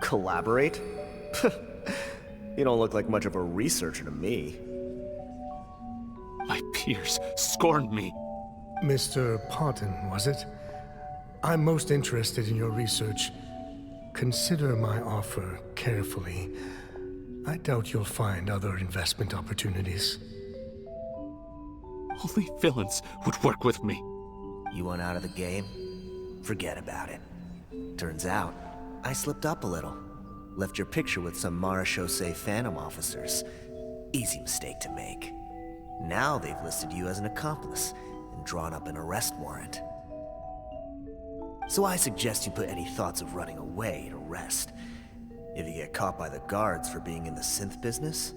Collaborate? You don't look like much of a researcher to me. My peers scorned me. Mr. Potton, was it? I'm most interested in your research. Consider my offer carefully. I doubt you'll find other investment opportunities. Only villains would work with me. You want out of the game? Forget about it. Turns out, I slipped up a little. Left your picture with some Marechaussee Phantom officers. Easy mistake to make. Now they've listed you as an accomplice and drawn up an arrest warrant. So I suggest you put any thoughts of running away to rest. If you get caught by the guards for being in the synth business,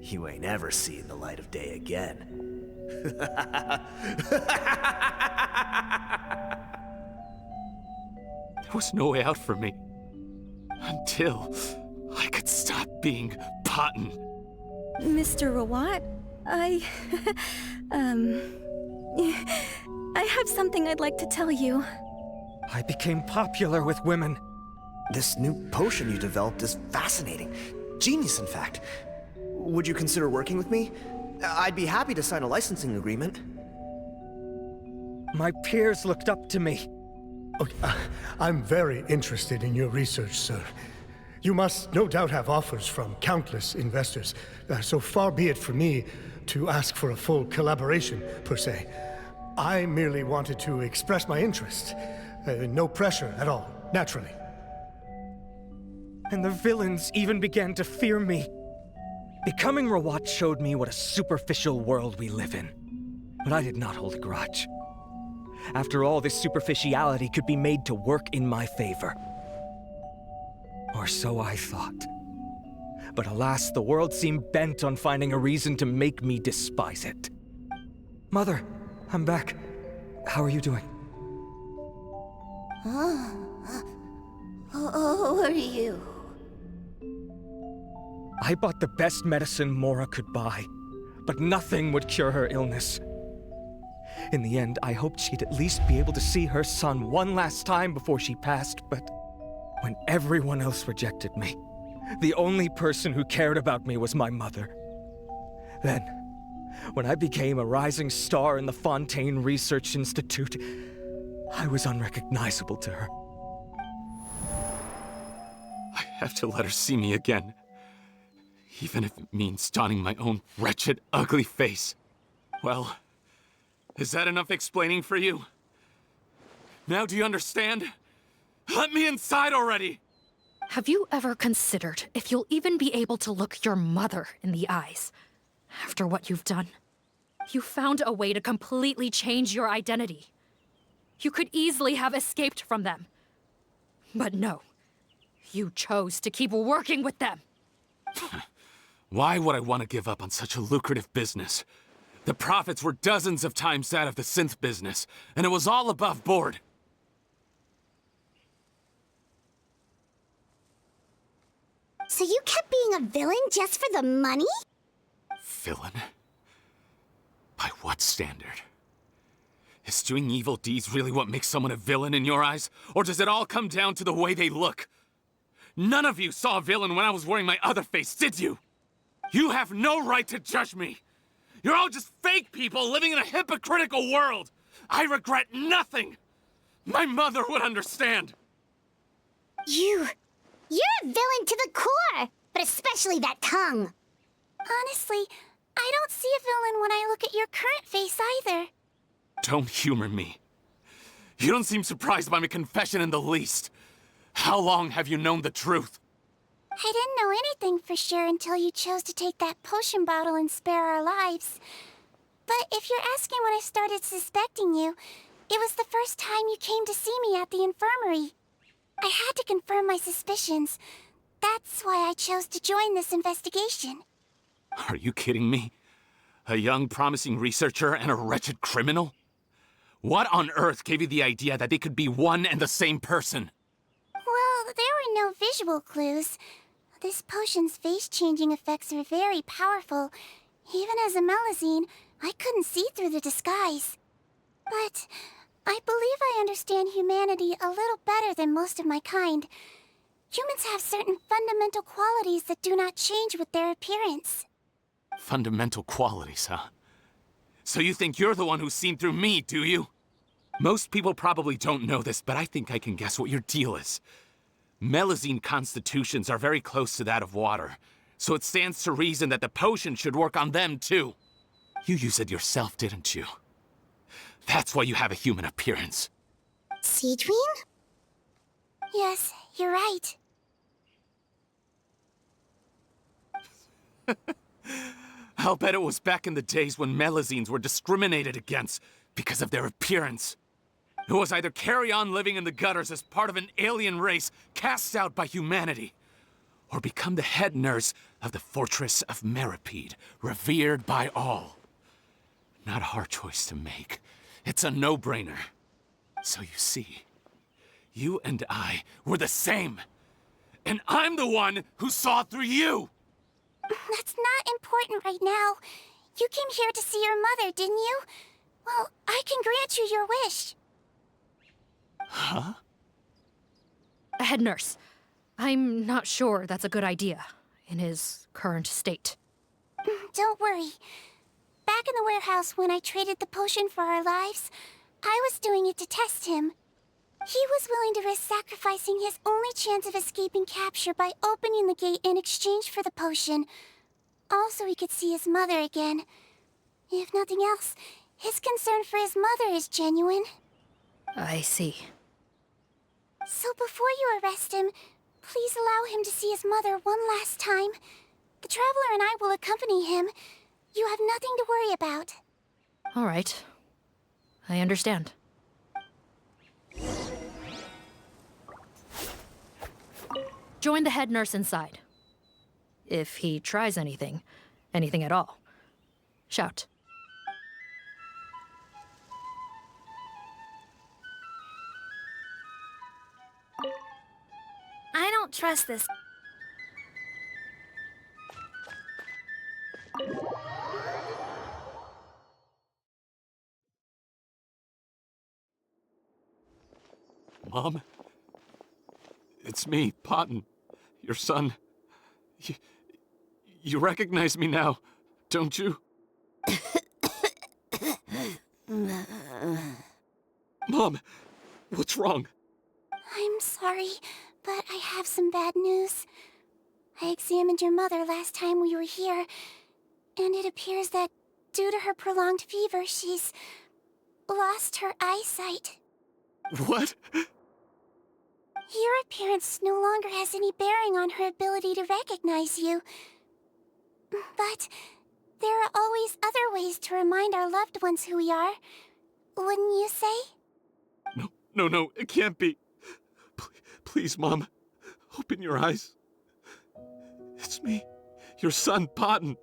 you ain't ever seeing the light of day again. There was no way out for me. Until I could stop being Potton. Mr. Rawat, I have something I'd like to tell you. I became popular with women. This new potion you developed is fascinating. Genius, in fact. Would you consider working with me? I'd be happy to sign a licensing agreement. My peers looked up to me. Okay, I'm very interested in your research, sir. You must no doubt have offers from countless investors, so far be it from me to ask for a full collaboration, per se. I merely wanted to express my interest. No pressure at all, naturally. And the villains even began to fear me. Becoming Rawat showed me what a superficial world we live in. But I did not hold a grudge. After all, this superficiality could be made to work in my favor. Or so I thought. But alas, the world seemed bent on finding a reason to make me despise it. Mother, I'm back. How are you doing? Who are you? I bought the best medicine Mora could buy, but nothing would cure her illness. In the end, I hoped she'd at least be able to see her son one last time before she passed, but when everyone else rejected me, the only person who cared about me was my mother. Then, when I became a rising star in the Fontaine Research Institute, I was unrecognizable to her. I have to let her see me again. Even if it means donning my own wretched, ugly face. Well, is that enough explaining for you? Now do you understand? Let me inside already! Have you ever considered if you'll even be able to look your mother in the eyes after what you've done? You found a way to completely change your identity. You could easily have escaped from them. But no, you chose to keep working with them. Why would I want to give up on such a lucrative business? The profits were dozens of times that of the synth business, and it was all above board. So you kept being a villain just for the money? Villain? By what standard? Is doing evil deeds really what makes someone a villain in your eyes? Or does it all come down to the way they look? None of you saw a villain when I was wearing my other face, did you? You have no right to judge me! You're all just fake people living in a hypocritical world! I regret nothing! My mother would understand! You're a villain to the core! But especially that tongue! Honestly, I don't see a villain when I look at your current face either. Don't humor me. You don't seem surprised by my confession in the least. How long have you known the truth? I didn't know anything for sure until you chose to take that potion bottle and spare our lives. But if you're asking when I started suspecting you, it was the first time you came to see me at the infirmary. I had to confirm my suspicions. That's why I chose to join this investigation. Are you kidding me? A young, promising researcher and a wretched criminal? What on earth gave you the idea that they could be one and the same person? Well, there were no visual clues. This potion's face-changing effects are very powerful. Even as a Melusine, I couldn't see through the disguise. But I believe I understand humanity a little better than most of my kind. Humans have certain fundamental qualities that do not change with their appearance. Fundamental qualities, huh? So you think you're the one who's seen through me, do you? Most people probably don't know this, but I think I can guess what your deal is. Melusine constitutions are very close to that of water, so it stands to reason that the potion should work on them too. You used it yourself, didn't you? That's why you have a human appearance. Sigewinne? Yes, you're right. I'll bet it was back in the days when Melusines were discriminated against because of their appearance. It was either carry on living in the gutters as part of an alien race cast out by humanity, or become the head nurse of the fortress of Meripede, revered by all. Not a hard choice to make. It's a no-brainer. So you see, you and I were the same. And I'm the one who saw through you! That's not important right now. You came here to see your mother, didn't you? Well, I can grant you your wish. Huh? Head nurse, I'm not sure that's a good idea in his current state. Don't worry. Back in the warehouse when I traded the potion for our lives, I was doing it to test him. He was willing to risk sacrificing his only chance of escaping capture by opening the gate in exchange for the potion. Also, he could see his mother again. If nothing else, his concern for his mother is genuine. I see. So before you arrest him, please allow him to see his mother one last time. The Traveler and I will accompany him. You have nothing to worry about. All right. I understand. Join the head nurse inside. If he tries anything at all, shout. I don't trust this. Mom? It's me, Potton, your son. You recognize me now, don't you? Mom, what's wrong? I'm sorry, but I have some bad news. I examined your mother last time we were here, and it appears that due to her prolonged fever, she's lost her eyesight. What? Your appearance no longer has any bearing on her ability to recognize you. But there are always other ways to remind our loved ones who we are, wouldn't you say? No, it can't be. Please, Mom, open your eyes. It's me, your son, Potton.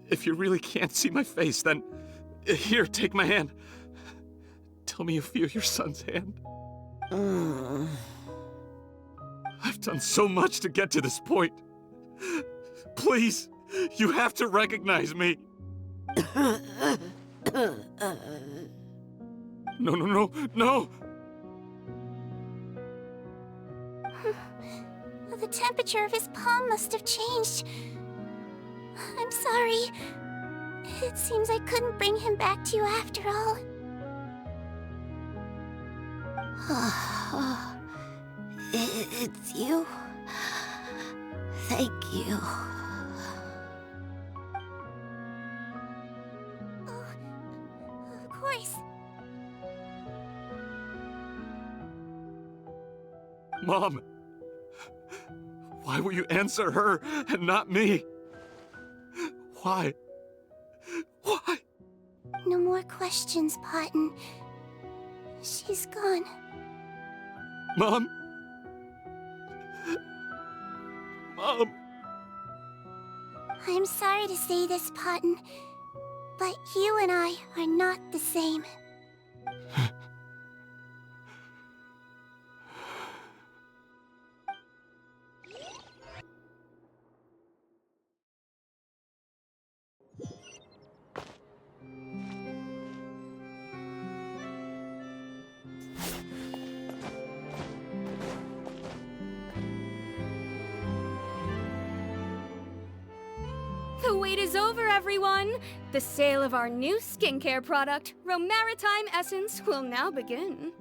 If you really can't see my face, then here, take my hand. Tell me you feel your son's hand. I've done so much to get to this point. Please, you have to recognize me. No. The temperature of his palm must have changed. I'm sorry. It seems I couldn't bring him back to you after all. It's you. Thank you. Of course. Mom, why will you answer her and not me? Why? No more questions, Potton. She's gone. Mom? I'm sorry to say this, Potton, but you and I are not the same. The wait is over, everyone! The sale of our new skincare product, Romaritime Essence, will now begin.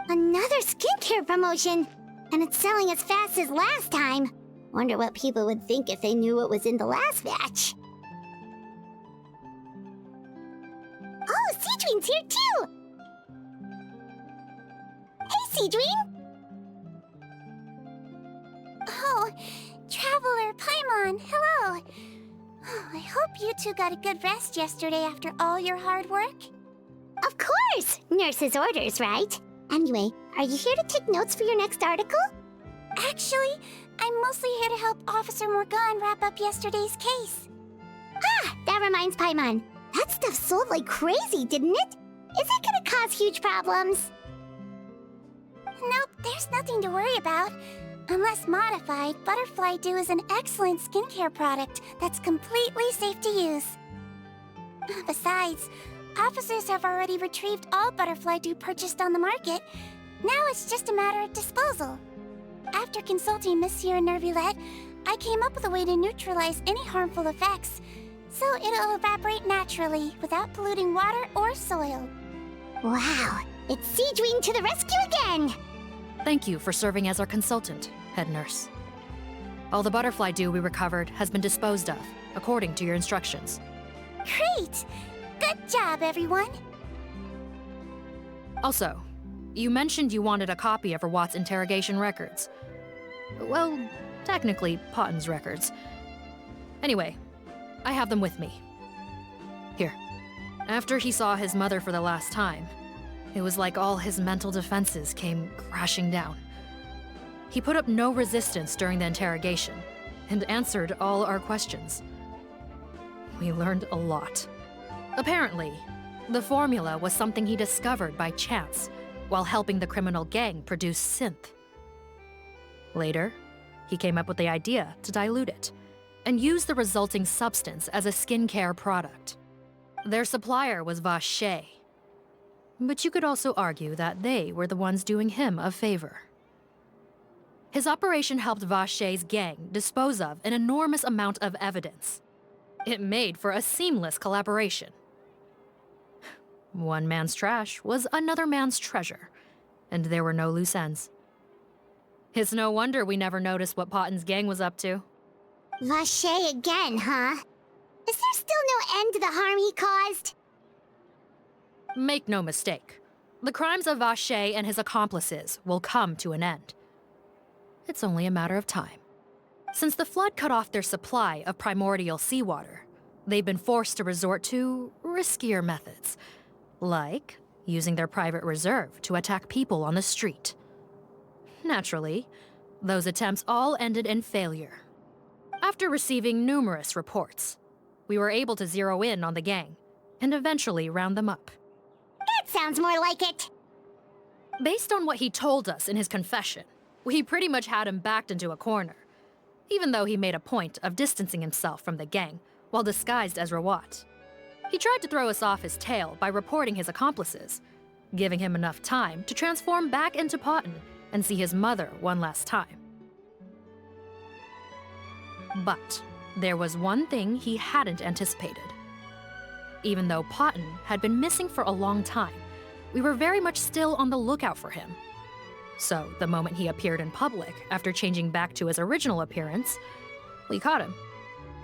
Another skincare promotion! And it's selling as fast as last time. Wonder what people would think if they knew what was in the last batch. Oh, Sigewinne's here too! Hey, Sigewinne! Oh, Traveler Paimon, hello! I hope you two got a good rest yesterday after all your hard work. Of course! Nurse's orders, right? Anyway, are you here to take notes for your next article? Actually, I'm mostly here to help Officer Morgan wrap up yesterday's case. Ah, that reminds Paimon. That stuff sold like crazy, didn't it? Is it gonna cause huge problems? Nope, there's nothing to worry about. Unless modified, Butterfly Dew is an excellent skincare product that's completely safe to use. Besides, officers have already retrieved all Butterfly Dew purchased on the market. Now it's just a matter of disposal. After consulting Monsieur Nervulette, I came up with a way to neutralize any harmful effects, so it'll evaporate naturally without polluting water or soil. Wow, it's Sigewinne to the rescue again! Thank you for serving as our consultant, head nurse. All the butterfly dew we recovered has been disposed of, according to your instructions. Great! Good job, everyone! Also, you mentioned you wanted a copy of Rawat's interrogation records. Well, technically, Potton's records. Anyway, I have them with me. Here. After he saw his mother for the last time, it was like all his mental defenses came crashing down. He put up no resistance during the interrogation, and answered all our questions. We learned a lot. Apparently, the formula was something he discovered by chance while helping the criminal gang produce synth. Later, he came up with the idea to dilute it and use the resulting substance as a skincare product. Their supplier was Vache, but you could also argue that they were the ones doing him a favor. His operation helped Vache's gang dispose of an enormous amount of evidence. It made for a seamless collaboration. One man's trash was another man's treasure, and there were no loose ends. It's no wonder we never noticed what Potten's gang was up to. Vache again, huh? Is there still no end to the harm he caused? Make no mistake. The crimes of Vache and his accomplices will come to an end. It's only a matter of time. Since the flood cut off their supply of primordial seawater, they've been forced to resort to riskier methods, like using their private reserve to attack people on the street. Naturally, those attempts all ended in failure. After receiving numerous reports, we were able to zero in on the gang and eventually round them up. That sounds more like it. Based on what he told us in his confession, we pretty much had him backed into a corner, even though he made a point of distancing himself from the gang while disguised as Rawat. He tried to throw us off his tail by reporting his accomplices, giving him enough time to transform back into Potten and see his mother one last time. But there was one thing he hadn't anticipated. Even though Potten had been missing for a long time, we were very much still on the lookout for him. So the moment he appeared in public after changing back to his original appearance, we caught him.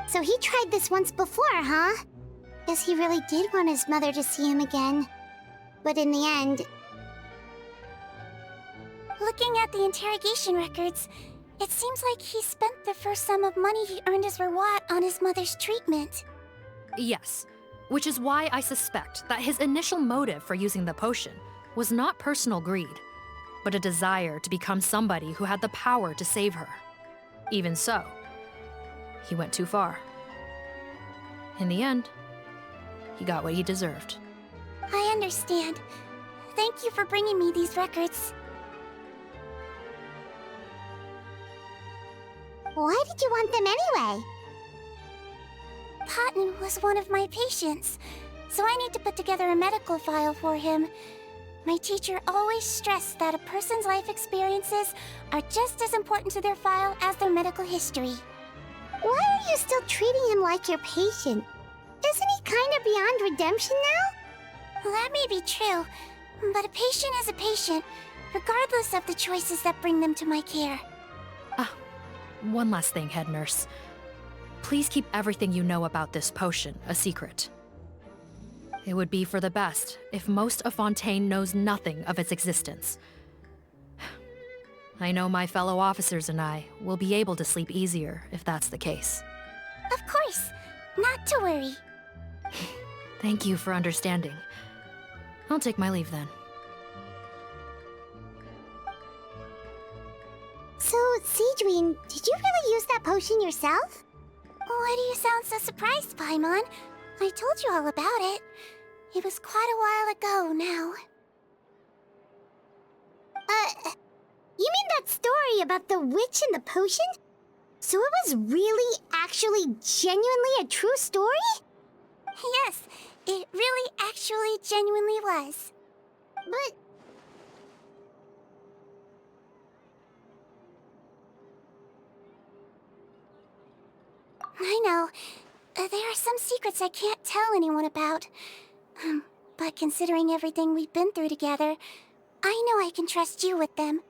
So he tried this once before, huh? Guess he really did want his mother to see him again. But in the end... Looking at the interrogation records, it seems like he spent the first sum of money he earned as Rawat on his mother's treatment. Yes, which is why I suspect that his initial motive for using the potion was not personal greed, but a desire to become somebody who had the power to save her. Even so, he went too far. In the end, he got what he deserved. I understand. Thank you for bringing me these records. Why did you want them anyway? Potten was one of my patients, so I need to put together a medical file for him. My teacher always stressed that a person's life experiences are just as important to their file as their medical history. Why are you still treating him like your patient? Isn't he kind of beyond redemption now? That may be true, but a patient is a patient, regardless of the choices that bring them to my care. One last thing, head nurse. Please keep everything you know about this potion a secret. It would be for the best if most of Fontaine knows nothing of its existence. I know my fellow officers and I will be able to sleep easier if that's the case. Of course, not to worry. Thank you for understanding. I'll take my leave then. So, Sigewinne, did you really use that potion yourself? Why do you sound so surprised, Paimon? I told you all about it. It was quite a while ago now. You mean that story about the witch and the potion? So it was really, actually, genuinely a true story? Yes, it really actually genuinely was. But... I know. There are some secrets I can't tell anyone about. But considering everything we've been through together, I know I can trust you with them.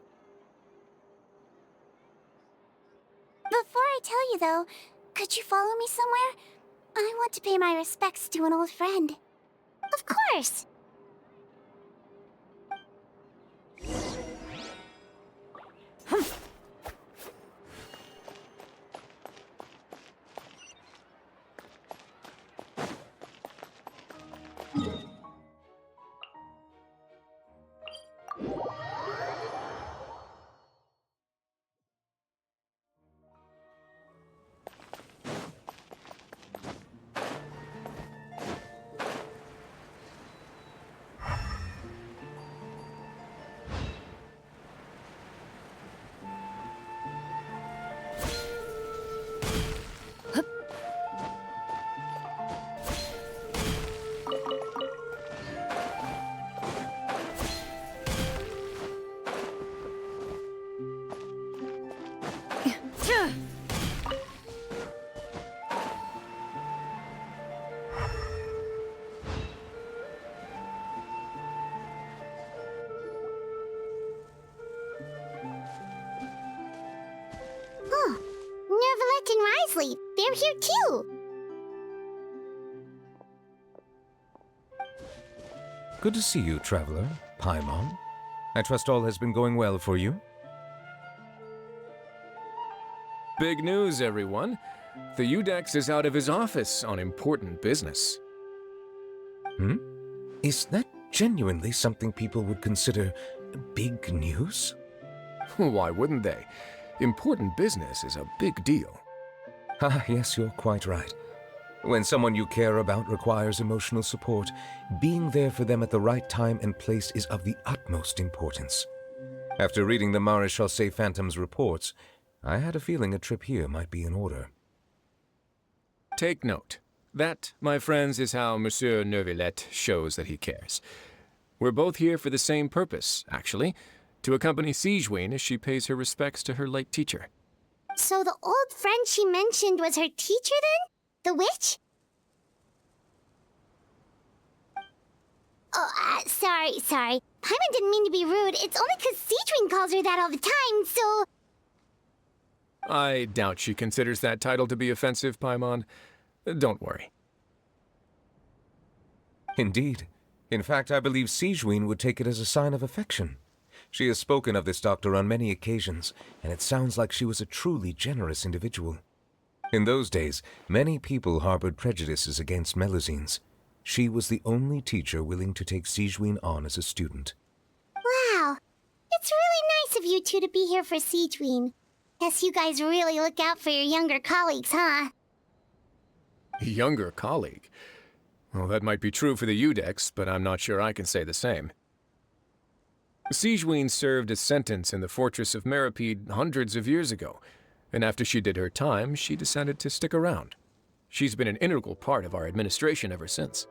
Before I tell you, though, could you follow me somewhere? I want to pay my respects to an old friend. Of course! they're here too. Good to see you, traveler. Paimon. I trust all has been going well for you? Big news, everyone. The Udex is out of his office on important business. Is that genuinely something people would consider big news? Why wouldn't they? Important business is a big deal. Ah, yes, you're quite right. When someone you care about requires emotional support, being there for them at the right time and place is of the utmost importance. After reading the Maréchal Phantom's reports, I had a feeling a trip here might be in order. Take note. That, my friends, is how Monsieur Neuvillette shows that he cares. We're both here for the same purpose, actually, to accompany Sigewinne as she pays her respects to her late teacher. So the old friend she mentioned was her teacher then? The witch? Oh, sorry. Paimon didn't mean to be rude. It's only 'cause Sigewinne calls her that all the time, so... I doubt she considers that title to be offensive, Paimon. Don't worry. Indeed. In fact, I believe Sigewinne would take it as a sign of affection. She has spoken of this doctor on many occasions, and it sounds like she was a truly generous individual. In those days, many people harbored prejudices against Melusines. She was the only teacher willing to take Sigewinne on as a student. Wow. It's really nice of you two to be here for Sigewinne. Guess you guys really look out for your younger colleagues, huh? Younger colleague? Well, that might be true for the Udex, but I'm not sure I can say the same. Sigewinne served a sentence in the fortress of Meripede hundreds of years ago, and after she did her time, she decided to stick around. She's been an integral part of our administration ever since.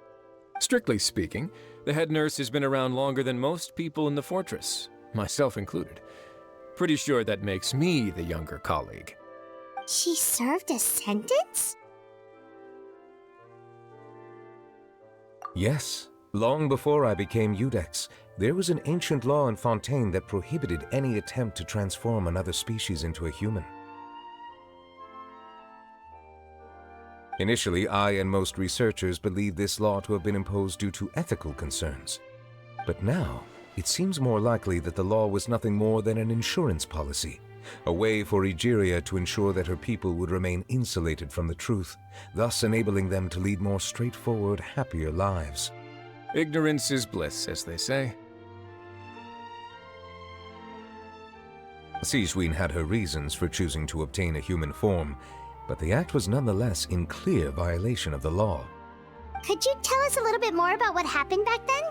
Strictly speaking, the head nurse has been around longer than most people in the fortress, myself included. Pretty sure that makes me the younger colleague. She served a sentence? Yes. Long before I became Udex, there was an ancient law in Fontaine that prohibited any attempt to transform another species into a human. Initially, I and most researchers believed this law to have been imposed due to ethical concerns. But now, it seems more likely that the law was nothing more than an insurance policy, a way for Egeria to ensure that her people would remain insulated from the truth, thus enabling them to lead more straightforward, happier lives. Ignorance is bliss, as they say. Sigewinne had her reasons for choosing to obtain a human form, but the act was nonetheless in clear violation of the law. Could you tell us a little bit more about what happened back then?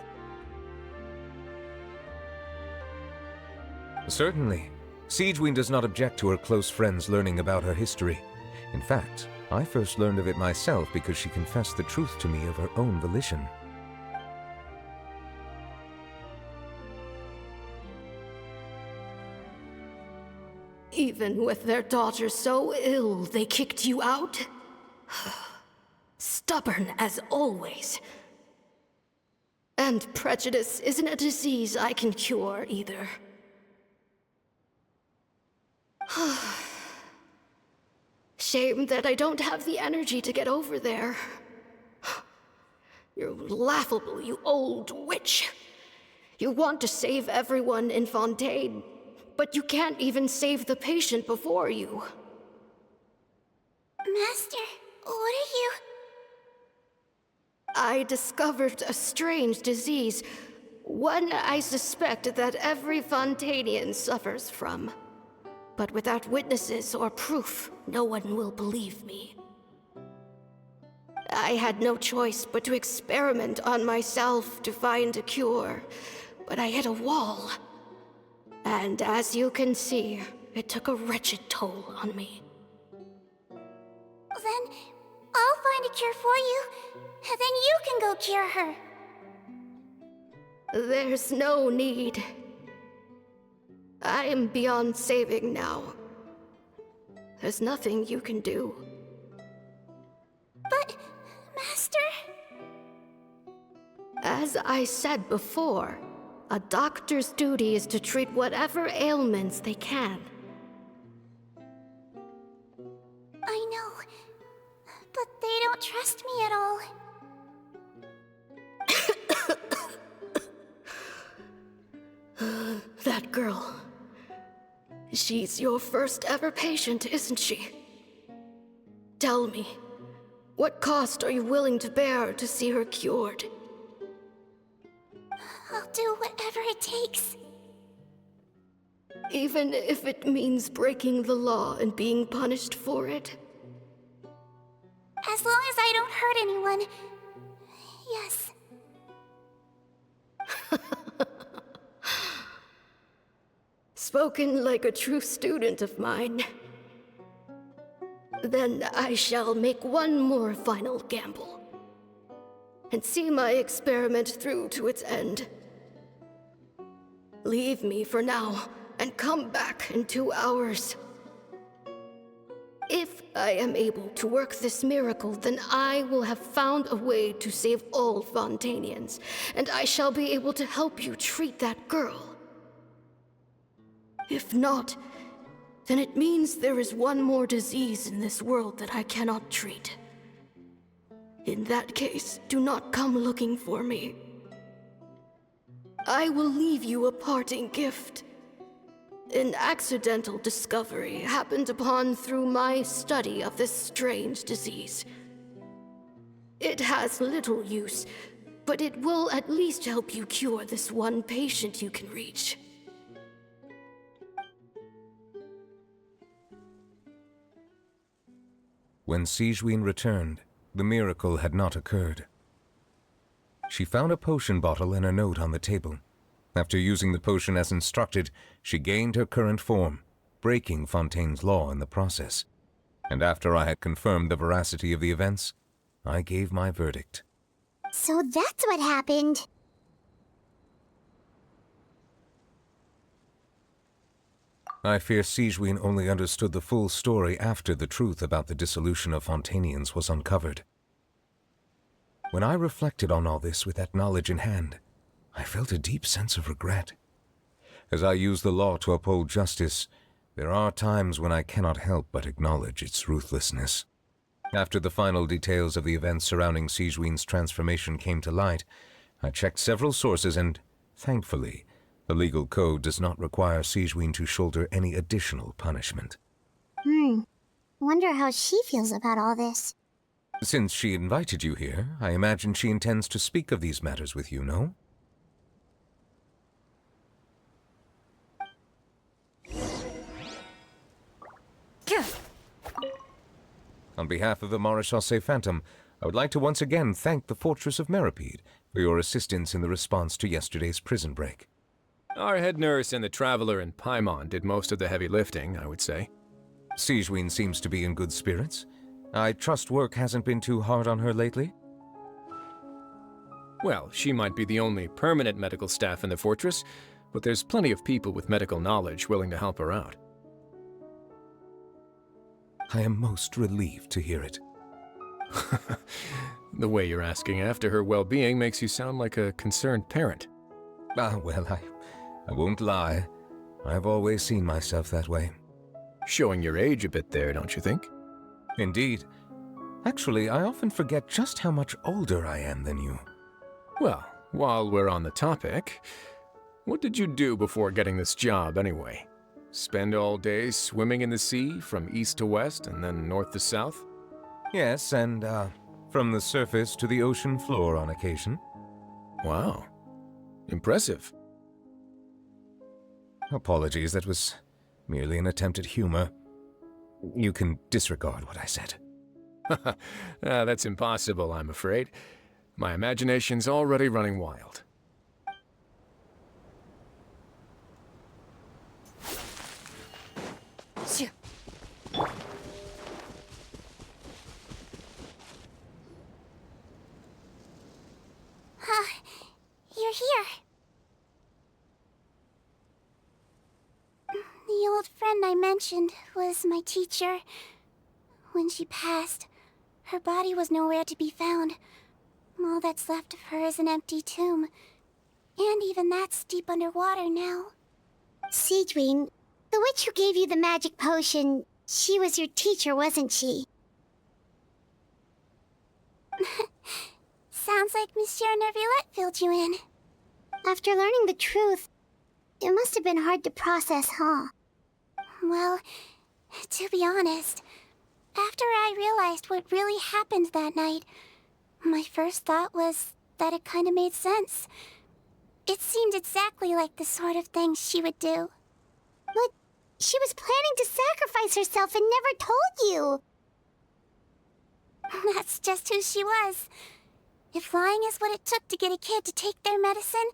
Certainly. Sigewinne does not object to her close friends learning about her history. In fact, I first learned of it myself because she confessed the truth to me of her own volition. Even with their daughter so ill, they kicked you out? Stubborn as always. And prejudice isn't a disease I can cure either. Shame that I don't have the energy to get over there. You're laughable, you old witch. You want to save everyone in Fontaine, but you can't even save the patient before you. Master, what are you... I discovered a strange disease, one I suspect that every Fontainian suffers from. But without witnesses or proof, no one will believe me. I had no choice but to experiment on myself to find a cure, but I hit a wall. And as you can see, it took a wretched toll on me. Then I'll find a cure for you, and then you can go cure her. There's no need. I am beyond saving now. There's nothing you can do. But, Master... As I said before, a doctor's duty is to treat whatever ailments they can. I know, That girl. She's your first ever patient, isn't she? Tell me, what cost are you willing to bear to see her cured? I'll do whatever it takes. Even if it means breaking the law and being punished for it? As long as I don't hurt anyone. Yes. Spoken like a true student of mine. Then I shall make one more final gamble. And see my experiment through to its end. Leave me for now, and come back in 2 hours. If I am able to work this miracle, then I will have found a way to save all Fontanians, and I shall be able to help you treat that girl. If not, then it means there is one more disease in this world that I cannot treat. In that case, do not come looking for me. I will leave you a parting gift. An accidental discovery happened upon through my study of this strange disease. It has little use, but it will at least help you cure this one patient you can reach. When Sigewinne returned, the miracle had not occurred. She found a potion bottle and a note on the table. After using the potion as instructed, she gained her current form, breaking Fontaine's law in the process. And after I had confirmed the veracity of the events, I gave my verdict. So that's what happened. I fear Sigewinne only understood the full story after the truth about the dissolution of Fontanians was uncovered. When I reflected on all this with that knowledge in hand, I felt a deep sense of regret. As I use the law to uphold justice, there are times when I cannot help but acknowledge its ruthlessness. After the final details of the events surrounding Sigewinne's transformation came to light, I checked several sources and, thankfully, the legal code does not require Sigewinne to shoulder any additional punishment. Wonder how she feels about all this. Since she invited you here, I imagine she intends to speak of these matters with you, no? On behalf of the Maréchaussée Phantom, I would like to once again thank the Fortress of Meripede for your assistance in the response to yesterday's prison break. Our head nurse and the Traveler in Paimon did most of the heavy lifting, I would say. Sigewinne seems to be in good spirits. I trust work hasn't been too hard on her lately? Well, she might be the only permanent medical staff in the fortress, but there's plenty of people with medical knowledge willing to help her out. I am most relieved to hear it. The way you're asking after her well-being makes you sound like a concerned parent. Well, I won't lie. I've always seen myself that way. Showing your age a bit there, don't you think? Indeed. Actually, I often forget just how much older I am than you. Well, while we're on the topic, what did you do before getting this job anyway? Spend all day swimming in the sea from east to west and then north to south? Yes, and from the surface to the ocean floor on occasion. Wow. Impressive. Apologies, that was merely an attempt at humor. You can disregard what I said. That's impossible, I'm afraid. My imagination's already running wild. You're here. The old friend I mentioned was my teacher. When she passed, her body was nowhere to be found. All that's left of her is an empty tomb. And even that's deep underwater now. Sigewinne, the witch who gave you the magic potion, she was your teacher, wasn't she? Sounds like Monsieur Neuvillette filled you in. After learning the truth, It must have been hard to process, huh? Well, to be honest, after I realized what really happened that night, my first thought was that it kind of made sense. It seemed exactly like the sort of thing she would do. But she was planning to sacrifice herself and never told you. That's just who she was. If lying is what it took to get a kid to take their medicine,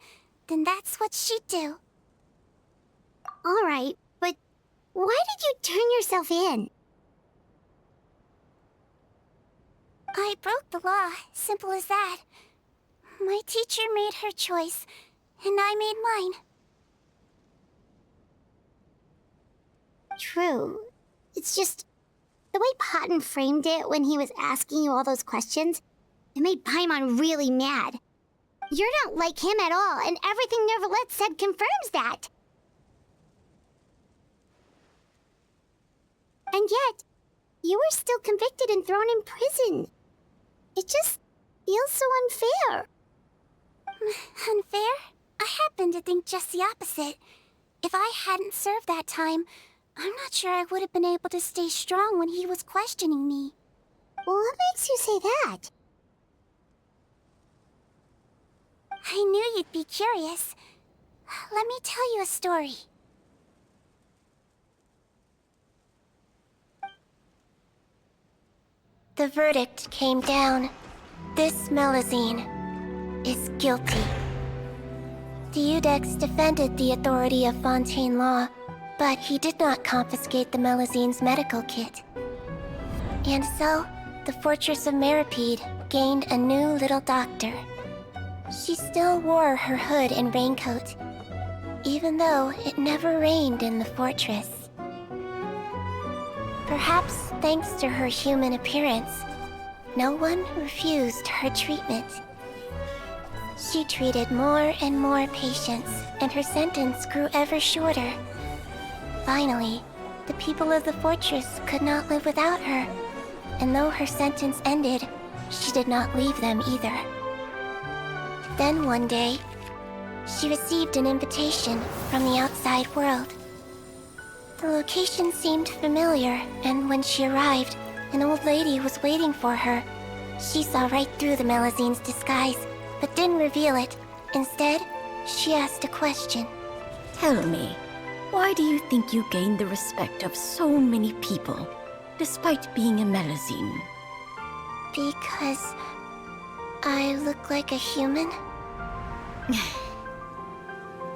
then that's what she'd do. All right, but why did you turn yourself in? I broke the law, simple as that. My teacher made her choice, and I made mine. True. It's just the way Potton framed it when he was asking you all those questions, it made Paimon really mad. You're not like him at all, and everything Neuvillette said confirms that. And yet, you were still convicted and thrown in prison. It just feels so unfair. Unfair? I happen to think just the opposite. If I hadn't served that time, I'm not sure I would have been able to stay strong when he was questioning me. What makes you say that? I knew you'd be curious. Let me tell you a story. The verdict came down. This Melusine is guilty. The Iudex defended the authority of Fontaine law, but he did not confiscate the Melusine's medical kit. And so, the Fortress of Meripede gained a new little doctor. She still wore her hood and raincoat, even though it never rained in the fortress. Perhaps thanks to her human appearance, no one refused her treatment. She treated more and more patients, and her sentence grew ever shorter. Finally, the people of the fortress could not live without her, and though her sentence ended, she did not leave them either. Then one day, she received an invitation from the outside world. The location seemed familiar, and when she arrived, an old lady was waiting for her. She saw right through the Melusine's disguise, but didn't reveal it. Instead, she asked a question. Tell me, why do you think you gained the respect of so many people, despite being a Melusine? Because I look like a human?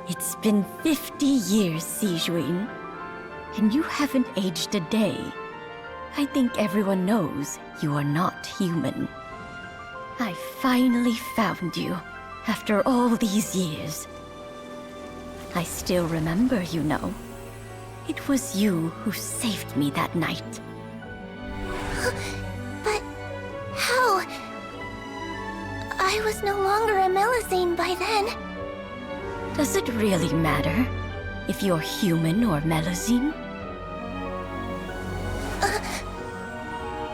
It's been 50 years, Sigewinne, and you haven't aged a day. I think everyone knows you are not human. I finally found you, after all these years. I still remember, you know. It was you who saved me that night. But how? I was no longer a Melusine by then. Does it really matter if you're human or Melusine?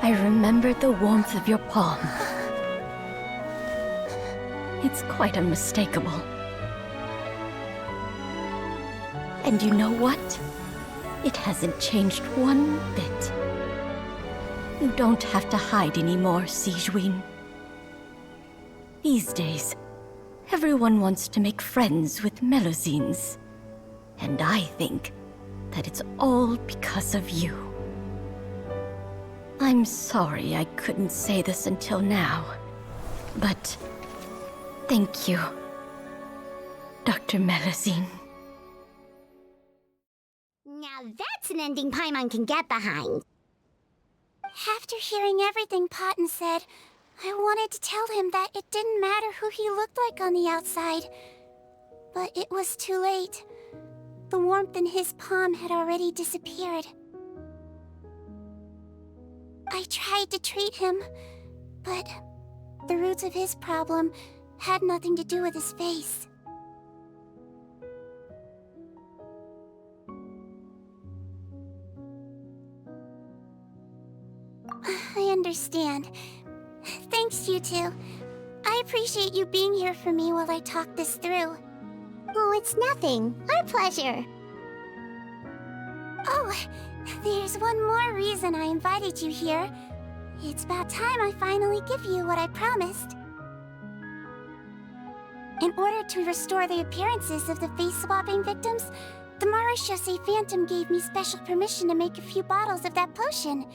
I remember the warmth of your palm. It's quite unmistakable. And you know what? It hasn't changed one bit. You don't have to hide anymore, Sigewinne. These days, everyone wants to make friends with Melusines. And I think that it's all because of you. I'm sorry I couldn't say this until now, but thank you, Dr. Melusine. Now that's an ending Paimon can get behind. After hearing everything Potton said, I wanted to tell him that it didn't matter who he looked like on the outside. But it was too late. The warmth in his palm had already disappeared. I tried to treat him, but the roots of his problem had nothing to do with his face. I understand. Thanks, you two. I appreciate you being here for me while I talk this through. Oh, it's nothing. Our pleasure. Oh, there's one more reason I invited you here. It's about time I finally give you what I promised. In order to restore the appearances of the face-swapping victims, the Marachose Phantom gave me special permission to make a few bottles of that potion.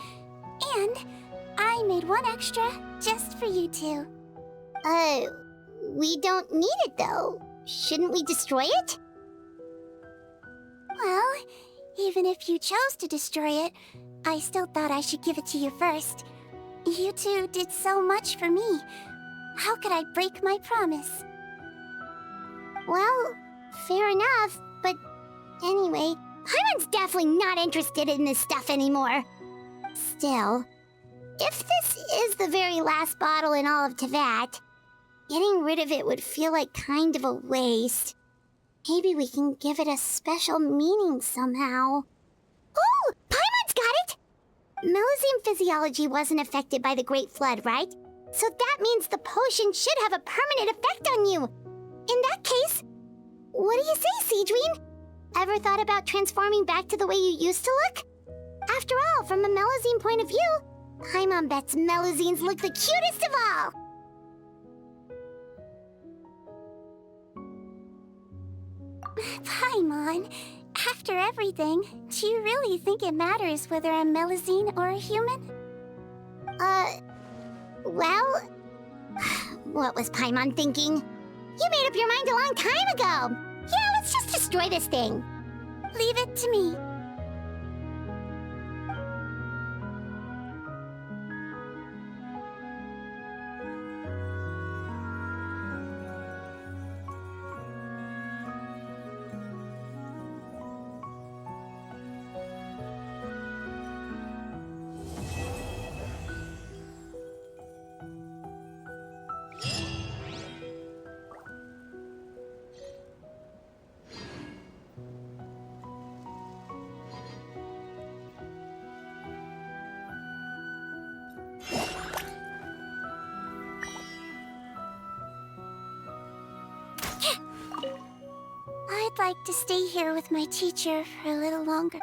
And I made one extra just for you two. We don't need it though. Shouldn't we destroy it? Well, even if you chose to destroy it, I still thought I should give it to you first. You two did so much for me. How could I break my promise? Well, fair enough, but anyway, Paimon's definitely not interested in this stuff anymore. Still, if this is the very last bottle in all of Teyvat, getting rid of it would feel like kind of a waste. Maybe we can give it a special meaning somehow. Oh, Paimon's got it! Melusine physiology wasn't affected by the Great Flood, right? So that means the potion should have a permanent effect on you. In that case, what do you say, Sigewinne? Ever thought about transforming back to the way you used to look? After all, from a Melusine point of view, Paimon bets Melusines look the cutest of all. Paimon, after everything, do you really think it matters whether I'm Melusine or a human? Well, what was Paimon thinking? You made up your mind a long time ago. Yeah, let's just destroy this thing. Leave it to me. I'd like to stay here with my teacher for a little longer.